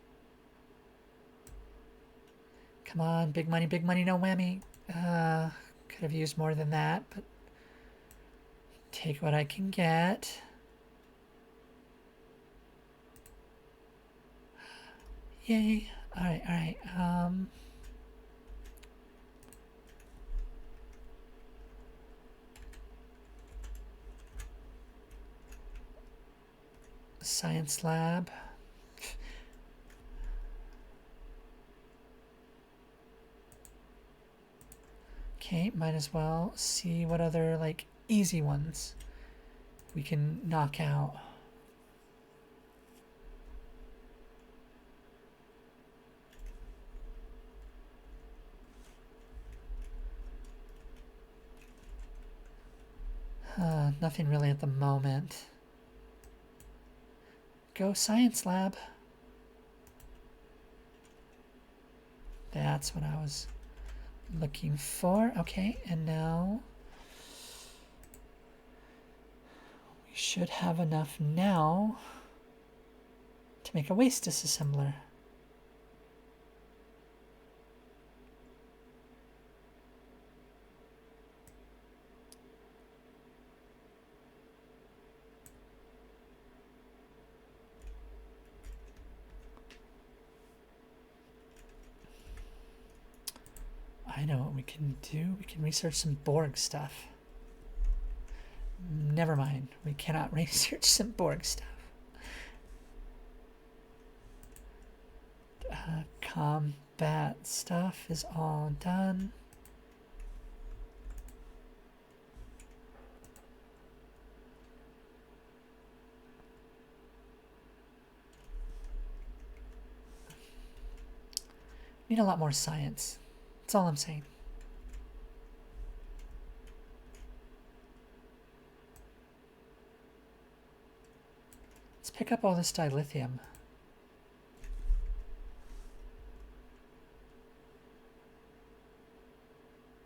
Come on, big money, no whammy. Could have used more than that, but take what I can get. Yay. Alright, alright. Science lab. Okay, might as well see what other like easy ones we can knock out. Nothing really at the moment. Go science lab. That's what I was looking for. Okay, and now we should have enough now to make a waste disassembler. I know what we can do. We can research some Borg stuff. Never mind. We cannot research some Borg stuff. Combat stuff is all done. Need a lot more science. That's all I'm saying. Let's pick up all this dilithium.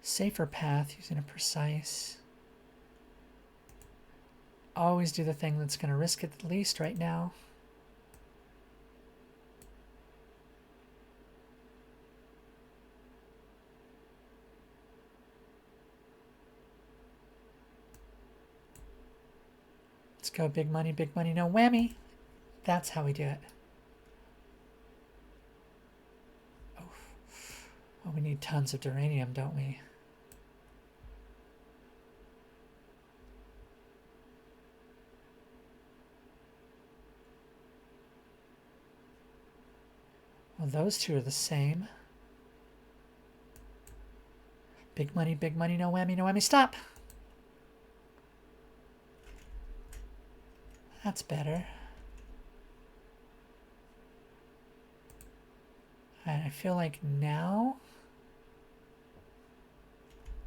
Safer path using a precise. Always do the thing that's going to risk it the least right now. Let's go big money, no whammy. That's how we do it. Oh, well, we need tons of duranium, don't we? Well, those two are the same. Big money, no whammy, stop! That's better. And I feel like now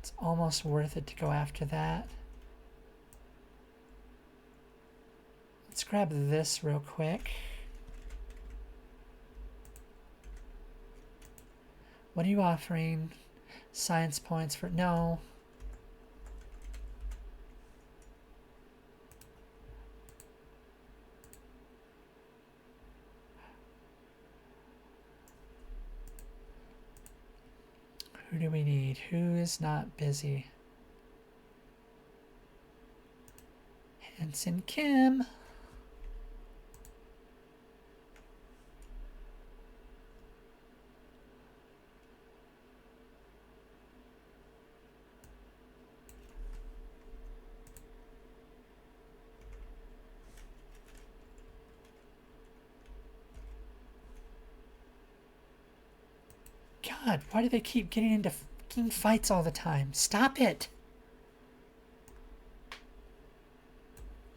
it's almost worth it to go after that. Let's grab this real quick. What are you offering? Science points for... No. Who do we need? Who is not busy? Hanson Kim. God, why do they keep getting into fucking fights all the time? Stop it!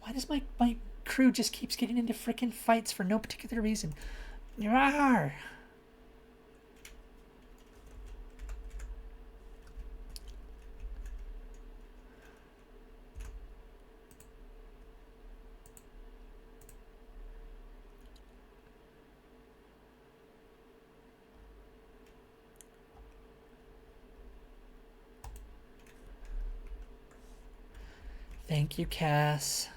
Why does my crew just keeps getting into freaking fights for no particular reason? Rawr! Thank you, Cass.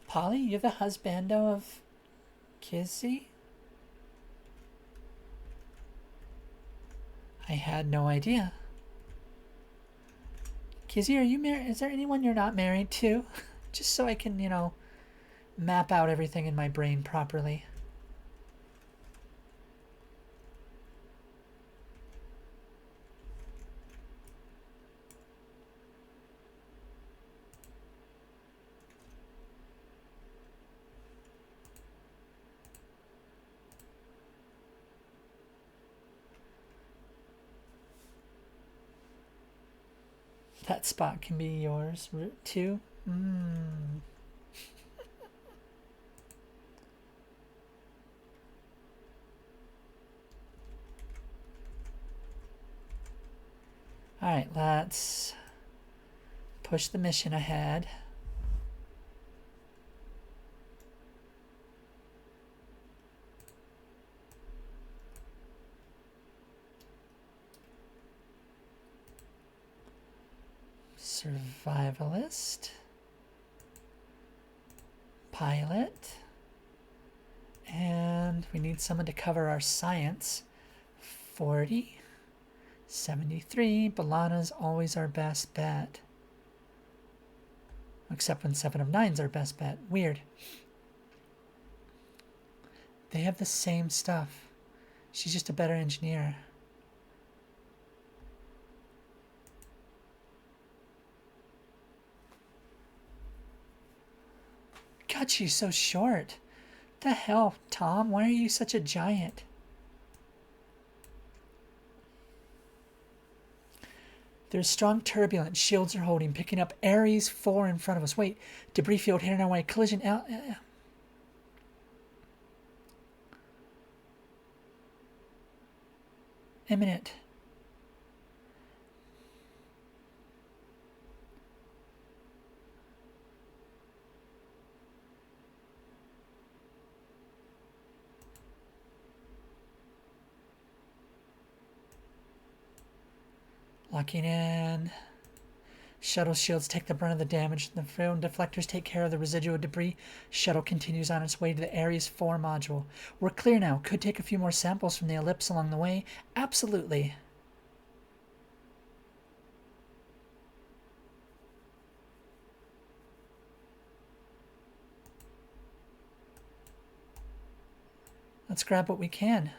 Polly, you're the husbando of Kizzy? I had no idea. Kizzy, are you married? Is there anyone you're not married to? Just so I can, you know, map out everything in my brain properly. That spot can be yours. Route 2. Alright, let's push the mission ahead. Survivalist. Pilot. And we need someone to cover our science. 40. 73. Balana's always our best bet. Except when 7 of 9's our best bet. Weird. They have the same stuff. She's just a better engineer. God, she's so short. What the hell, Tom? Why are you such a giant? There's strong turbulence. Shields are holding. Picking up Ares 4 in front of us. Wait. Debris field hitting our way. Collision out. Imminent. Locking in. Shuttle shields take the brunt of the damage. The drone deflectors take care of the residual debris. Shuttle continues on its way to the Ares 4 module. We're clear now. Could take a few more samples from the ellipse along the way. Absolutely. Let's grab what we can.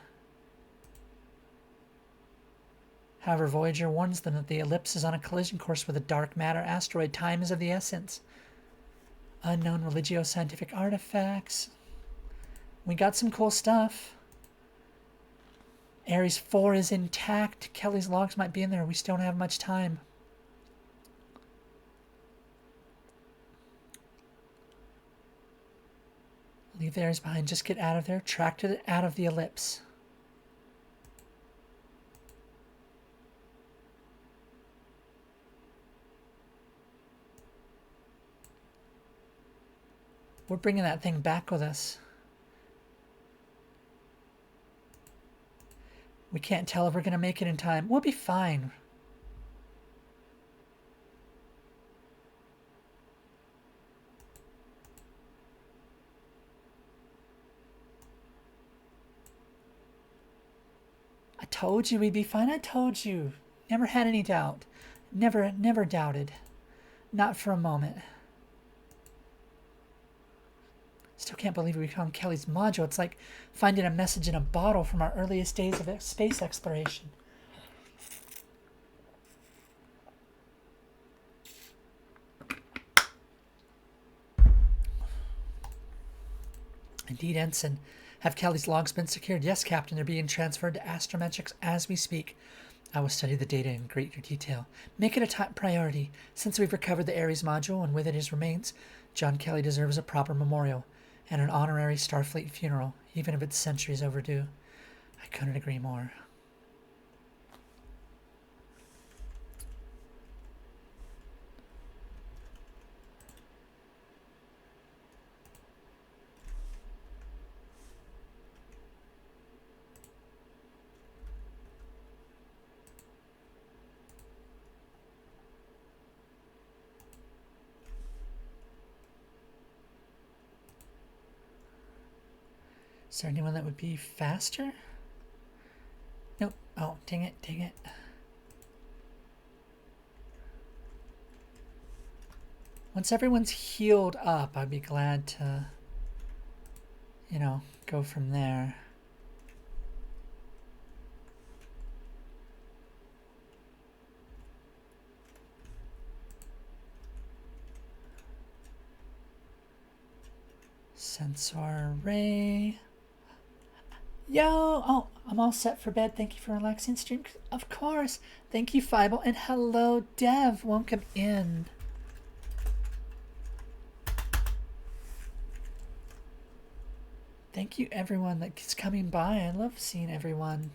However, Voyager warns them that the ellipse is on a collision course with a dark matter asteroid. Time is of the essence. Unknown religio-scientific artifacts. We got some cool stuff. Ares 4 is intact. Kelly's logs might be in there. We still don't have much time. Leave the Ares behind. Just get out of there. Track to out of the ellipse. We're bringing that thing back with us. We can't tell if we're going to make it in time. We'll be fine. I told you we'd be fine. I told you. Never had any doubt. Never doubted. Not for a moment. Still can't believe we found Kelly's module. It's like finding a message in a bottle from our earliest days of space exploration. Indeed, Ensign. Have Kelly's logs been secured? Yes, Captain. They're being transferred to Astrometrics as we speak. I will study the data in greater detail. Make it a top priority. Since we've recovered the Ares module and with it his remains, John Kelly deserves a proper memorial and an honorary Starfleet funeral, even if it's centuries overdue. I couldn't agree more. Is there anyone that would be faster? Nope. Oh, dang it, dang it. Once everyone's healed up, I'd be glad to, you know, go from there. Sensor array. Yo! Oh, I'm all set for bed. Thank you for relaxing stream. Of course. Thank you, Fibel. And hello, Dev. Welcome in. Thank you, everyone that's coming by. I love seeing everyone.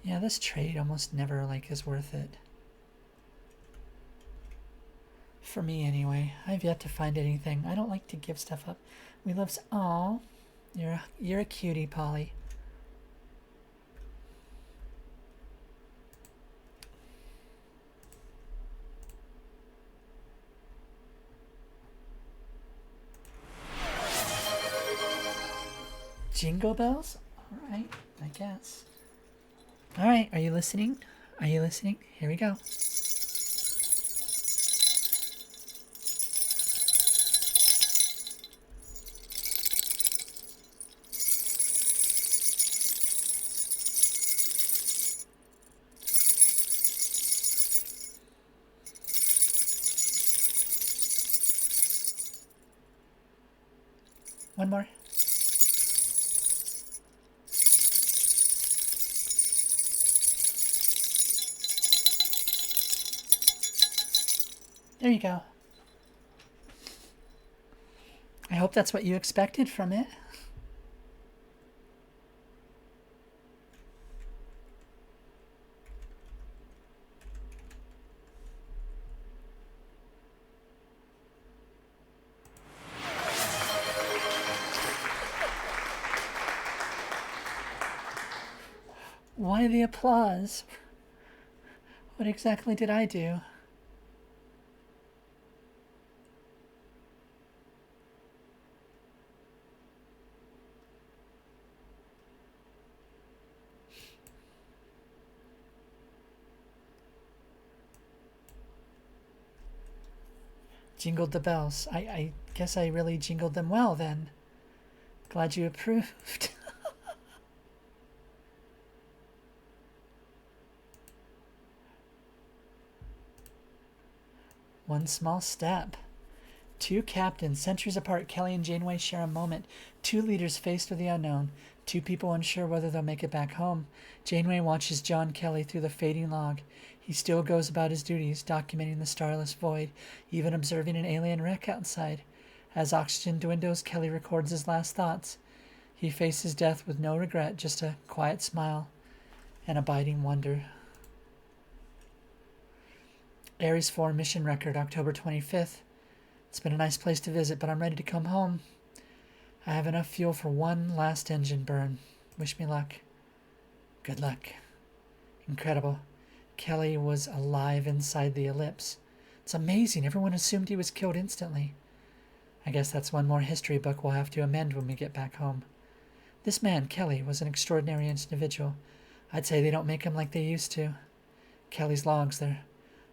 Yeah, this trade almost never is worth it. For me, anyway. I've yet to find anything. I don't like to give stuff up. We love. Aw, you're a cutie, Polly. Jingle bells? All right, I guess. All right, are you listening? Are you listening? Here we go. One more. There you go. I hope that's what you expected from it. Why the applause? What exactly did I do? Jingled the bells. I guess I really jingled them well then. Glad you approved. One small step. Two captains, centuries apart, Kelly and Janeway share a moment. Two leaders faced with the unknown. Two people unsure whether they'll make it back home. Janeway watches John Kelly through the fading log. He still goes about his duties, documenting the starless void, even observing an alien wreck outside. As oxygen dwindles, Kelly records his last thoughts. He faces death with no regret, just a quiet smile and abiding wonder. Ares 4 mission record, October 25th. It's been a nice place to visit, but I'm ready to come home. I have enough fuel for one last engine burn. Wish me luck. Good luck. Incredible. Kelly was alive inside the ellipse. It's amazing. Everyone assumed he was killed instantly. I guess that's one more history book we'll have to amend when we get back home. This man, Kelly, was an extraordinary individual. I'd say they don't make him like they used to. Kelly's logs, they're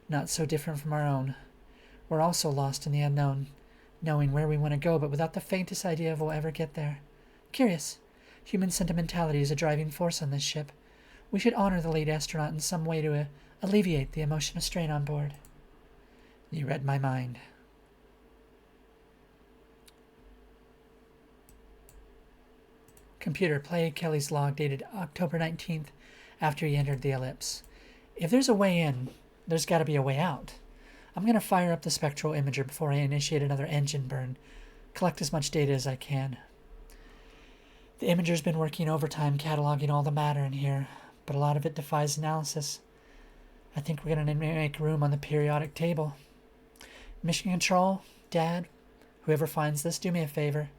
not so different from our own. We're also lost in the unknown, knowing where we want to go, but without the faintest idea if we'll ever get there. Curious. Human sentimentality is a driving force on this ship. We should honor the late astronaut in some way to alleviate the emotional strain on board. You read my mind. Computer, play Kelly's log dated October 19th after he entered the ellipse. If there's a way in, there's got to be a way out. I'm going to fire up the spectral imager before I initiate another engine burn. Collect as much data as I can. The imager's been working overtime cataloging all the matter in here, but a lot of it defies analysis. I think we're going to make room on the periodic table. Mission Control, Dad, whoever finds this, do me a favor.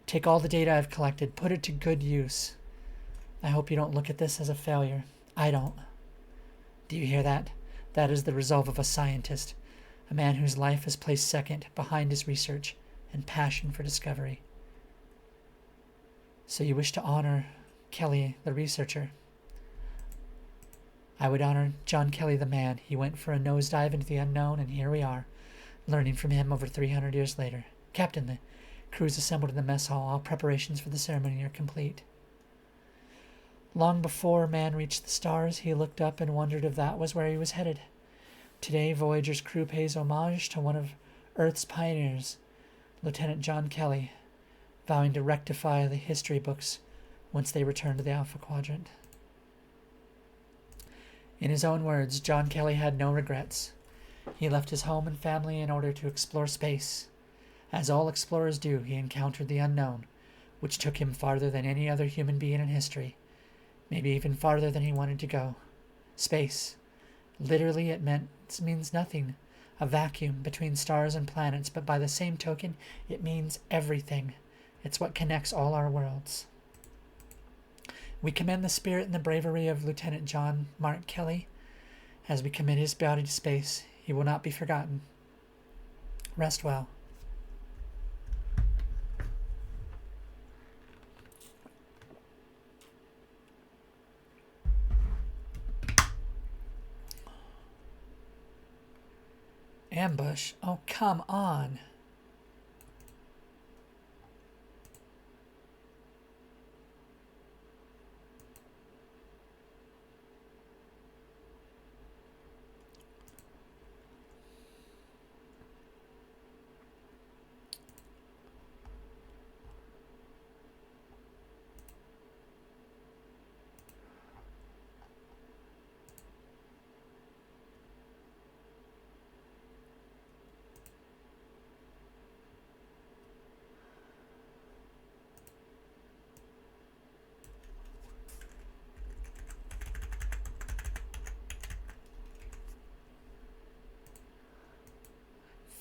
Take all the data I've collected, put it to good use. I hope you don't look at this as a failure. I don't. Do you hear that? That is the resolve of a scientist, a man whose life is placed second behind his research and passion for discovery. So you wish to honor Kelly, the researcher. I would honor John Kelly, the man. He went for a nosedive into the unknown, and here we are, learning from him over 300 years later. Captain, the crew's assembled in the mess hall. All preparations for the ceremony are complete. Long before man reached the stars, he looked up and wondered if that was where he was headed. Today, Voyager's crew pays homage to one of Earth's pioneers, Lieutenant John Kelly, vowing to rectify the history books once they return to the Alpha Quadrant. In his own words, John Kelly had no regrets. He left his home and family in order to explore space. As all explorers do, he encountered the unknown, which took him farther than any other human being in history, maybe even farther than he wanted to go. Space. Literally, it means nothing, a vacuum between stars and planets, but by the same token, it means everything. It's what connects all our worlds. We commend the spirit and the bravery of Lieutenant John Mark Kelly. As we commit his body to space, he will not be forgotten. Rest well. Ambush? Oh, come on.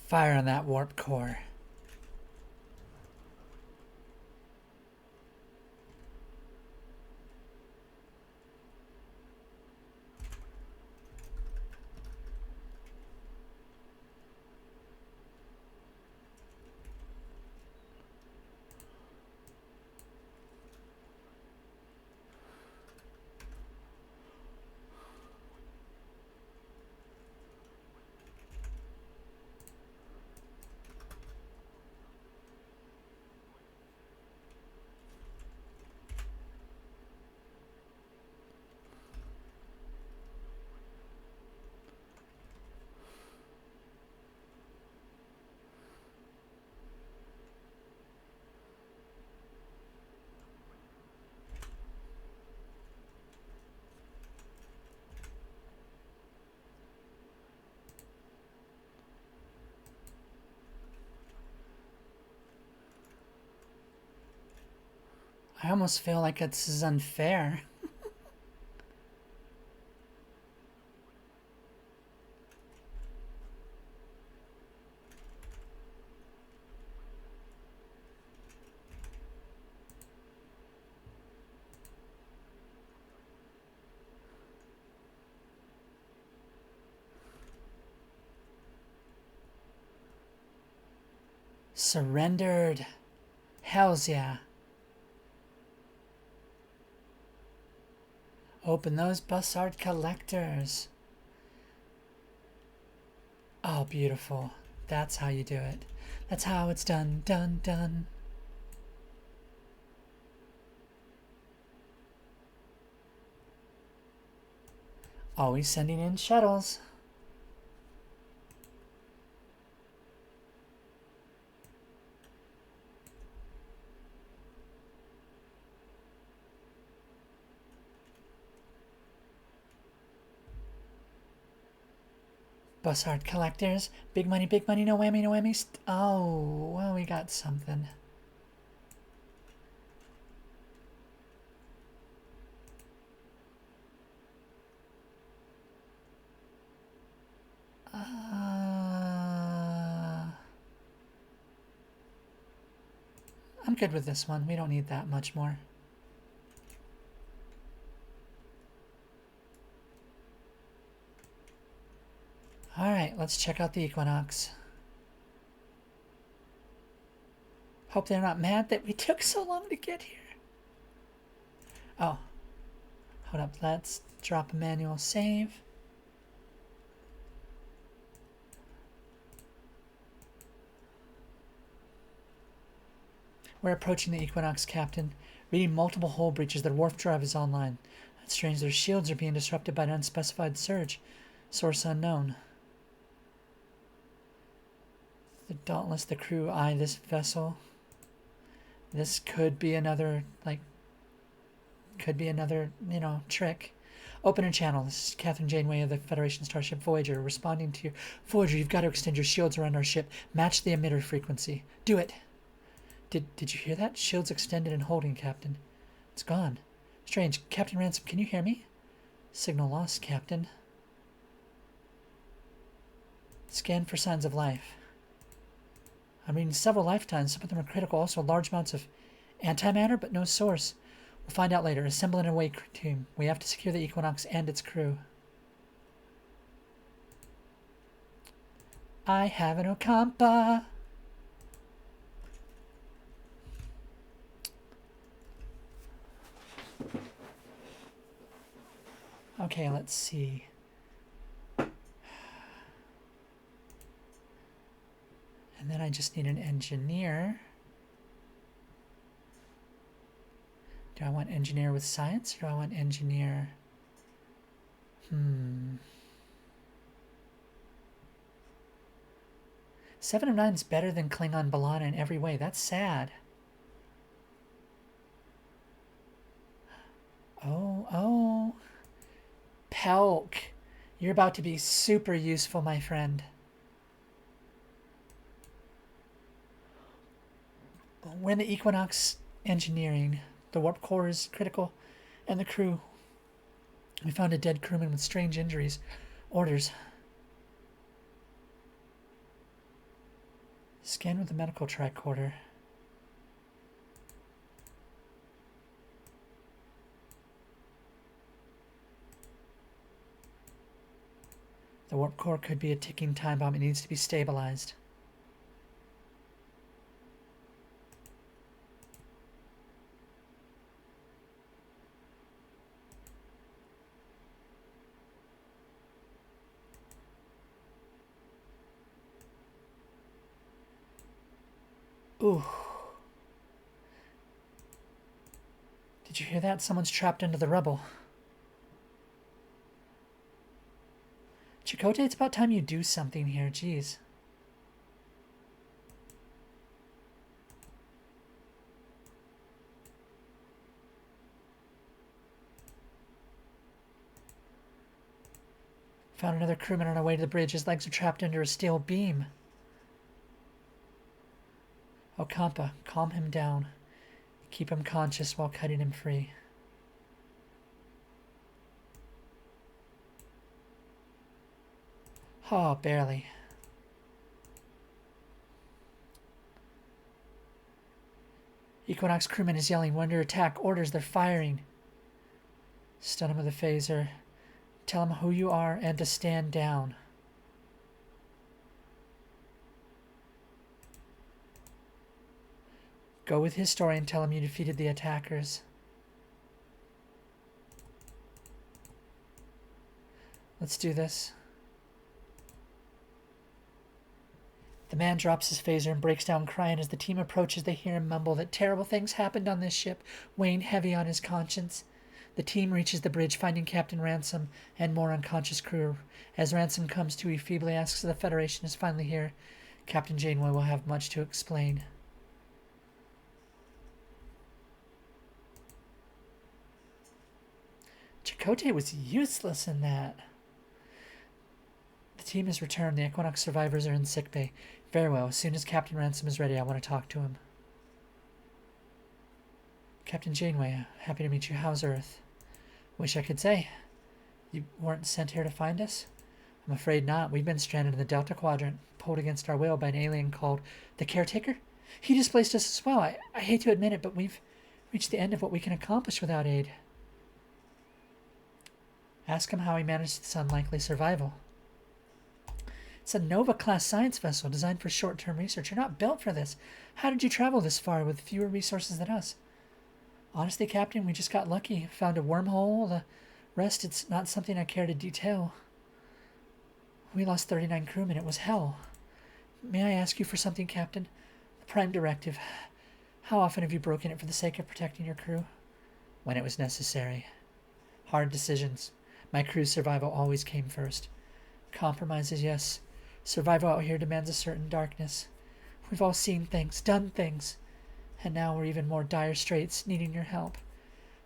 Fire on that warp core. I almost feel like this is unfair. Surrendered. Hells yeah. Open those Bussard collectors. Oh, beautiful. That's how you do it. That's how it's done, done, done. Always sending in shuttles. Bussard collectors. Big money, no whammy, no whammy. Oh, well, we got something. I'm good with this one. We don't need that much more. Alright, let's check out the Equinox. Hope they're not mad that we took so long to get here. Oh. Hold up, let's drop a manual save. We're approaching the Equinox, Captain. Reading multiple hull breaches. Their warp drive is online. That's strange. Their shields are being disrupted by an unspecified surge. Source unknown. The Dauntless, the crew eye this vessel. This could be another, you know, trick. Opener channel. This is Catherine Janeway of the Federation Starship Voyager responding to your... Voyager, you've got to extend your shields around our ship. Match the emitter frequency. Do it. Did you hear that? Shields extended and holding, Captain. It's gone. Strange. Captain Ransom, can you hear me? Signal lost, Captain. Scan for signs of life. I'm reading several lifetimes. Some of them are critical. Also large amounts of antimatter, but no source. We'll find out later. Assemble an away team. We have to secure the Equinox and its crew. I have an Ocampa. Okay, let's see. And then I just need an engineer. Do I want engineer with science, or do I want engineer? 7 of 9 is better than Klingon Balana in every way. That's sad. Oh. Pelk. You're about to be super useful, my friend. We're in the Equinox engineering. The warp core is critical, and the crew. We found a dead crewman with strange injuries. Orders. Scan with the medical tricorder. The warp core could be a ticking time bomb. It needs to be stabilized. Ooh. Did you hear that? Someone's trapped into the rubble. Chakotay, it's about time you do something here. Jeez. Found another crewman on our way to the bridge. His legs are trapped under a steel beam. Ocampa, calm him down. Keep him conscious while cutting him free. Oh, barely. Equinox crewman is yelling. We're under attack. Orders. They're firing. Stun him with a phaser. Tell him who you are and to stand down. Go with his story and tell him you defeated the attackers. Let's do this. The man drops his phaser and breaks down crying. As the team approaches, they hear him mumble that terrible things happened on this ship, weighing heavy on his conscience. The team reaches the bridge, finding Captain Ransom and more unconscious crew. As Ransom comes to, he feebly asks if the Federation is finally here. Captain Janeway will have much to explain. Chakotay was useless in that. The team has returned. The Equinox survivors are in sickbay. Very well. As soon as Captain Ransom is ready, I want to talk to him. Captain Janeway, happy to meet you. How's Earth? Wish I could say. You weren't sent here to find us? I'm afraid not. We've been stranded in the Delta Quadrant, pulled against our will by an alien called the Caretaker. He displaced us as well. I hate to admit it, but we've reached the end of what we can accomplish without aid. Ask him how he managed this unlikely survival. It's a Nova-class science vessel designed for short-term research. You're not built for this. How did you travel this far with fewer resources than us? Honestly, Captain, we just got lucky. Found a wormhole. The rest, it's not something I care to detail. We lost 39 crewmen. It was hell. May I ask you for something, Captain? The Prime Directive. How often have you broken it for the sake of protecting your crew? When it was necessary. Hard decisions. My crew's survival always came first. Compromises, yes. Survival out here demands a certain darkness. We've all seen things, done things. And now we're even more dire straits, needing your help.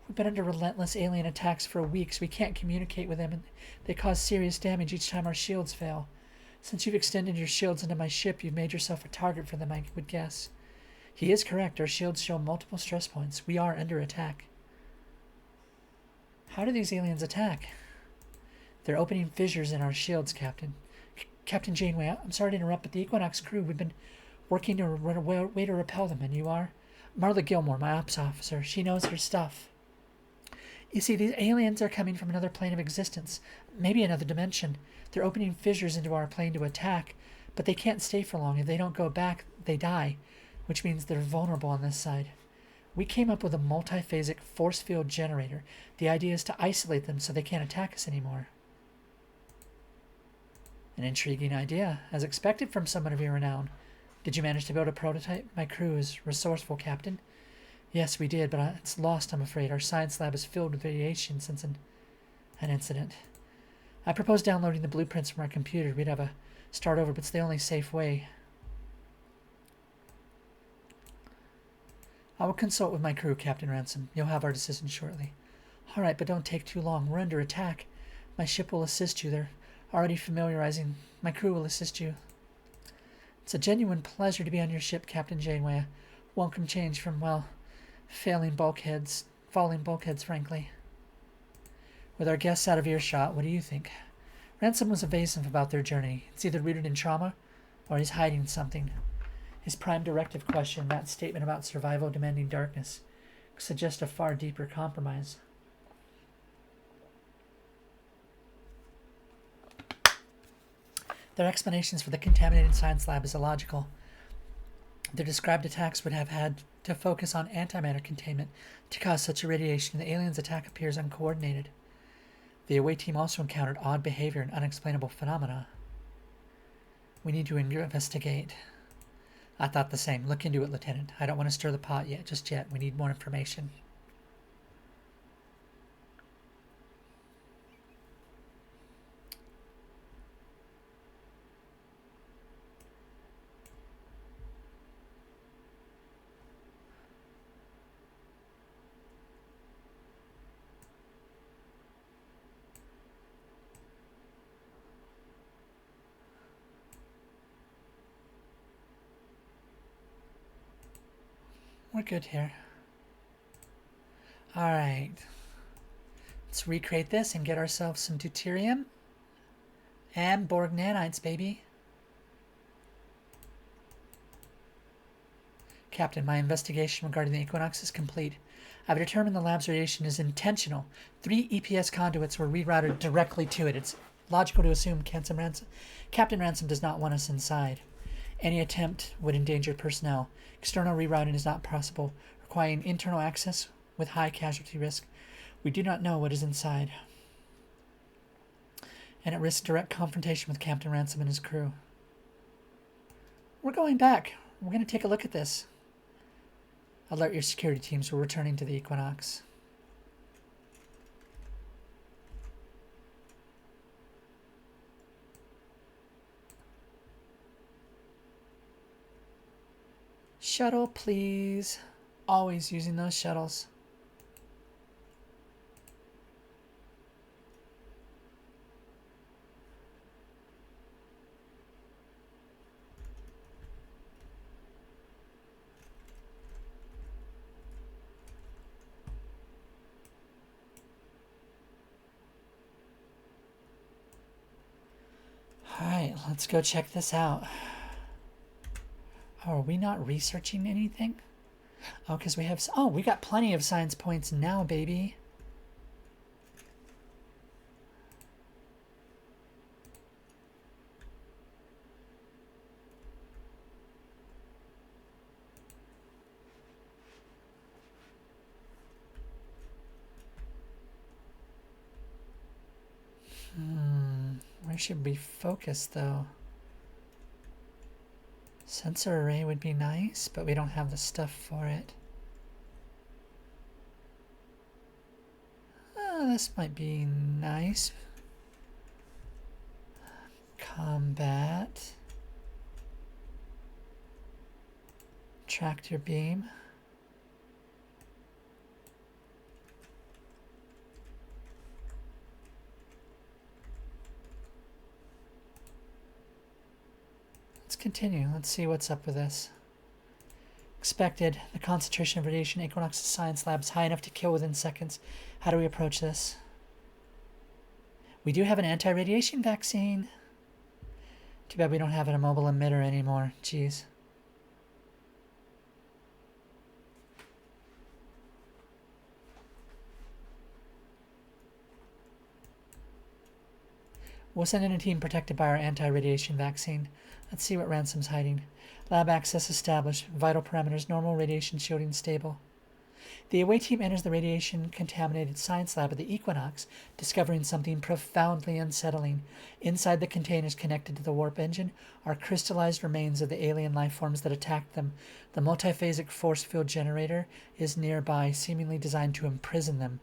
We've been under relentless alien attacks for weeks. We can't communicate with them, and they cause serious damage each time our shields fail. Since you've extended your shields into my ship, you've made yourself a target for them, I would guess. He is correct. Our shields show multiple stress points. We are under attack. How do these aliens attack? They're opening fissures in our shields, Captain. Captain Janeway, I'm sorry to interrupt, but the Equinox crew, we've been working to way to repel them, and you are? Marla Gilmore, my ops officer. She knows her stuff. You see, these aliens are coming from another plane of existence, maybe another dimension. They're opening fissures into our plane to attack, but they can't stay for long. If they don't go back, they die, which means they're vulnerable on this side. We came up with a multiphasic force field generator. The idea is to isolate them so they can't attack us anymore. An intriguing idea, as expected from someone of your renown. Did you manage to build a prototype? My crew is resourceful, Captain. Yes, we did, but it's lost, I'm afraid. Our science lab is filled with radiation since an incident. I proposed downloading the blueprints from our computer. We'd have a start over, but it's the only safe way. I will consult with my crew, Captain Ransom. You'll have our decision shortly. All right, but don't take too long. We're under attack. My ship will assist you. They're already familiarizing. My crew will assist you. It's a genuine pleasure to be on your ship, Captain Janeway. A welcome change from, well, falling bulkheads, frankly. With our guests out of earshot, what do you think? Ransom was evasive about their journey. It's either rooted in trauma or he's hiding something. His prime directive question, that statement about survival demanding darkness, suggests a far deeper compromise. Their explanations for the contaminated science lab is illogical. Their described attacks would have had to focus on antimatter containment to cause such irradiation. The aliens' attack appears uncoordinated. The away team also encountered odd behavior and unexplainable phenomena. We need to investigate. I thought the same. Look into it, Lieutenant. I don't want to stir the pot just yet. We need more information. We're good here. Alright. Let's recreate this and get ourselves some deuterium. And Borg nanites, baby. Captain, my investigation regarding the Equinox is complete. I've determined the lab's radiation is intentional. 3 EPS conduits were rerouted directly to it. It's logical to assume Captain Ransom does not want us inside. Any attempt would endanger personnel. External rerouting is not possible, requiring internal access with high casualty risk. We do not know what is inside, and it risks direct confrontation with Captain Ransom and his crew. We're going back. We're going to take a look at this. Alert your security teams. We're returning to the Equinox. Shuttle, please. Always using those shuttles. Alright, let's go check this out. Oh, are we not researching anything? Oh, because we have... Oh, we got plenty of science points now, baby. Where should we focus, though? Sensor array would be nice, but we don't have the stuff for it. This might be nice. Combat. Tractor beam. Let's continue. Let's see what's up with this. Expected. The concentration of radiation in Equinox's science lab is high enough to kill within seconds. How do we approach this? We do have an anti-radiation vaccine. Too bad we don't have an immobile emitter anymore. Jeez. We'll send in a team protected by our anti-radiation vaccine. Let's see what Ransom's hiding. Lab access established. Vital parameters normal. Radiation shielding stable. The away team enters the radiation-contaminated science lab of the Equinox, discovering something profoundly unsettling. Inside the containers connected to the warp engine are crystallized remains of the alien life forms that attacked them. The multiphasic force field generator is nearby, seemingly designed to imprison them.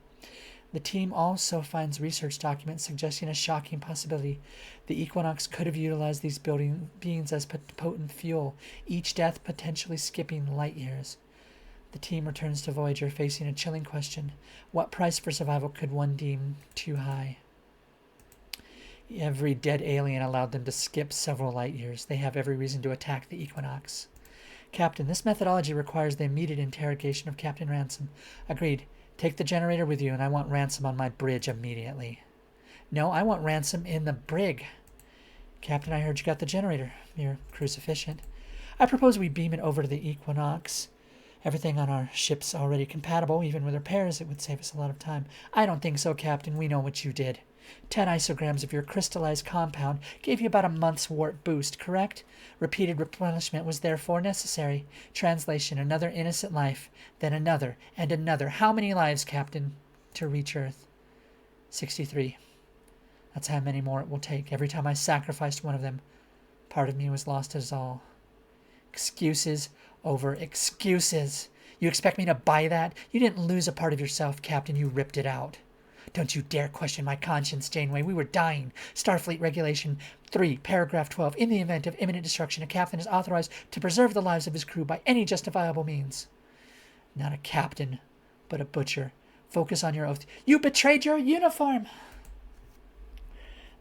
The team also finds research documents suggesting a shocking possibility. The Equinox could have utilized these beings as potent fuel, each death potentially skipping light years. The team returns to Voyager, facing a chilling question. What price for survival could one deem too high? Every dead alien allowed them to skip several light years. They have every reason to attack the Equinox. Captain, this methodology requires the immediate interrogation of Captain Ransom. Agreed. Take the generator with you, and I want Ransom on my bridge immediately. No, I want Ransom in the brig. Captain, I heard you got the generator. You're cruise efficient. I propose we beam it over to the Equinox. Everything on our ship's already compatible. Even with repairs, it would save us a lot of time. I don't think so, Captain. We know what you did. 10 isograms of your crystallized compound gave you about a month's warp boost, correct? Repeated replenishment was therefore necessary. Translation, another innocent life, then another, and another. How many lives, Captain, to reach Earth? 63. That's how many more it will take. Every time I sacrificed one of them, part of me was lost as all. Excuses over excuses. You expect me to buy that? You didn't lose a part of yourself, Captain. You ripped it out. Don't you dare question my conscience, Janeway. We were dying. Starfleet Regulation 3, Paragraph 12. In the event of imminent destruction, a captain is authorized to preserve the lives of his crew by any justifiable means. Not a captain, but a butcher. Focus on your oath. You betrayed your uniform!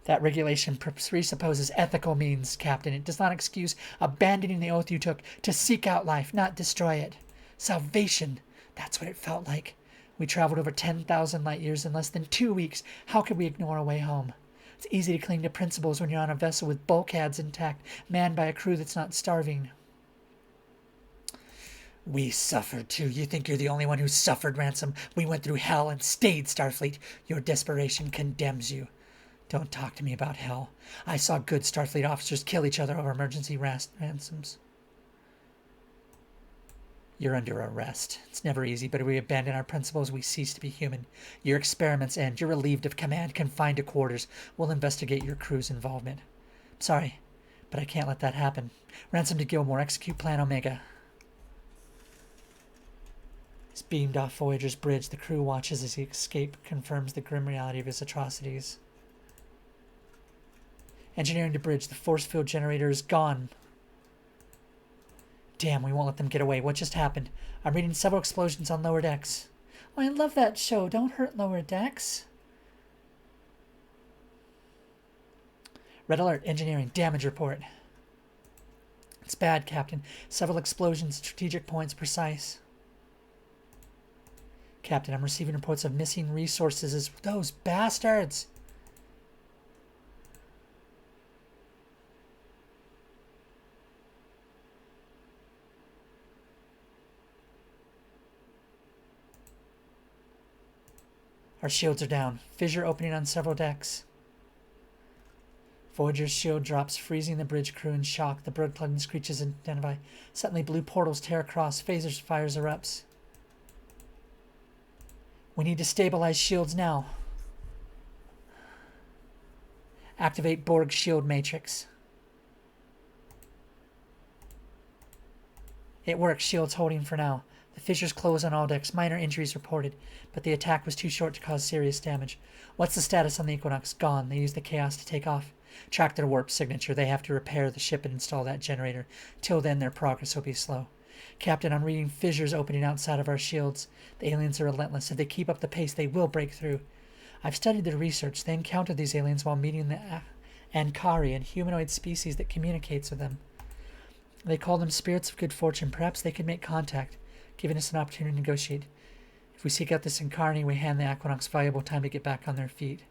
That regulation presupposes ethical means, Captain. It does not excuse abandoning the oath you took to seek out life, not destroy it. Salvation. That's what it felt like. We traveled over 10,000 light years in less than 2 weeks. How could we ignore our way home? It's easy to cling to principles when you're on a vessel with bulkheads intact, manned by a crew that's not starving. We suffered too. You think you're the only one who suffered, Ransom? We went through hell and stayed, Starfleet. Your desperation condemns you. Don't talk to me about hell. I saw good Starfleet officers kill each other over emergency ransoms. You're under arrest. It's never easy, but if we abandon our principles, we cease to be human. Your experiments end. You're relieved of command, confined to quarters. We'll investigate your crew's involvement. I'm sorry, but I can't let that happen. Ransom to Gilmore. Execute Plan Omega. He's beamed off Voyager's bridge. The crew watches as he escapes, confirms the grim reality of his atrocities. Engineering to bridge. The force field generator is gone. Damn, we won't let them get away. What just happened? I'm reading several explosions on lower decks. Oh, I love that show. Don't hurt lower decks. Red alert. Engineering. Damage report. It's bad, Captain. Several explosions. Strategic points precise. Captain, I'm receiving reports of missing resources as those bastards. Our shields are down. Fissure opening on several decks. Voyager's shield drops, freezing the bridge crew in shock. The bird plugging screeches identify. Suddenly, blue portals tear across. Phasers fires erupts. We need to stabilize shields now. Activate Borg shield matrix. It works. Shields holding for now. The fissures close on all decks. Minor injuries reported, but the attack was too short to cause serious damage. What's the status on the Equinox? Gone. They used the chaos to take off. Track their warp signature. They have to repair the ship and install that generator. Till then, their progress will be slow. Captain, I'm reading fissures opening outside of our shields. The aliens are relentless. If they keep up the pace, they will break through. I've studied their research. They encountered these aliens while meeting the Ankari, a humanoid species that communicates with them. They call them spirits of good fortune. Perhaps they could make contact, giving us an opportunity to negotiate. If we seek out this Incarni, we hand the Equinox valuable time to get back on their feet.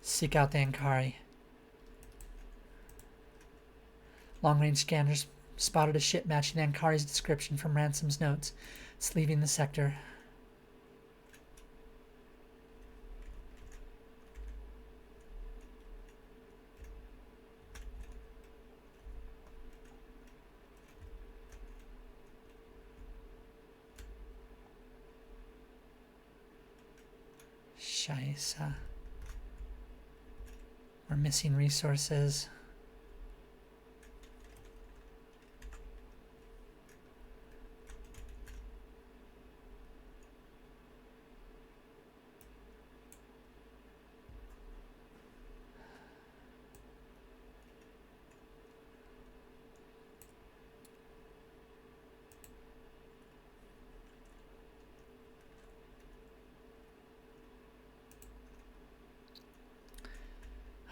Seek out the Ankari. Long-range scanners spotted a ship matching the Ankari's description from Ransom's notes. It's leaving the sector. Spaaaaace. We're missing resources.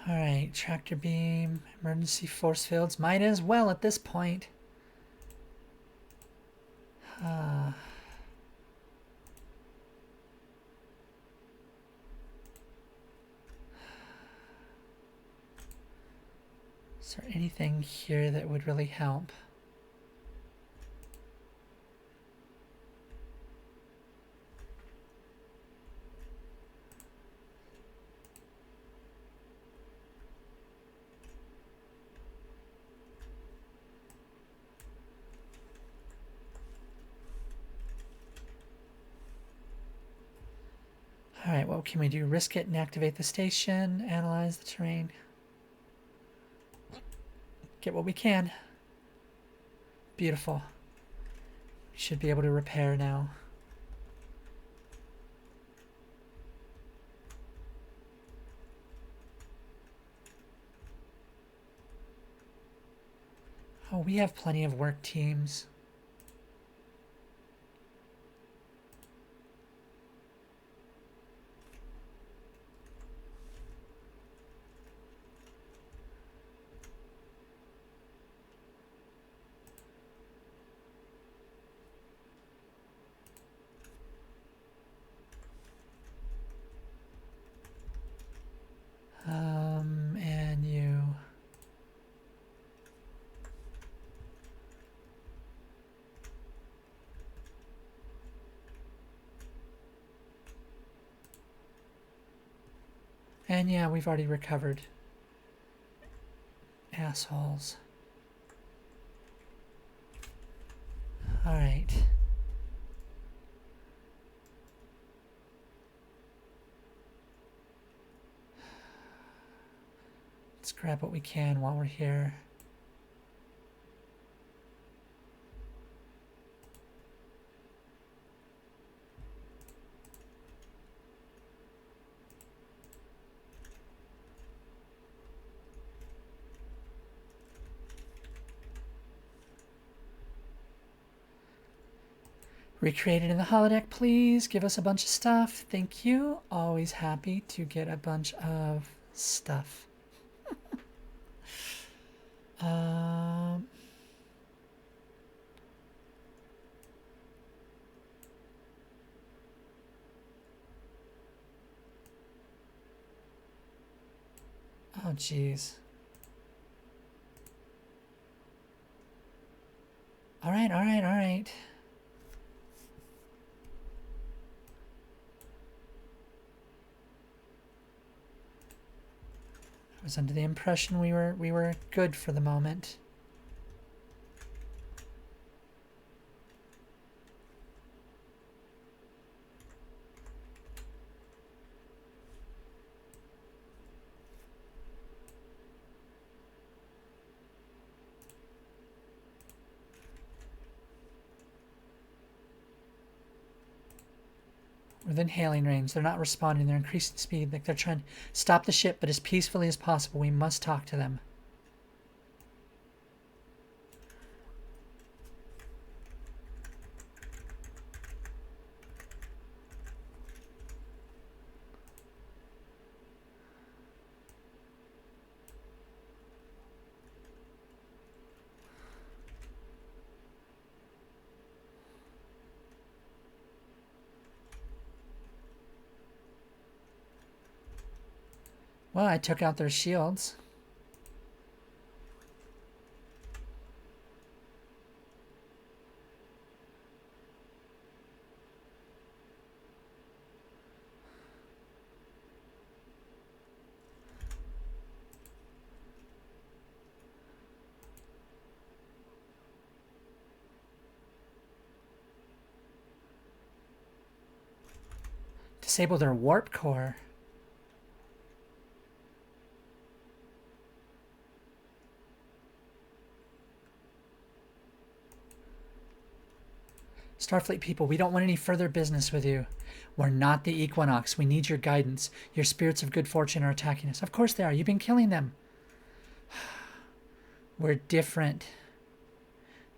Alright, tractor beam, emergency force fields. Might as well at this point. Is there anything here that would really help? Alright, what can we do? Risk it and activate the station, analyze the terrain. Get what we can. Beautiful. We should be able to repair now. Oh, we have plenty of work teams. And yeah, we've already recovered. Assholes. Alright. Let's grab what we can while we're here. Recreate it in the holodeck, please. Give us a bunch of stuff. Thank you. Always happy to get a bunch of stuff. um, oh, jeez. All right, all right, all right. I was under the impression we were good for the moment. Within hailing range, they're not responding. They're increasing speed. Like they're trying to stop the ship, but as peacefully as possible. We must talk to them. Well, I took out their shields. Disable their warp core. Starfleet people, we don't want any further business with you. We're not the Equinox. We need your guidance. Your spirits of good fortune are attacking us. Of course they are. You've been killing them. We're different.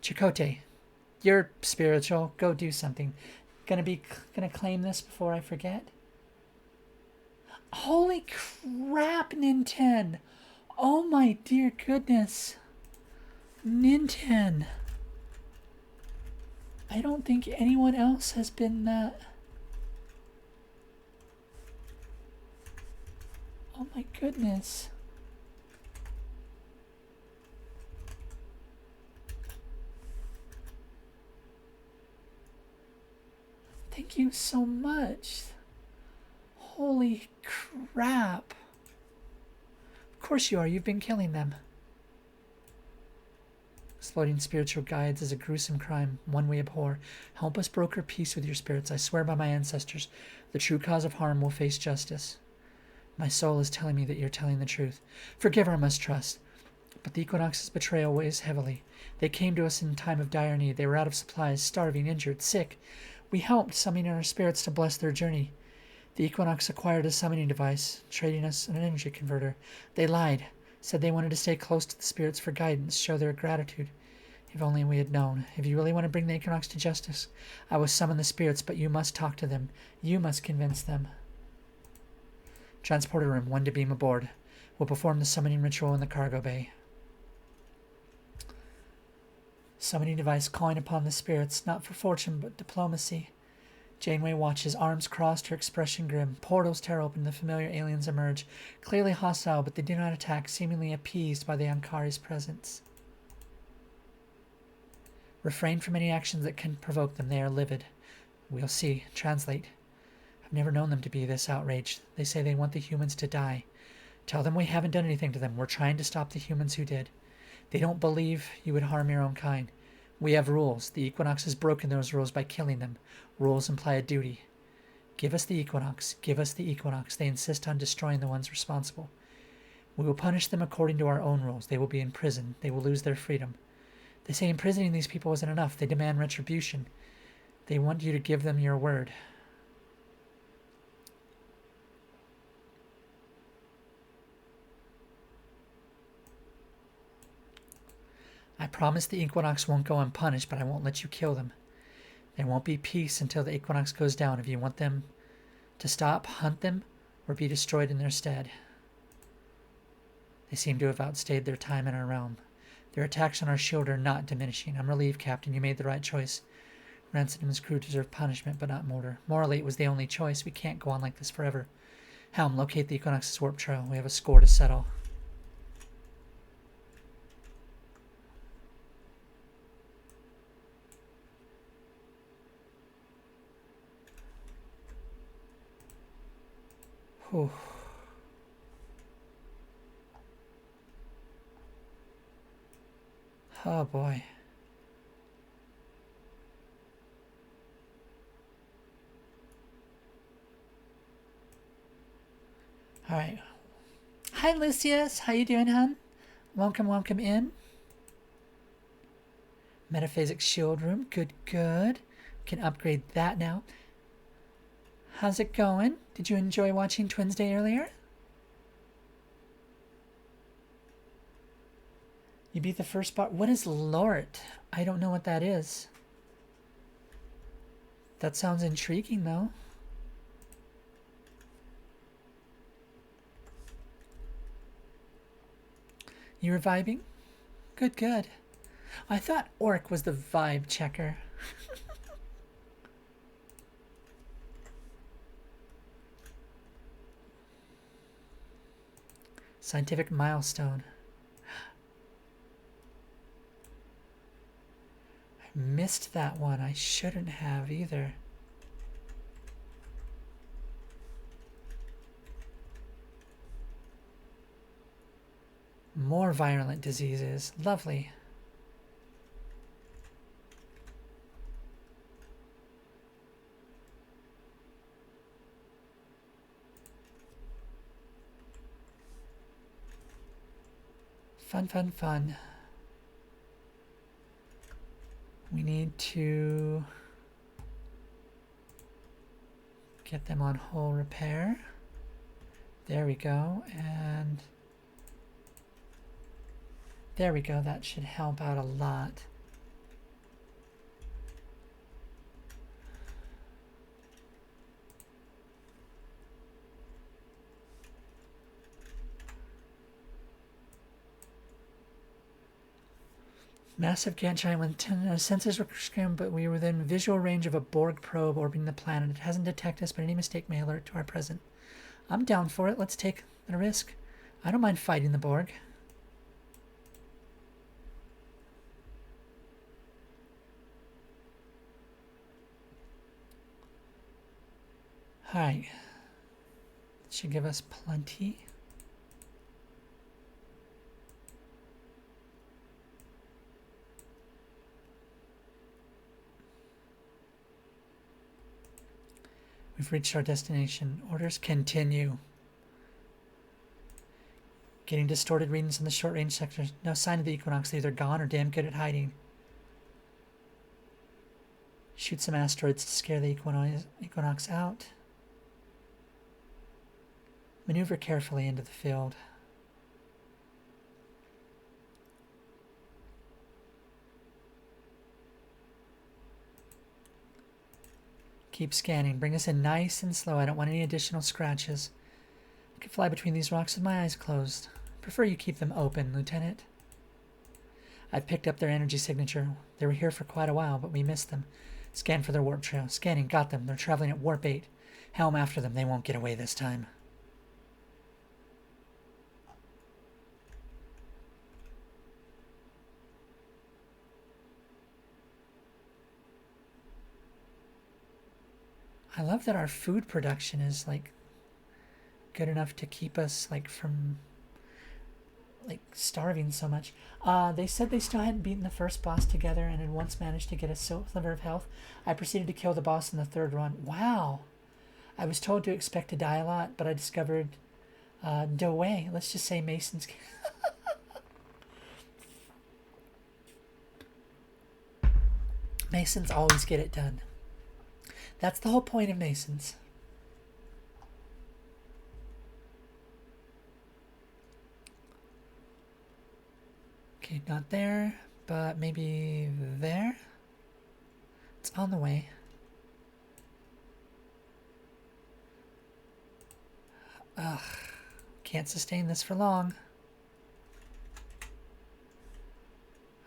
Chakotay, you're spiritual. Go do something. Gonna claim this before I forget. Holy crap, Ninten. Oh my dear goodness. Ninten. I don't think anyone else has been that. Oh my goodness. Thank you so much. Holy crap. Of course you are. You've been killing them. Exploding spiritual guides is a gruesome crime, one we abhor. Help us broker peace with your spirits. I swear by my ancestors, the true cause of harm will face justice. My soul is telling me that you're telling the truth. Forgive our mistrust. But the Equinox's betrayal weighs heavily. They came to us in time of dire need. They were out of supplies, starving, injured, sick. We helped, summoning our spirits to bless their journey. The Equinox acquired a summoning device, trading us an energy converter. They lied, said they wanted to stay close to the spirits for guidance, show their gratitude. If only we had known. If you really want to bring the Equinox to justice, I will summon the spirits, but you must talk to them. You must convince them. Transporter room, 1 to beam aboard. We'll perform the summoning ritual in the cargo bay. Summoning device calling upon the spirits, not for fortune, but diplomacy. Janeway watches, arms crossed, her expression grim. Portals tear open, the familiar aliens emerge. Clearly hostile, but they do not attack, seemingly appeased by the Ankari's presence. Refrain from any actions that can provoke them. They are livid. We'll see. Translate. I've never known them to be this outraged. They say they want the humans to die. Tell them we haven't done anything to them. We're trying to stop the humans who did. They don't believe you would harm your own kind. We have rules. The Equinox has broken those rules by killing them. Rules imply a duty. Give us the Equinox. Give us the Equinox. They insist on destroying the ones responsible. We will punish them according to our own rules. They will be in prison. They will lose their freedom. They say imprisoning these people isn't enough. They demand retribution. They want you to give them your word. I promise the Equinox won't go unpunished, but I won't let you kill them. There won't be peace until the Equinox goes down. If you want them to stop, hunt them, or be destroyed in their stead. They seem to have outstayed their time in our realm. Their attacks on our shield are not diminishing. I'm relieved, Captain. You made the right choice. Ransome and his crew deserve punishment, but not murder. Morally, it was the only choice. We can't go on like this forever. Helm, locate the Equinox's warp trail. We have a score to settle. Whew. Oh boy. All right. Hi, Lucius. How you doing, hon? Welcome, welcome in. Metaphasic shield room. Good, good. Can upgrade that now. How's it going? Did you enjoy watching Twins Day earlier? You beat the first part. What is Lort? I don't know what that is. That sounds intriguing, though. You were vibing? Good, good. I thought Orc was the vibe checker. Scientific milestone. I missed that one. I shouldn't have either. More virulent diseases. Lovely. Fun, fun, fun. We need to get them on hull repair. There we go. And there we go. That should help out a lot. Massive gas giant with sensors were scrambled, but we were within visual range of a Borg probe orbiting the planet. It hasn't detected us, but any mistake may alert to our presence. I'm down for it. Let's take the risk. I don't mind fighting the Borg. Alright. Should give us plenty. We've reached our destination. Orders continue. Getting distorted readings in the short range sectors. No sign of the Equinox. They're either gone or damn good at hiding. Shoot some asteroids to scare the Equinox out. Maneuver carefully into the field. Keep scanning. Bring us in nice and slow. I don't want any additional scratches. I could fly between these rocks with my eyes closed. Prefer you keep them open, Lieutenant. I've picked up their energy signature. They were here for quite a while, but we missed them. Scan for their warp trail. Scanning. Got them. They're traveling at warp 8. Helm after them. They won't get away this time. I love that our food production is like good enough to keep us like from like starving so much. They said they still hadn't beaten the first boss together and had once managed to get a sliver of health. I proceeded to kill the boss in the third run. Wow. I was told to expect to die a lot, but I discovered no way. Let's just say Mason's. Masons always get it done. That's the whole point of Masons. Okay, not there, but maybe there. It's on the way. Ugh, can't sustain this for long.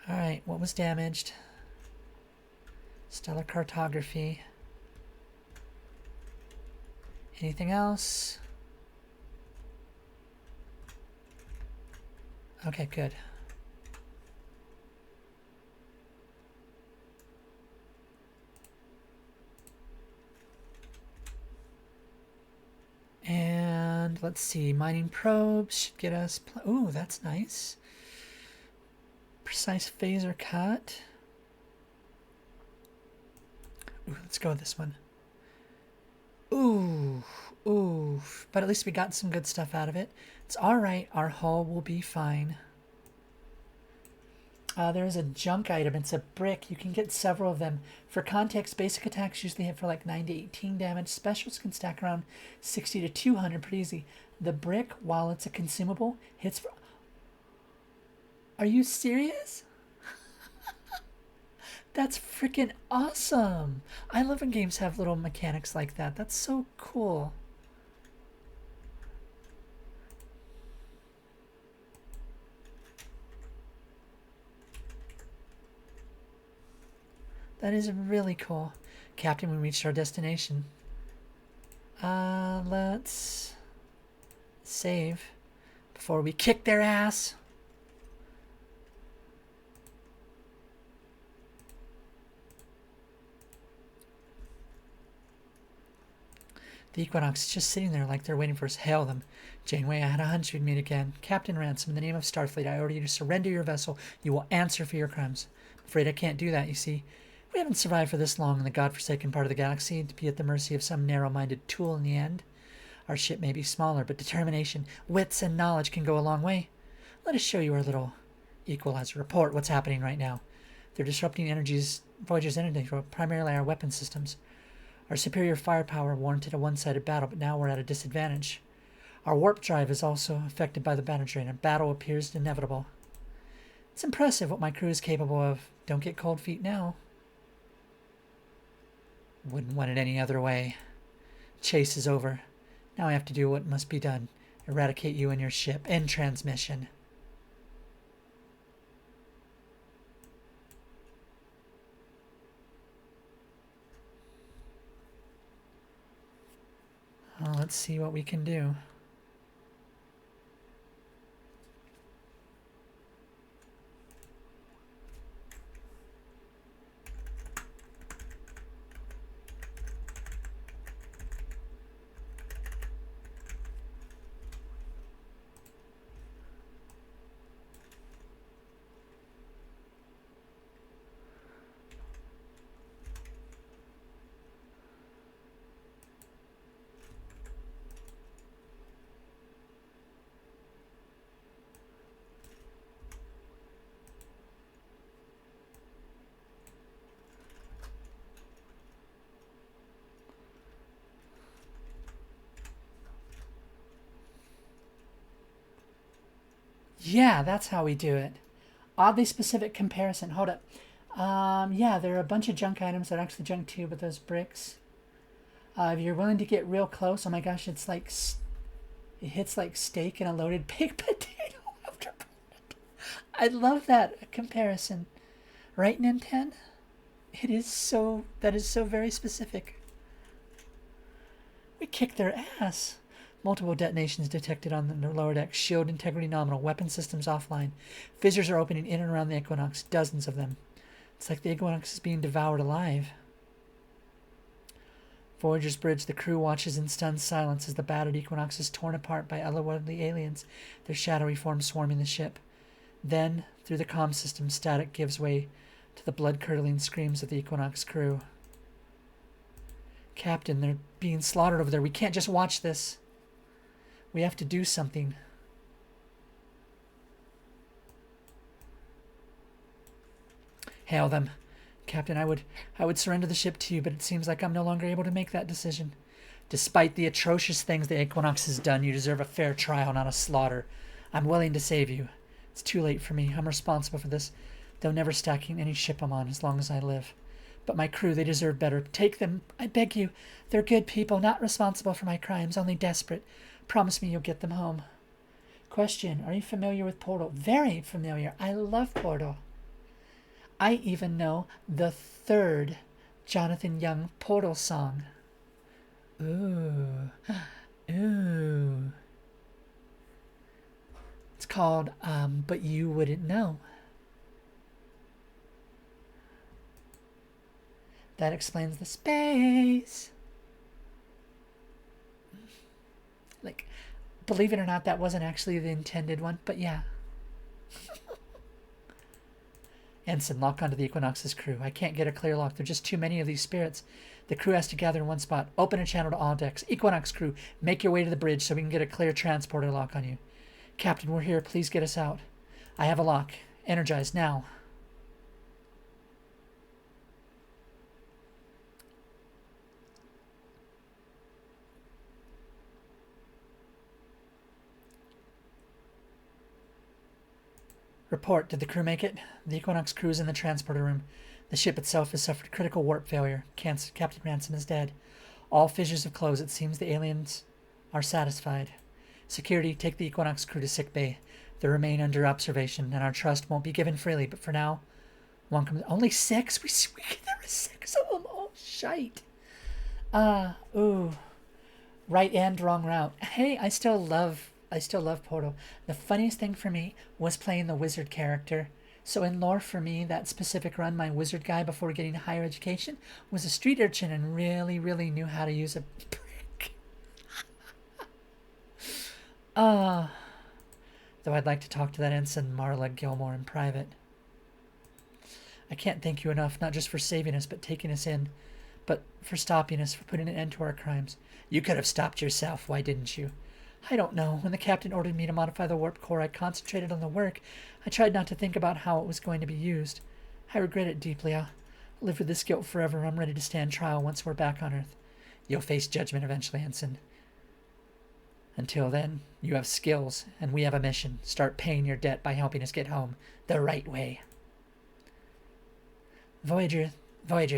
Alright, what was damaged? Stellar cartography. Anything else? Okay, good. And let's see, mining probes should get us. Ooh, that's nice. Precise phaser cut. Ooh, let's go with this one. Ooh, ooh. But at least we got some good stuff out of it. It's alright, our hull will be fine. There's a junk item. It's a brick. You can get several of them. For context, basic attacks usually hit for like 9 to 18 damage. Specials can stack around 60 to 200 pretty easy. The brick, while it's a consumable, hits for... Are you serious? That's freaking awesome. I love when games have little mechanics like that. That's so cool. That is really cool. Captain, we reached our destination. Let's save before we kick their ass. The Equinox is just sitting there like they're waiting for us. Hail them. Janeway, I had a hunch we'd meet again. Captain Ransom, in the name of Starfleet, I order you to surrender your vessel. You will answer for your crimes. I'm afraid I can't do that, you see. We haven't survived for this long in the godforsaken part of the galaxy to be at the mercy of some narrow-minded tool in the end. Our ship may be smaller, but determination, wits, and knowledge can go a long way. Let us show you our little equalizer. Report what's happening right now. They're disrupting Voyager's energy, primarily our weapon systems. Our superior firepower warranted a one-sided battle, but now we're at a disadvantage. Our warp drive is also affected by the battle drain, and battle appears inevitable. It's impressive what my crew is capable of. Don't get cold feet now. Wouldn't want it any other way. Chase is over. Now I have to do what must be done. Eradicate you and your ship. End transmission. Let's see what we can do. Yeah, that's how we do it. Oddly specific comparison. Hold up. Yeah, there are a bunch of junk items that are actually junk too, but those bricks. If you're willing to get real close, oh my gosh, it's like it hits like steak and a loaded baked potato after. I love that comparison, right, Nintendo? It is so. That is so very specific. We kicked their ass. Multiple detonations detected on the lower deck. Shield integrity nominal. Weapon systems offline. Fissures are opening in and around the Equinox. Dozens of them. It's like the Equinox is being devoured alive. Voyager's bridge, the crew watches in stunned silence as the battered Equinox is torn apart by otherworldly aliens, their shadowy forms swarming the ship. Then, through the comm system, static gives way to the blood-curdling screams of the Equinox crew. Captain, they're being slaughtered over there. We can't just watch this. We have to do something. Hail them. Captain, I would surrender the ship to you, but it seems like I'm no longer able to make that decision. Despite the atrocious things the Equinox has done, you deserve a fair trial, not a slaughter. I'm willing to save you. It's too late for me. I'm responsible for this, though never stacking any ship I'm on as long as I live. But my crew, they deserve better. Take them, I beg you. They're good people, not responsible for my crimes, only desperate. Promise me you'll get them home. Question, are you familiar with Portal? Very familiar. I love Portal. I even know the third Jonathan Young Portal song. Ooh. Ooh. It's called But You Wouldn't Know. That explains the space. Like, believe it or not, that wasn't actually the intended one, but yeah. Ensign, lock onto the Equinox's crew. I can't get a clear lock. There are just too many of these spirits. The crew has to gather in one spot. Open a channel to all decks. Equinox crew, make your way to the bridge so we can get a clear transporter lock on you. Captain, we're here. Please get us out. I have a lock. Energize now. Report. Did the crew make it? The Equinox crew is in the transporter room. The ship itself has suffered critical warp failure. Captain Ransom is dead. All fissures have closed. It seems the aliens are satisfied. Security, take the Equinox crew to sick bay. They remain under observation, and our trust won't be given freely. But for now, one comes. Only 6? There were 6 of them. Oh, shite. Ooh. Right and wrong route. Hey, I still love Portal. The funniest thing for me was playing the wizard character. So in lore for me, that specific run, my wizard guy before getting higher education was a street urchin and really, really knew how to use a brick. Though I'd like to talk to that ensign Marla Gilmore in private. I can't thank you enough, not just for saving us, but taking us in, but for stopping us, for putting an end to our crimes. You could have stopped yourself. Why didn't you? I don't know. When the captain ordered me to modify the warp core, I concentrated on the work. I tried not to think about how it was going to be used. I regret it deeply. I'll live with this guilt forever. I'm ready to stand trial once we're back on Earth. You'll face judgment eventually, Ensign. Until then, you have skills, and we have a mission. Start paying your debt by helping us get home the right way. Voyager,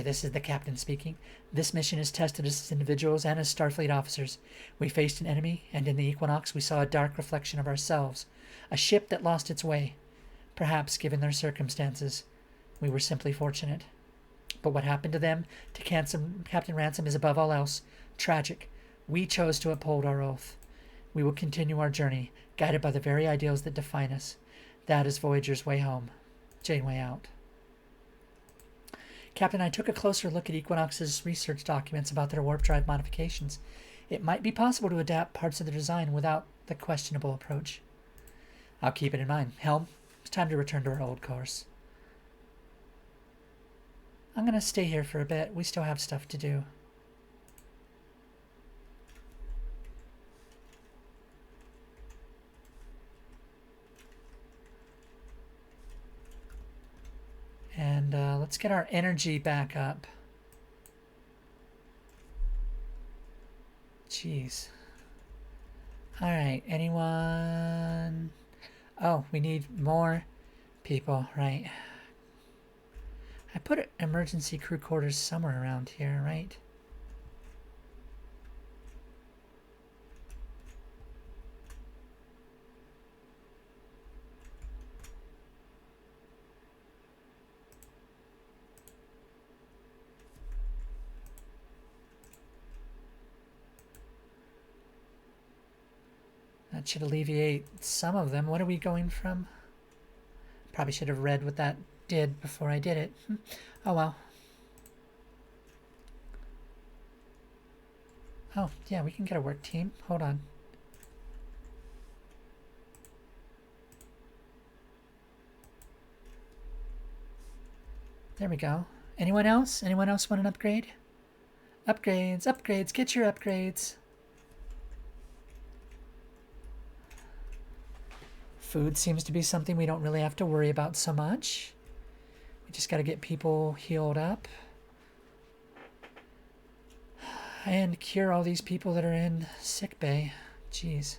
this is the captain speaking. This mission has tested us as individuals and as Starfleet officers. We faced an enemy, and in the Equinox we saw a dark reflection of ourselves. A ship that lost its way. Perhaps, given their circumstances, we were simply fortunate. But what happened to them, to Captain Ransom, is above all else tragic. We chose to uphold our oath. We will continue our journey, guided by the very ideals that define us. That is Voyager's way home. Janeway out. Captain, I took a closer look at Equinox's research documents about their warp drive modifications. It might be possible to adapt parts of the design without the questionable approach. I'll keep it in mind. Helm, it's time to return to our old course. I'm going to stay here for a bit. We still have stuff to do. And let's get our energy back up. Jeez. Alright, anyone? Oh, we need more people, right? I put emergency crew quarters somewhere around here, right? That should alleviate some of them. What are we going from? Probably should have read what that did before I did it. Oh well. Oh, yeah, we can get a work team. Hold on. There we go. Anyone else? Anyone else want an upgrade? Upgrades, upgrades, get your upgrades. Food seems to be something we don't really have to worry about so much. We just got to get people healed up. And cure all these people that are in sick bay. Jeez.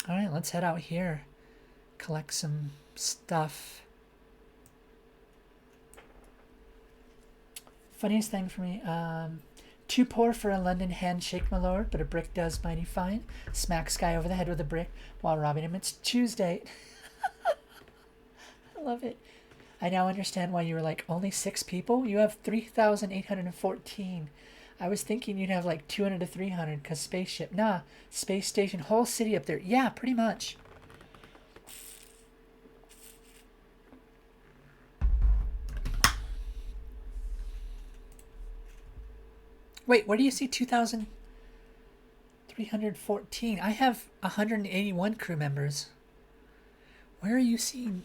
Alright, let's head out here. Collect some stuff. Funniest thing for me, too poor for a London handshake, my lord, but a brick does mighty fine. Smacks guy over the head with a brick while robbing him. It's Tuesday. I love it. I now understand why you were like, only 6 people? You have 3,814. I was thinking you'd have like 200 to 300 because spaceship. Nah, space station, whole city up there. Yeah, pretty much. Wait, where do you see 2,314? I have 181 crew members. Where are you seeing?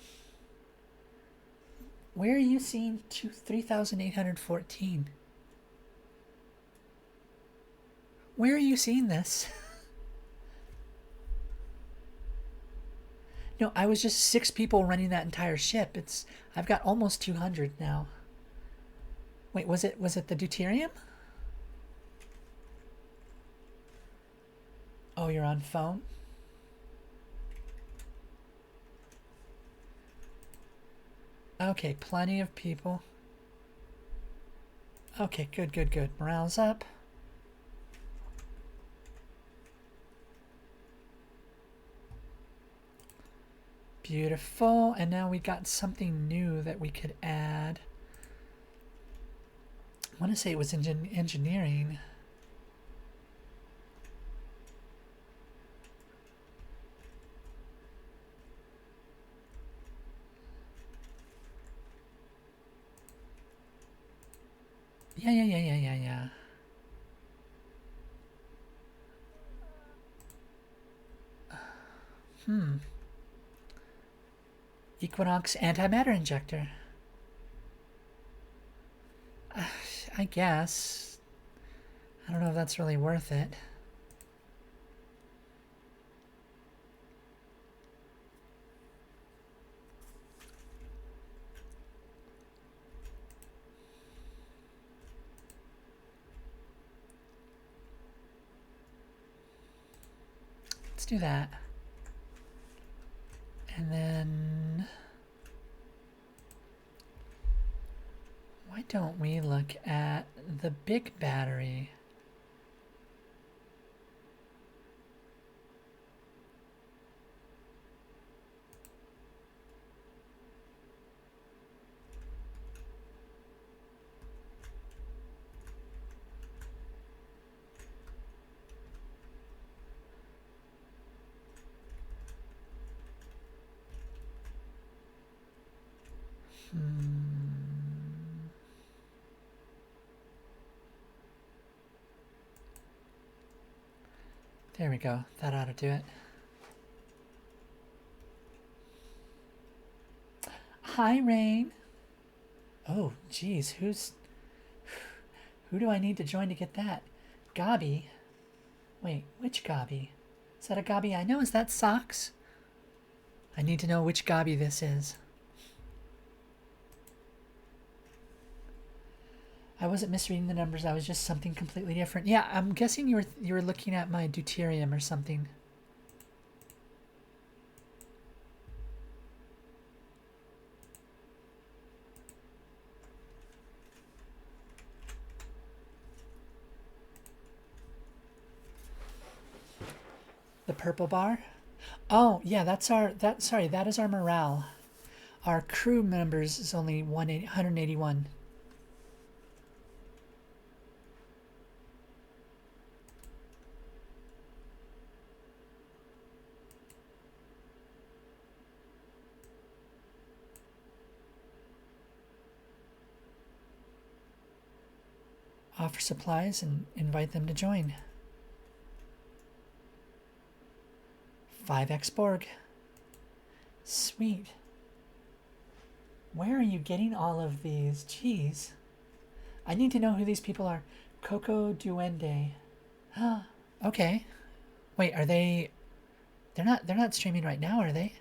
Where are you seeing 3,814? Where are you seeing this? No, I was just 6 people running that entire ship. I've got almost 200 now. Wait, was it the deuterium? Oh, you're on phone? Okay, plenty of people. Okay, good, good, good. Morale's up. Beautiful. And now we got something new that we could add. I want to say it was engineering. Yeah. Equinox antimatter injector. I guess. I don't know if that's really worth it. Let's do that. And then why don't we look at the big battery? There we go. That ought to do it. Hi, Rain. Oh, geez. Who do I need to join to get that? Gabi? Wait, which Gabi? Is that a Gabi I know? Is that Socks? I need to know which Gabi this is. I wasn't misreading the numbers. I was just something completely different. Yeah, I'm guessing you were looking at my deuterium or something. The purple bar? Oh, yeah, that is our morale. Our crew members is only 181. Offer supplies and invite them to join. 5x Borg. Sweet. Where are you getting all of these? Jeez. I need to know who these people are. Coco Duende. Okay. Wait, are they... They're not streaming right now, are they?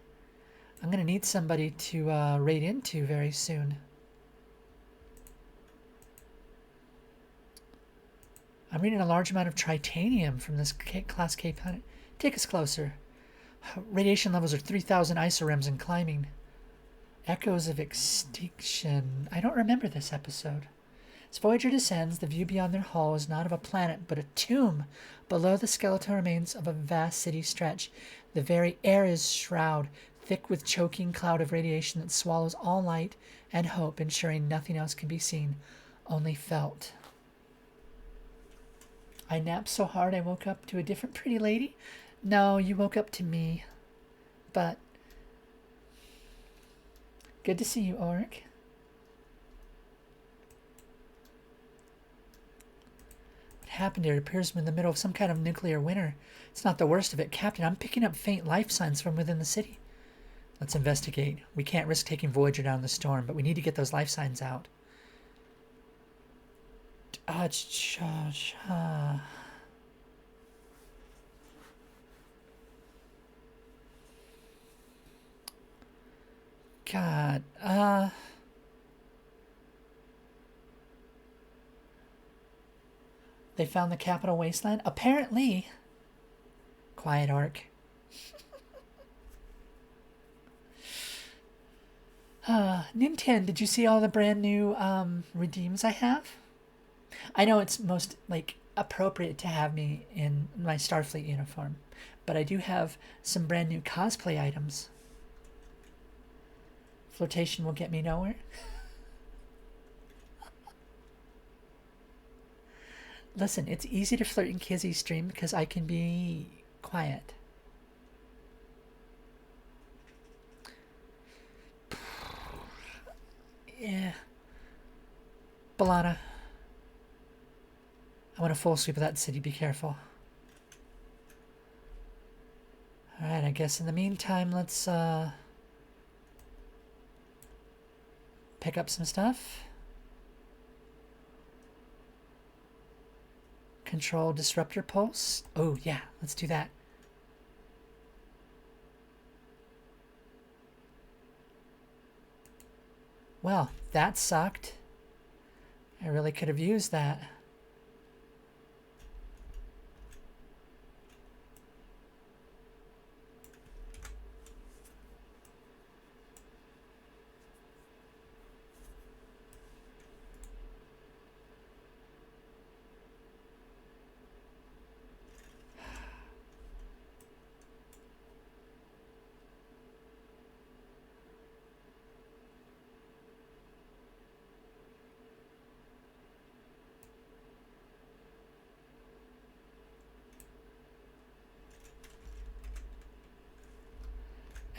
I'm gonna need somebody to raid into very soon. I'm reading a large amount of tritanium from this Class K planet. Take us closer. Radiation levels are 3,000 isorems and climbing. Echoes of extinction. I don't remember this episode. As Voyager descends, the view beyond their hull is not of a planet, but a tomb. Below the skeletal remains of a vast city stretch. The very air is shroud, thick with choking cloud of radiation that swallows all light and hope, ensuring nothing else can be seen, only felt. I napped so hard I woke up to a different pretty lady. No, you woke up to me. But good to see you, Ulrich. What happened here? It appears we're in the middle of some kind of nuclear winter. It's not the worst of it, Captain. I'm picking up faint life signs from within the city. Let's investigate. We can't risk taking Voyager down the storm, but we need to get those life signs out. God, they found the capital wasteland? Apparently. Quiet, Ark. Nintendo, did you see all the brand new redeems I have? I know it's most appropriate to have me in my Starfleet uniform, but I do have some brand new cosplay items. Flirtation will get me nowhere. Listen, it's easy to flirt in Kizzy's stream because I can be quiet. Yeah. Balana. I want a full sweep of that city. Be careful. Alright, I guess in the meantime, let's pick up some stuff. Control disruptor pulse. Oh, yeah, let's do that. Well, that sucked. I really could have used that.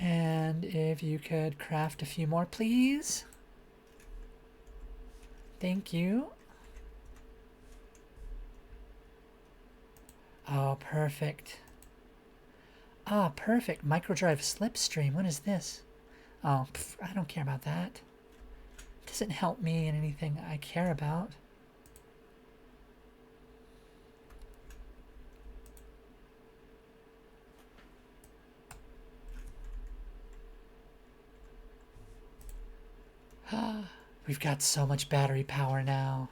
And if you could craft a few more, please. Thank you. Oh, perfect. Ah, perfect. Microdrive slipstream. What is this? Oh, I don't care about that. It doesn't help me in anything I care about. We've got so much battery power now.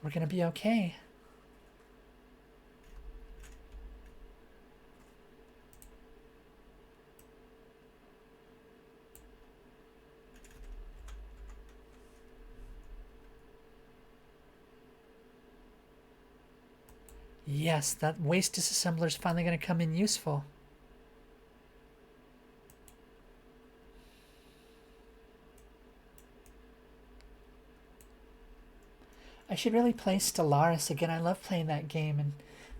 We're gonna be okay. Yes, that waste disassembler is finally gonna come in useful. I should really play Spaaaaace again. I love playing that game and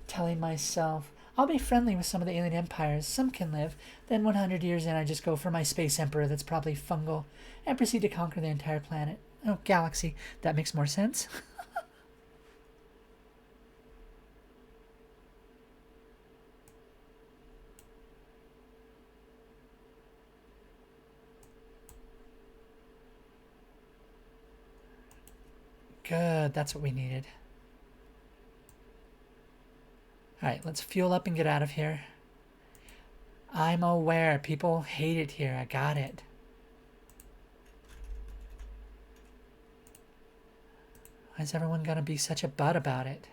telling myself, I'll be friendly with some of the alien empires. Some can live. Then 100 years in, I just go for my space emperor that's probably fungal and proceed to conquer the entire planet. Oh, galaxy. That makes more sense. Good, that's what we needed. Alright, let's fuel up and get out of here. I'm aware. People hate it here. I got it. Why is everyone gonna be such a butt about it?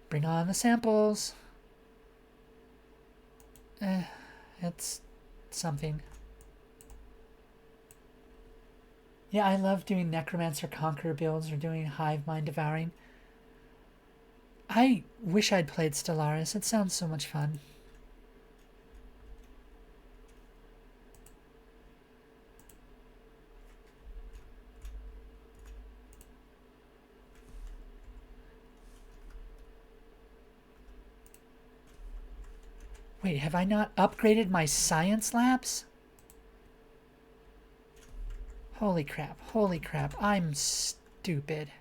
Bring on the samples. It's something. Yeah, I love doing Necromancer Conqueror builds or doing Hive Mind Devouring. I wish I'd played Stellaris. It sounds so much fun. Wait, have I not upgraded my science labs? Holy crap, holy crap. I'm stupid.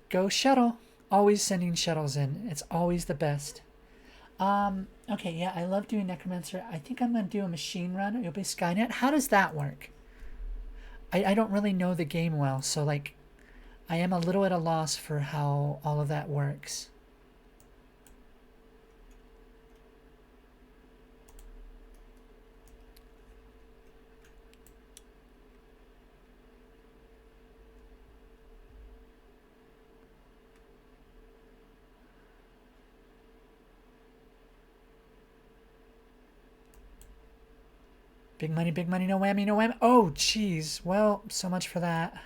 Go shuttle. Always sending shuttles in. It's always the best. Okay, yeah, I love doing Necromancer. I think I'm going to do a machine run. It'll be Skynet. How does that work? I don't really know the game well, so, like, I am a little at a loss for how all of that works. Big money, no whammy, no whammy. Oh, jeez. Well, so much for that.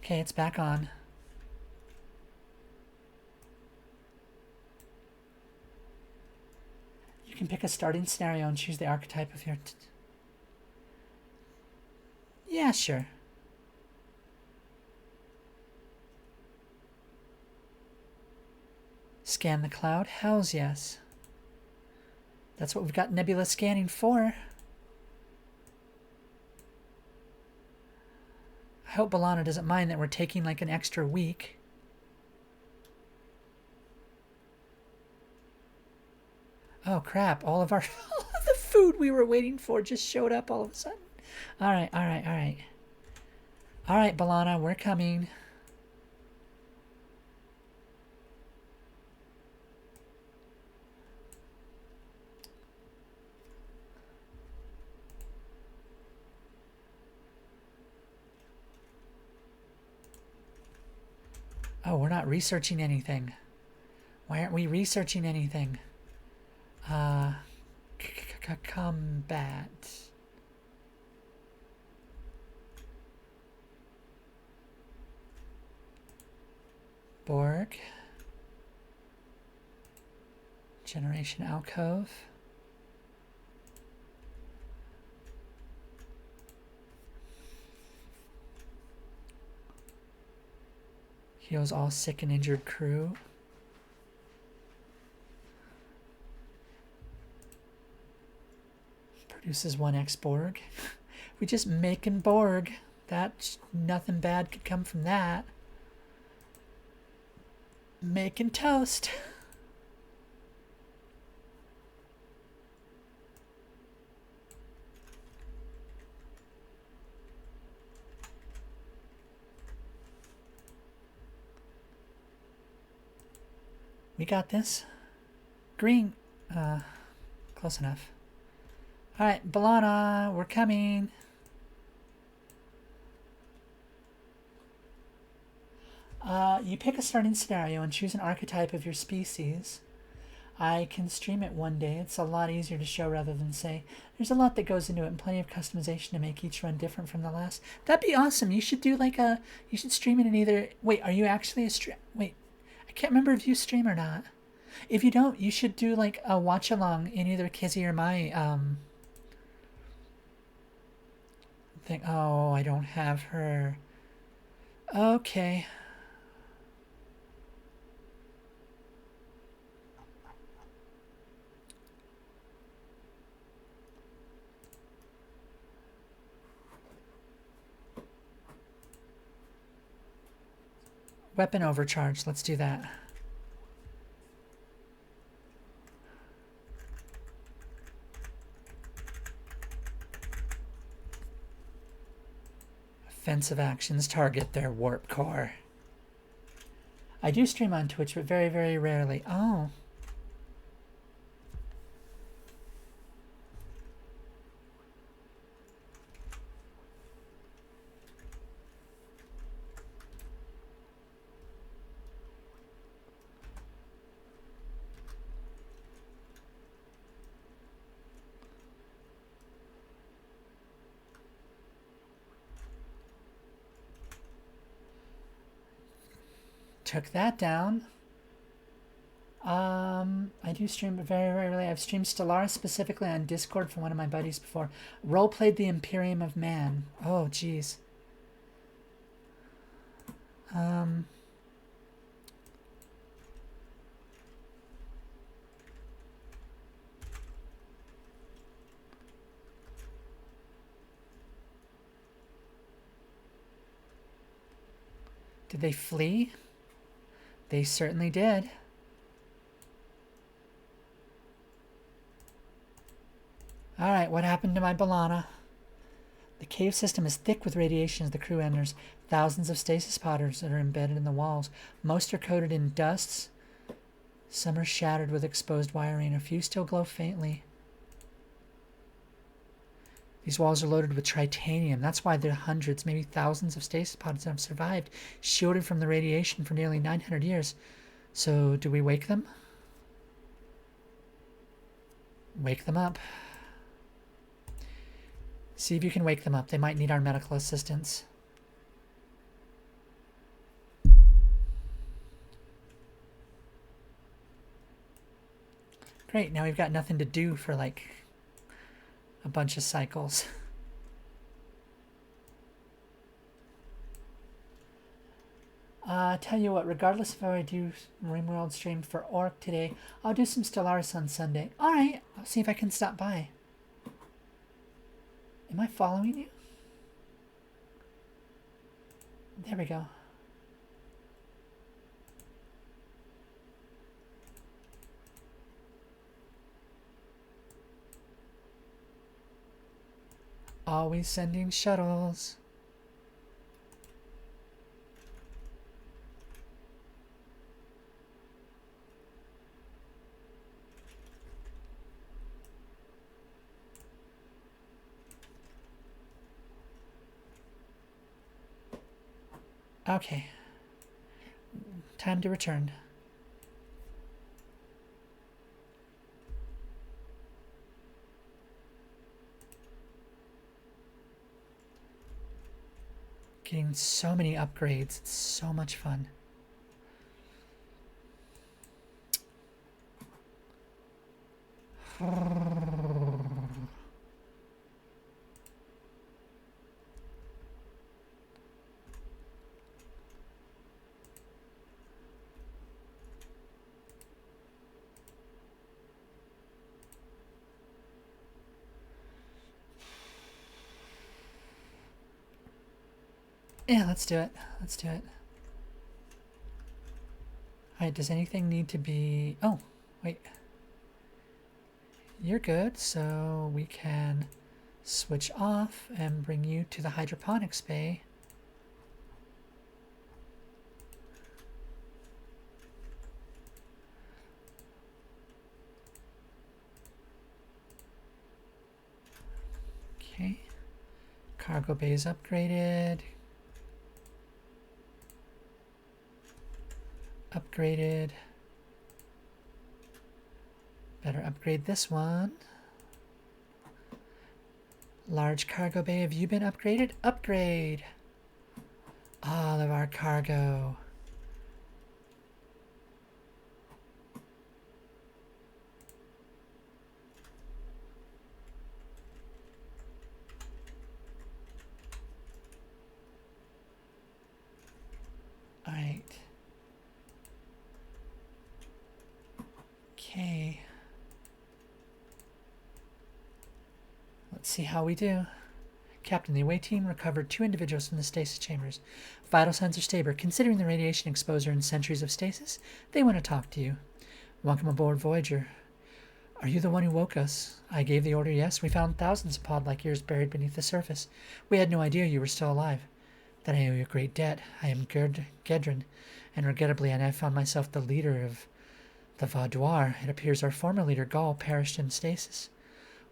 Okay, it's back on. You can pick a starting scenario and choose the archetype of your... Yeah, sure. Scan the cloud? Hells yes. That's what we've got nebula scanning for. I hope Balana doesn't mind that we're taking like an extra week. Oh crap, all of the food we were waiting for just showed up all of a sudden. Alright. Alright, Balana, we're coming. Oh, we're not researching anything. Why aren't we researching anything? Combat. Borg. Generation alcove. Heals all sick and injured crew. Produces 1x Borg. We just making Borg. That's nothing bad could come from that. Making toast. We got this. Green. Close enough. Alright, Balana, we're coming. You pick a starting scenario and choose an archetype of your species. I can stream it one day. It's a lot easier to show rather than say. There's a lot that goes into it and plenty of customization to make each run different from the last. That'd be awesome. You should do like a... You should stream it in either... Wait, are you actually a stream... Wait, I can't remember if you stream or not. If you don't, you should do like a watch along in either Kizzy or my thing. Oh, I don't have her. Okay. Weapon overcharge. Let's do that. Offensive actions target their warp core. I do stream on Twitch, but very, very rarely. Oh. Took that down. I do stream very rarely. I've streamed Stellaris specifically on Discord for one of my buddies before. Roleplayed the Imperium of Man. Oh, jeez. Did they flee? They certainly did. Alright, what happened to my Balana? The cave system is thick with radiation as the crew enters. Thousands of stasis pods are embedded in the walls. Most are coated in dusts. Some are shattered with exposed wiring. A few still glow faintly. These walls are loaded with tritanium. That's why there are hundreds, maybe thousands of stasis pods that have survived, shielded from the radiation for nearly 900 years. So, do we wake them? Wake them up. See if you can wake them up. They might need our medical assistance. Great, now we've got nothing to do for like a bunch of cycles. Tell you what, regardless if I do RimWorld stream for Orc today, I'll do some Stellaris on Sunday. Alright, I'll see if I can stop by. Am I following you? There we go. Always sending shuttles. Okay. Time to return. Getting so many upgrades. It's so much fun. Yeah, let's do it. Let's do it. Alright, does anything need to be... Oh, wait. You're good, so we can switch off and bring you to the hydroponics bay. Cargo bay is upgraded. Upgraded. Better upgrade this one. Large cargo bay, have you been upgraded? Upgrade! All of our cargo. Alright. Okay. Let's see how we do. Captain, the away team recovered 2 individuals from the stasis chambers. Vital signs are stable. Considering the radiation exposure and centuries of stasis, they want to talk to you. Welcome aboard, Voyager. Are you the one who woke us? I gave the order, yes. We found thousands of pod-like years buried beneath the surface. We had no idea you were still alive. Then I owe you a great debt. I am Gedrin, and regrettably I found myself the leader of the Vaudoir. It appears our former leader, Gaul, perished in stasis.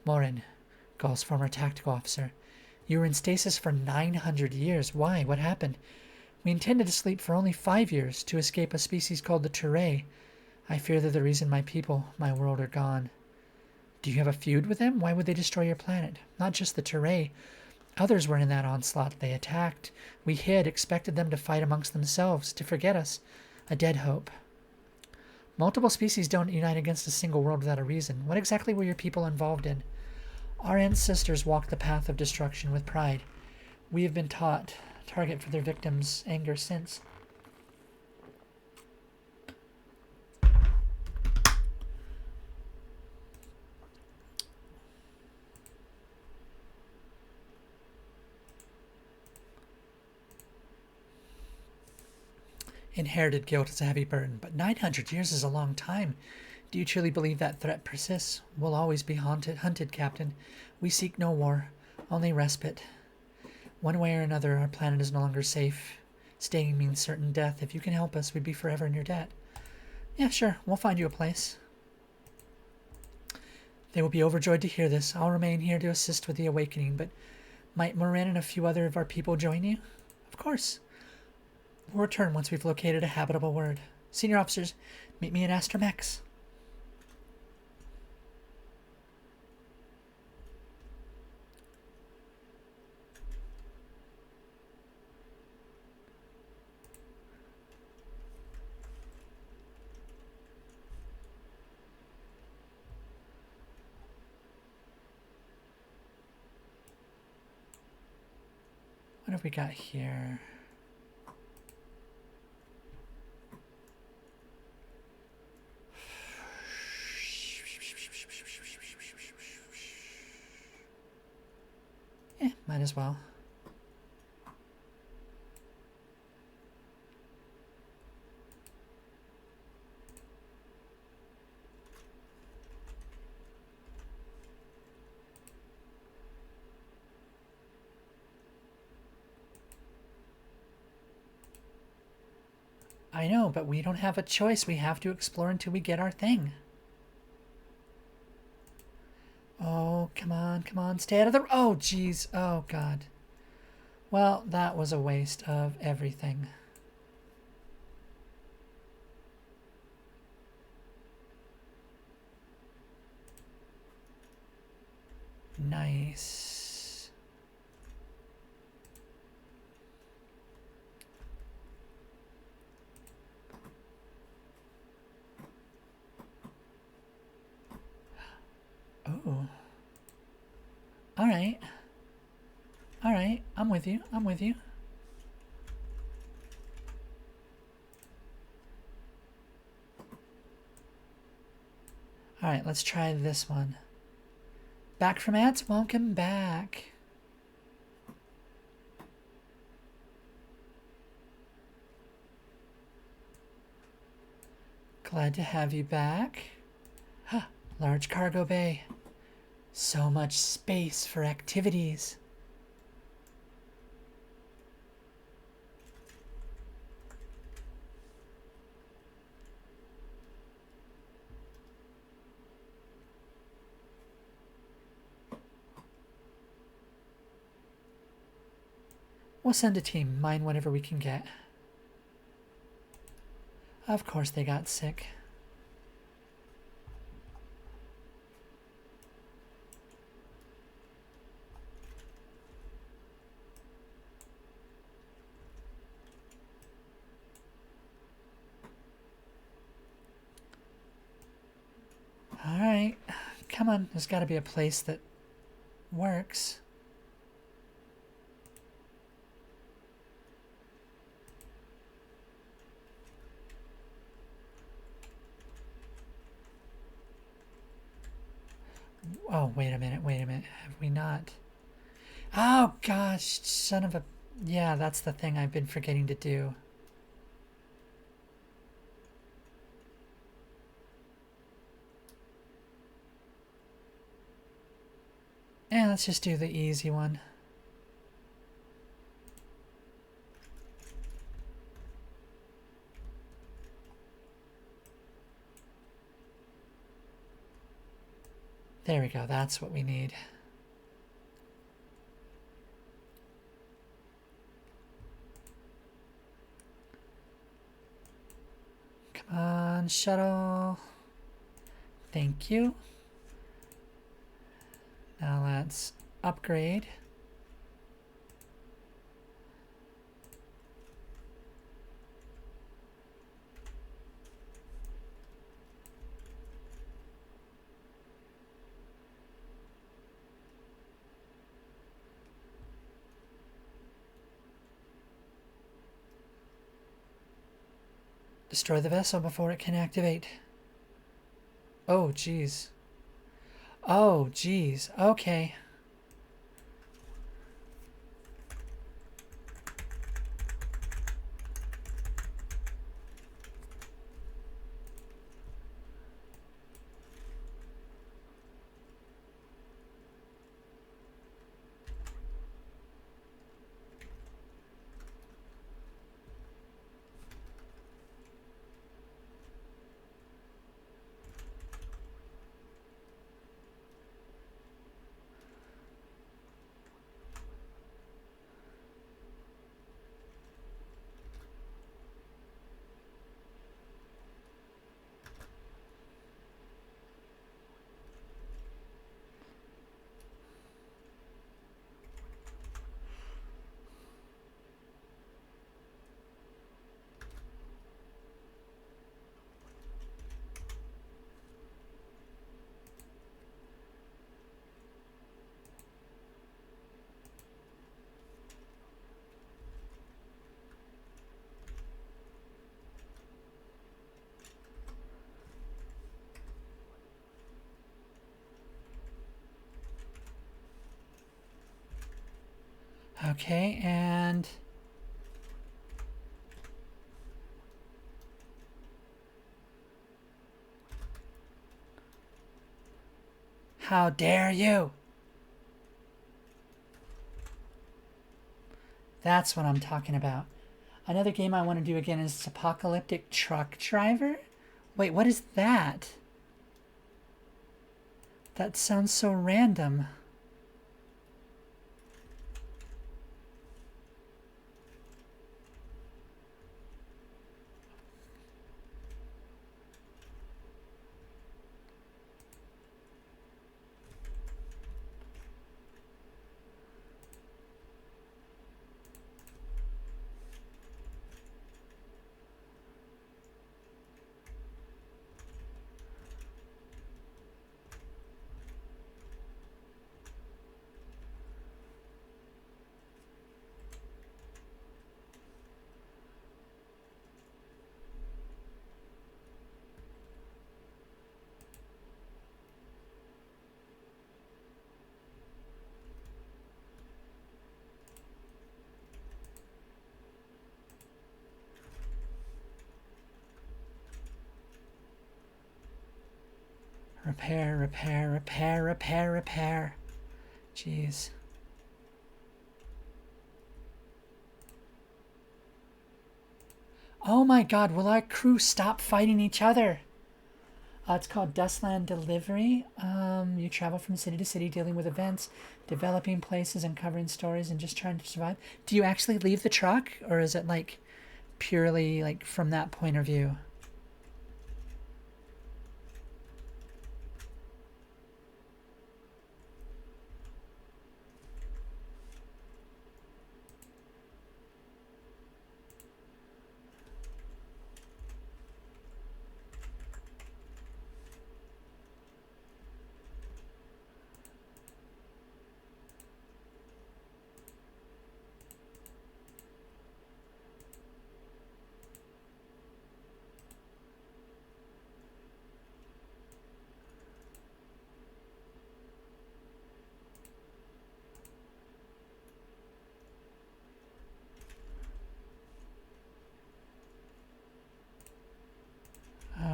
Morin, Gaul's former tactical officer. You were in stasis for 900 years. Why? What happened? We intended to sleep for only 5 years to escape a species called the Turay. I fear they're the reason my people, my world, are gone. Do you have a feud with them? Why would they destroy your planet? Not just the Turay. Others were in that onslaught. They attacked. We hid, expected them to fight amongst themselves, to forget us. A dead hope. Multiple species don't unite against a single world without a reason. What exactly were your people involved in? Our ancestors walked the path of destruction with pride. We have been taught target for their victims' anger since. Inherited guilt is a heavy burden, but 900 years is a long time. Do you truly believe that threat persists? We'll always be hunted, Captain. We seek no war, only respite. One way or another, our planet is no longer safe. Staying means certain death. If you can help us, we'd be forever in your debt. Yeah, sure. We'll find you a place. They will be overjoyed to hear this. I'll remain here to assist with the awakening, but might Morin and a few other of our people join you? Of course. We'll return once we've located a habitable world. Senior officers, meet me in Astromex. What have we got here? Might as well. I know, but we don't have a choice. We have to explore until we get our thing. Oh, come on, come on. Stay out of the... Oh, jeez. Oh, God. Well, that was a waste of everything. Nice. Oh. All right. All right. I'm with you. I'm with you. All right. Let's try this one. Back from ads? Welcome back. Glad to have you back. Huh. Large cargo bay. So much space for activities. We'll send a team. Mine whatever we can get. Of course they got sick. Alright. Come on. There's got to be a place that works. Oh, wait a minute. Wait a minute. Have we not? Oh, gosh. Son of a... Yeah, that's the thing I've been forgetting to do. Yeah, let's just do the easy one. There we go. That's what we need. Come on, shuttle. Thank you. Now let's upgrade. Destroy the vessel before it can activate. Oh, geez. Oh, geez. Okay. Okay, and how dare you? That's what I'm talking about. Another game I want to do again is Apocalyptic Truck Driver. Wait, what is that? That sounds so random. Repair, repair, repair, repair, repair. Jeez. Oh my god, will our crew stop fighting each other? It's called Dustland Delivery. You travel from city to city, dealing with events, developing places, uncovering stories, and just trying to survive. Do you actually leave the truck, or is it like purely like from that point of view?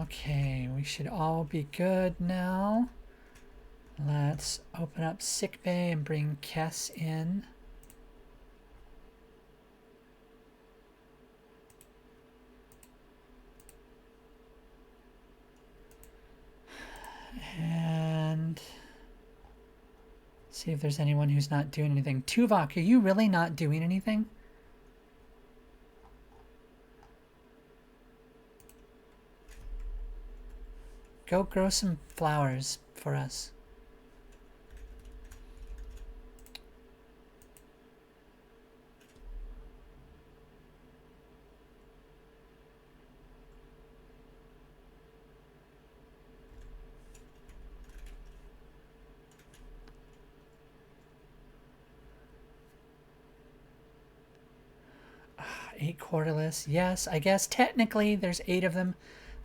Okay, we should all be good now. Let's open up sickbay and bring Kess in. And see if there's anyone who's not doing anything. Tuvok, are you really not doing anything? Go grow some flowers for us. Eight quarterless. Yes, I guess technically there's 8 of them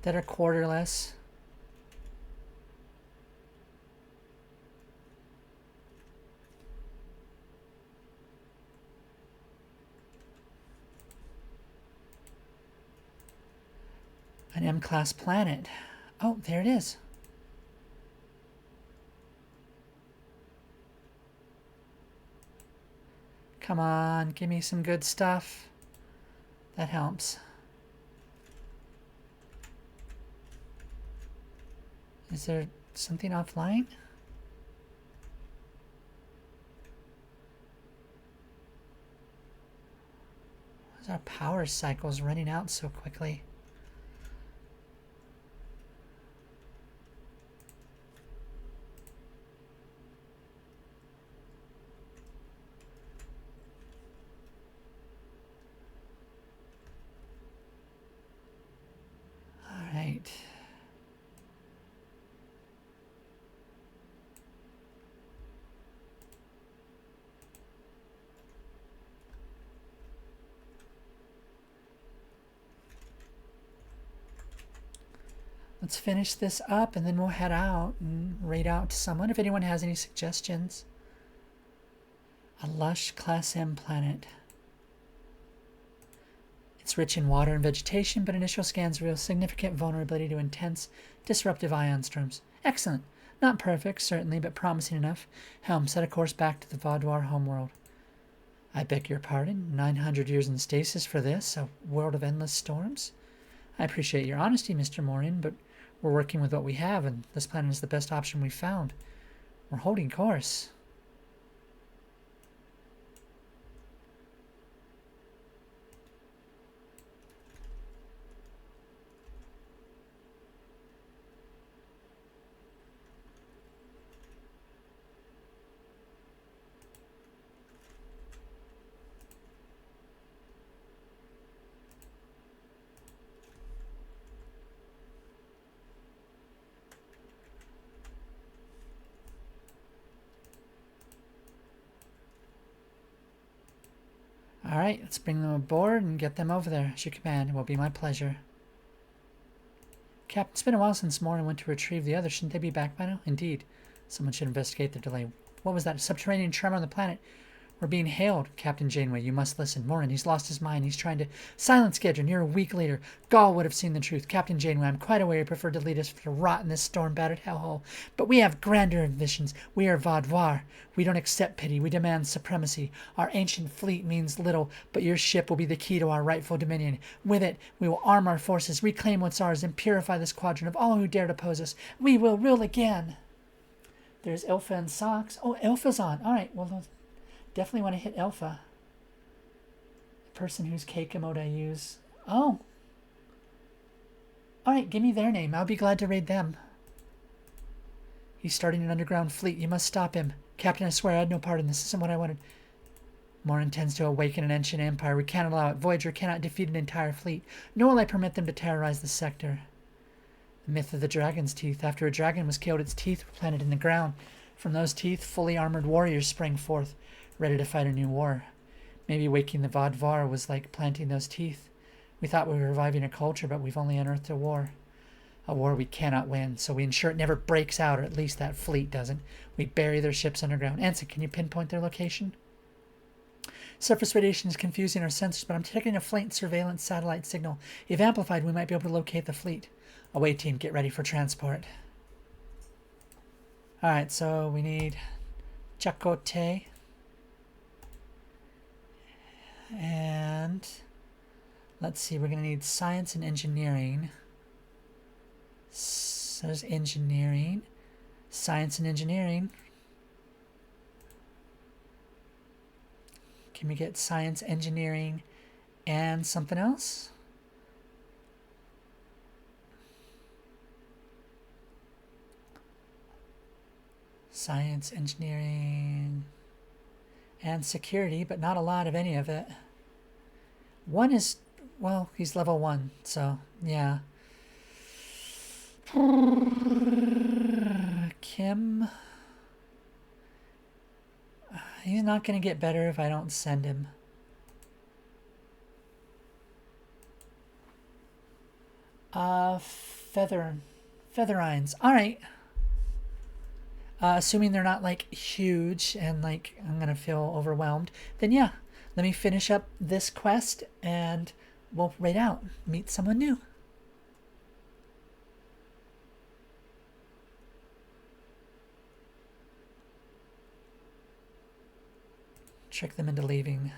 that are quarterless. An M-class planet. Oh, there it is. Come on, give me some good stuff. That helps. Is there something offline? Why is our power cycles running out so quickly? Right. Let's finish this up and then we'll head out and raid out to someone if anyone has any suggestions. A lush Class M planet. It's rich in water and vegetation, but initial scans reveal significant vulnerability to intense, disruptive ion storms. Excellent. Not perfect, certainly, but promising enough. Helm, set a course back to the Vaudoir homeworld. I beg your pardon? 900 years in stasis for this? A world of endless storms? I appreciate your honesty, Mr. Morin, but we're working with what we have, and this planet is the best option we've found. We're holding course. All right, let's bring them aboard and get them over there. As you command, it will be my pleasure. Captain, it's been a while since Morin went to retrieve the others. Shouldn't they be back by now? Indeed. Someone should investigate the delay. What was that? A subterranean tremor on the planet? We're being hailed, Captain Janeway. You must listen. Morin, he's lost his mind. He's trying to silence Gedron. You're a weak leader. Gaul would have seen the truth. Captain Janeway, I'm quite aware you prefer to lead us to rot in this storm-battered hellhole. But we have grander ambitions. We are Vaudois. We don't accept pity. We demand supremacy. Our ancient fleet means little, but your ship will be the key to our rightful dominion. With it, we will arm our forces, reclaim what's ours, and purify this quadrant of all who dare to oppose us. We will rule again. There's Ilfa and Socks. Oh, Ilfa's on. All right, well, definitely want to hit Ilfa. The person whose Keika mode I use. Oh. All right, give me their name. I'll be glad to raid them. He's starting an underground fleet. You must stop him. Captain, I swear I had no part in this. This isn't what I wanted. Morin intends to awaken an ancient empire. We can't allow it. Voyager cannot defeat an entire fleet. Nor will I permit them to terrorize the sector. The myth of the dragon's teeth. After a dragon was killed, its teeth were planted in the ground. From those teeth, fully armored warriors sprang forth, ready to fight a new war. Maybe waking the Vaudois was like planting those teeth. We thought we were reviving a culture, but we've only unearthed a war. A war we cannot win, so we ensure it never breaks out, or at least that fleet doesn't. We bury their ships underground. Ansem, can you pinpoint their location? Surface radiation is confusing our sensors, but I'm detecting a faint surveillance satellite signal. If amplified, we might be able to locate the fleet. Away, team, get ready for transport. Alright, so we need Chakotay. And let's see, we're going to need science and engineering. So there's engineering. Science and engineering. Can we get science, engineering, and something else? Science, engineering, and security, but not a lot of any of it. One is, well, he's level 1, so yeah. Kim. He's not going to get better if I don't send him. Featherines. All right. Assuming they're not like huge and like I'm going to feel overwhelmed, then yeah, let me finish up this quest and we'll raid out, meet someone new. Trick them into leaving.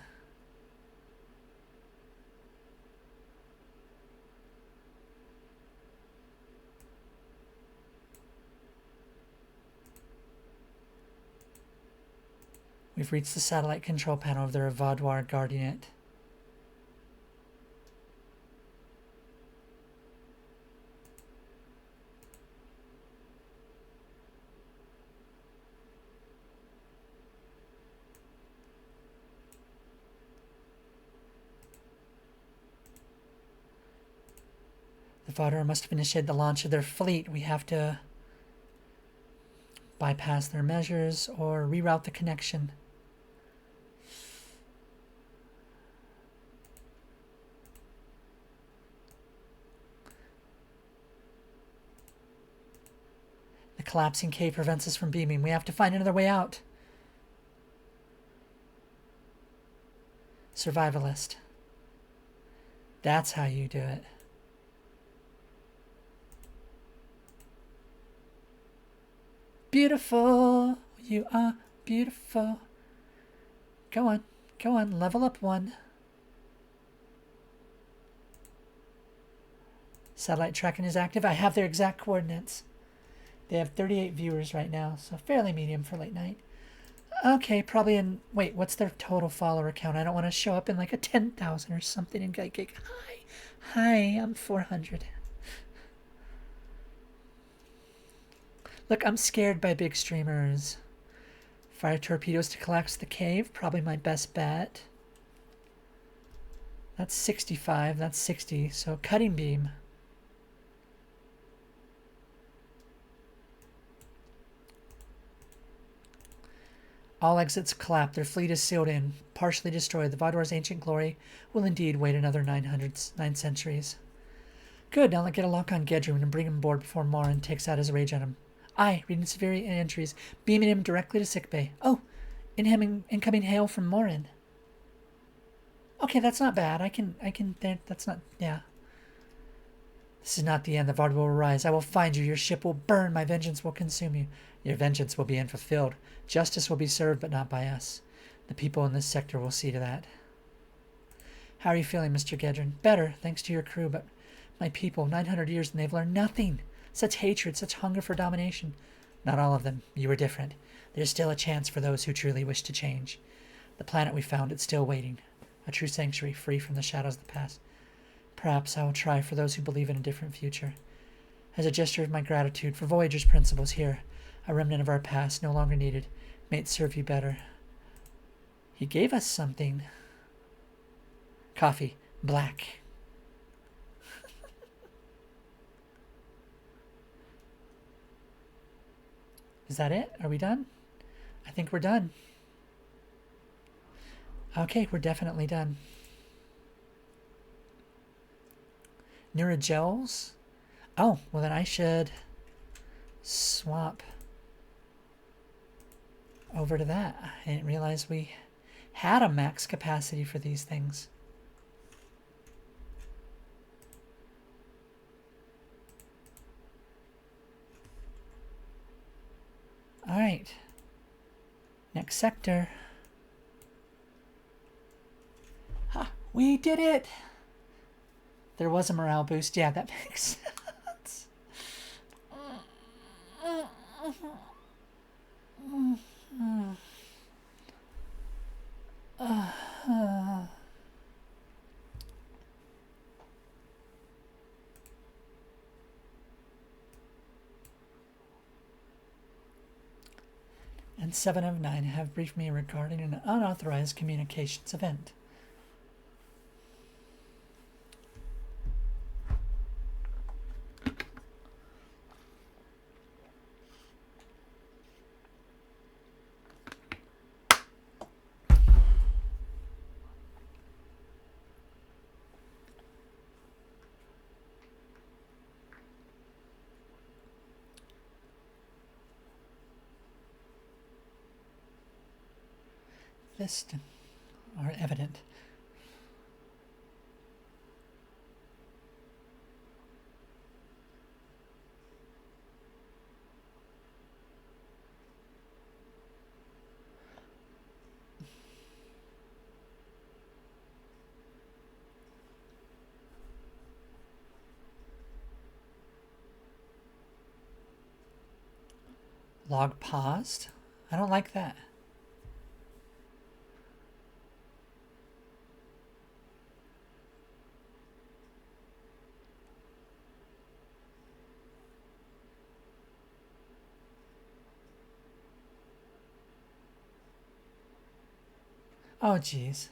We've reached the satellite control panel of the Vaudois guarding it. The Vaudois must have initiated the launch of their fleet. We have to bypass their measures or reroute the connection. The collapsing cave prevents us from beaming. We have to find another way out. Survivalist. That's how you do it. Beautiful. You are beautiful. Go on. Go on. Level up 1. Satellite tracking is active. I have their exact coordinates. They have 38 viewers right now, so fairly medium for late night. Okay, probably in... Wait, what's their total follower count? I don't want to show up in like a 10,000 or something and get... Hi, I'm 400. Look, I'm scared by big streamers. Fire torpedoes to collapse the cave, probably my best bet. That's 65, that's 60, so cutting beam. All exits collapse. Their fleet is sealed in, partially destroyed. The Vaudois' ancient glory will indeed wait another 9 centuries. Good, now let's get a lock on Gedron and bring him aboard before Morin takes out his rage on him. Aye, reading severe entries, beaming him directly to sickbay. Oh, Incoming hail from Morin. Okay, that's not bad. That's not, yeah. This is not the end. The Vard will arise. I will find you. Your ship will burn. My vengeance will consume you. Your vengeance will be unfulfilled. Justice will be served, but not by us. The people in this sector will see to that. How are you feeling, Mr. Gedrin? Better, thanks to your crew, but my people, 900 years and they've learned nothing. Such hatred, such hunger for domination. Not all of them. You were different. There's still a chance for those who truly wish to change. The planet we found, it's still waiting. A true sanctuary, free from the shadows of the past. Perhaps I will try for those who believe in a different future. As a gesture of my gratitude for Voyager's principles here, a remnant of our past, no longer needed. May it serve you better. He gave us something. Coffee. Black. Is that it? Are we done? I think we're done. Okay, we're definitely done. Neurogels? Oh, well then I should swap over to that. I didn't realize we had a max capacity for these things. All right. Next sector. Ah, we did it! There was a morale boost. Yeah, that makes sense. And 7 of 9 have briefed me regarding an unauthorized communications event. This are evident. Log paused? I don't like that. Oh, geez.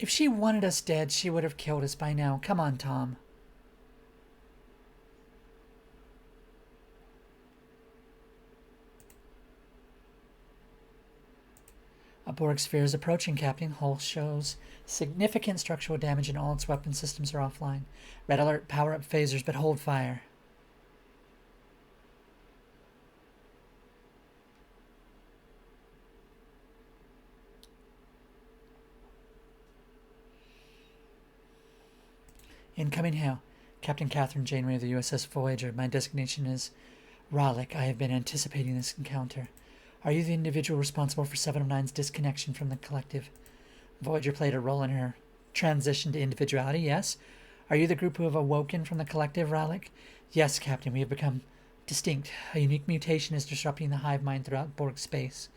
If she wanted us dead, she would have killed us by now. Come on, Tom. A Borg sphere is approaching, Captain. Hull shows significant structural damage and all its weapon systems are offline. Red alert, power up phasers, but hold fire. Incoming hail. Captain Catherine Janeway of the USS Voyager. My designation is Raleigh. I have been anticipating this encounter. Are you the individual responsible for 7 of 9's disconnection from the collective? Voyager played a role in her transition to individuality, yes. Are you the group who have awoken from the collective, Raleigh? Yes, Captain, we have become distinct. A unique mutation is disrupting the hive mind throughout Borg space.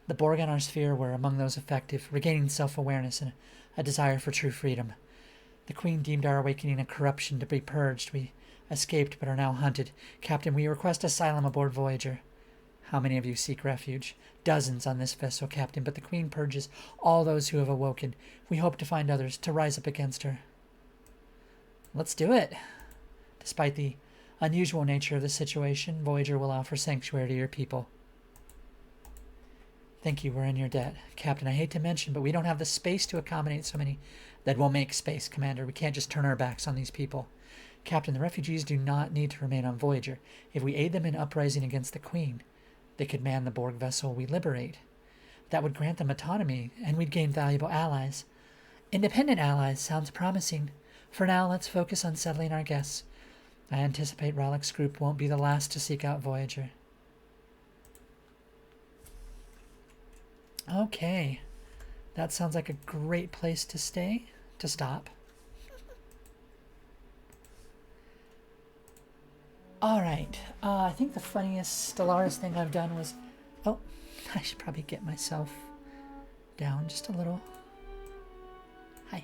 The Borg on our sphere were among those effective, regaining self-awareness and a desire for true freedom. The Queen deemed our awakening a corruption to be purged. We escaped but are now hunted. Captain, we request asylum aboard Voyager. How many of you seek refuge? Dozens on this vessel, Captain, but the Queen purges all those who have awoken. We hope to find others to rise up against her. Let's do it. Despite the unusual nature of the situation, Voyager will offer sanctuary to your people. Thank you, we're in your debt. Captain, I hate to mention, but we don't have the space to accommodate so many. That will make space, Commander. We can't just turn our backs on these people. Captain, the refugees do not need to remain on Voyager. If we aid them in uprising against the Queen, they could man the Borg vessel we liberate. That would grant them autonomy, and we'd gain valuable allies. Independent allies sounds promising. For now, let's focus on settling our guests. I anticipate Rollick's group won't be the last to seek out Voyager. Okay. That sounds like a great place to stay, to stop. Alright, I think the funniest Stellaris thing I've done was... Oh, I should probably get myself down just a little. Hi.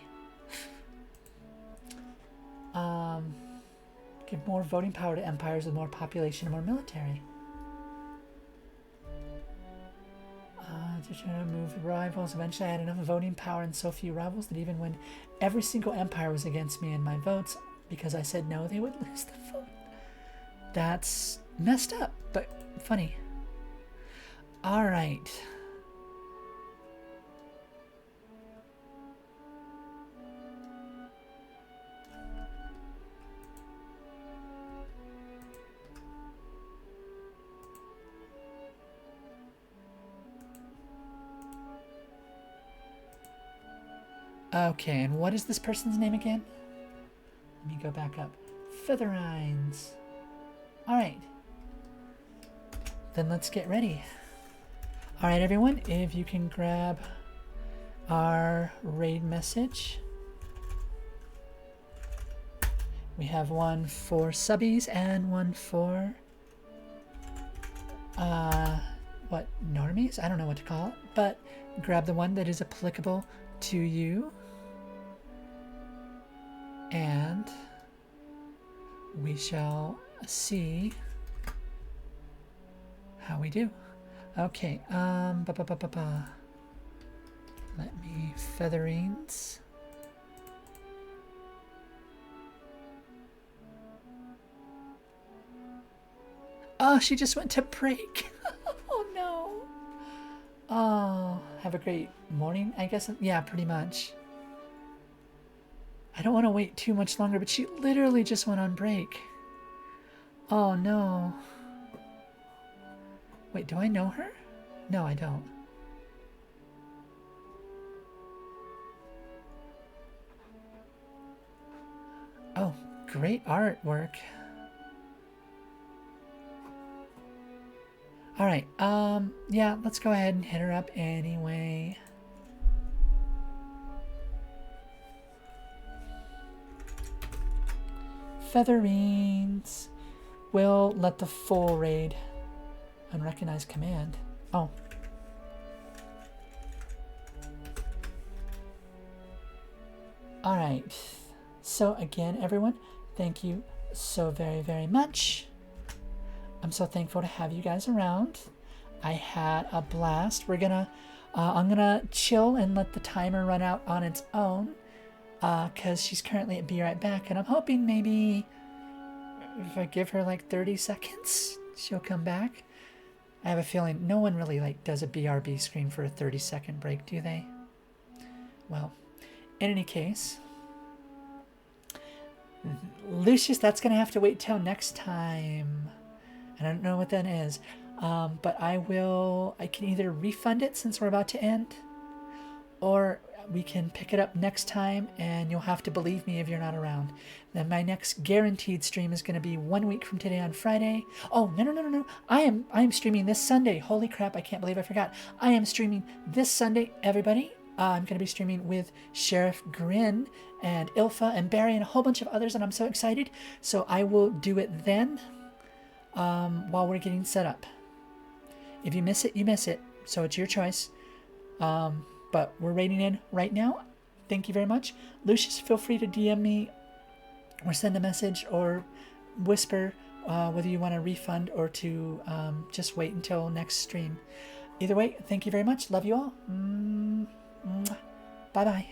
Give more voting power to empires with more population and more military. To try to move rivals. Eventually I had enough voting power and so few rivals that even when every single empire was against me in my votes, because I said no, they would lose the vote. That's messed up, but funny. Alright. Okay, and what is this person's name again? Let me go back up. Featherines. Alright. Then let's get ready. Alright, everyone, if you can grab our raid message. We have one for subbies and one for what, normies? I don't know what to call it, but grab the one that is applicable to you. And we shall see how we do. Okay, Let me featherings. Oh, she just went to break. Oh no. Oh, have a great morning, I guess. Yeah, pretty much. I don't want to wait too much longer, but she literally just went on break. Oh no. Wait, do I know her? No, I don't. Oh, great artwork. Alright, yeah, let's go ahead and hit her up anyway. Featherings. We'll let the full raid unrecognized command. Oh. Alright. So again, everyone, thank you so very, very much. I'm so thankful to have you guys around. I had a blast. I'm gonna chill and let the timer run out on its own. Because she's currently at Be Right Back, and I'm hoping maybe if I give her like 30 seconds, she'll come back. I have a feeling no one really like does a BRB screen for a 30-second break, do they? Well, in any case, Lucius, that's gonna have to wait till next time. I don't know what that is, but I can either refund it since we're about to end, or we can pick it up next time, and you'll have to believe me if you're not around. Then my next guaranteed stream is going to be 1 week from today on Friday. Oh, no. I am streaming this Sunday. Holy crap, I can't believe I forgot. I am streaming this Sunday, everybody. I'm going to be streaming with Sheriff Grin and Ilfa and Barry and a whole bunch of others, and I'm so excited. So I will do it then while we're getting set up. If you miss it, you miss it. So it's your choice. But we're raiding in right now. thank you very much. Lucius, feel free to DM me or send a message or whisper whether you want a refund or to just wait until next stream. Either way, thank you very much. Love you all. Bye bye.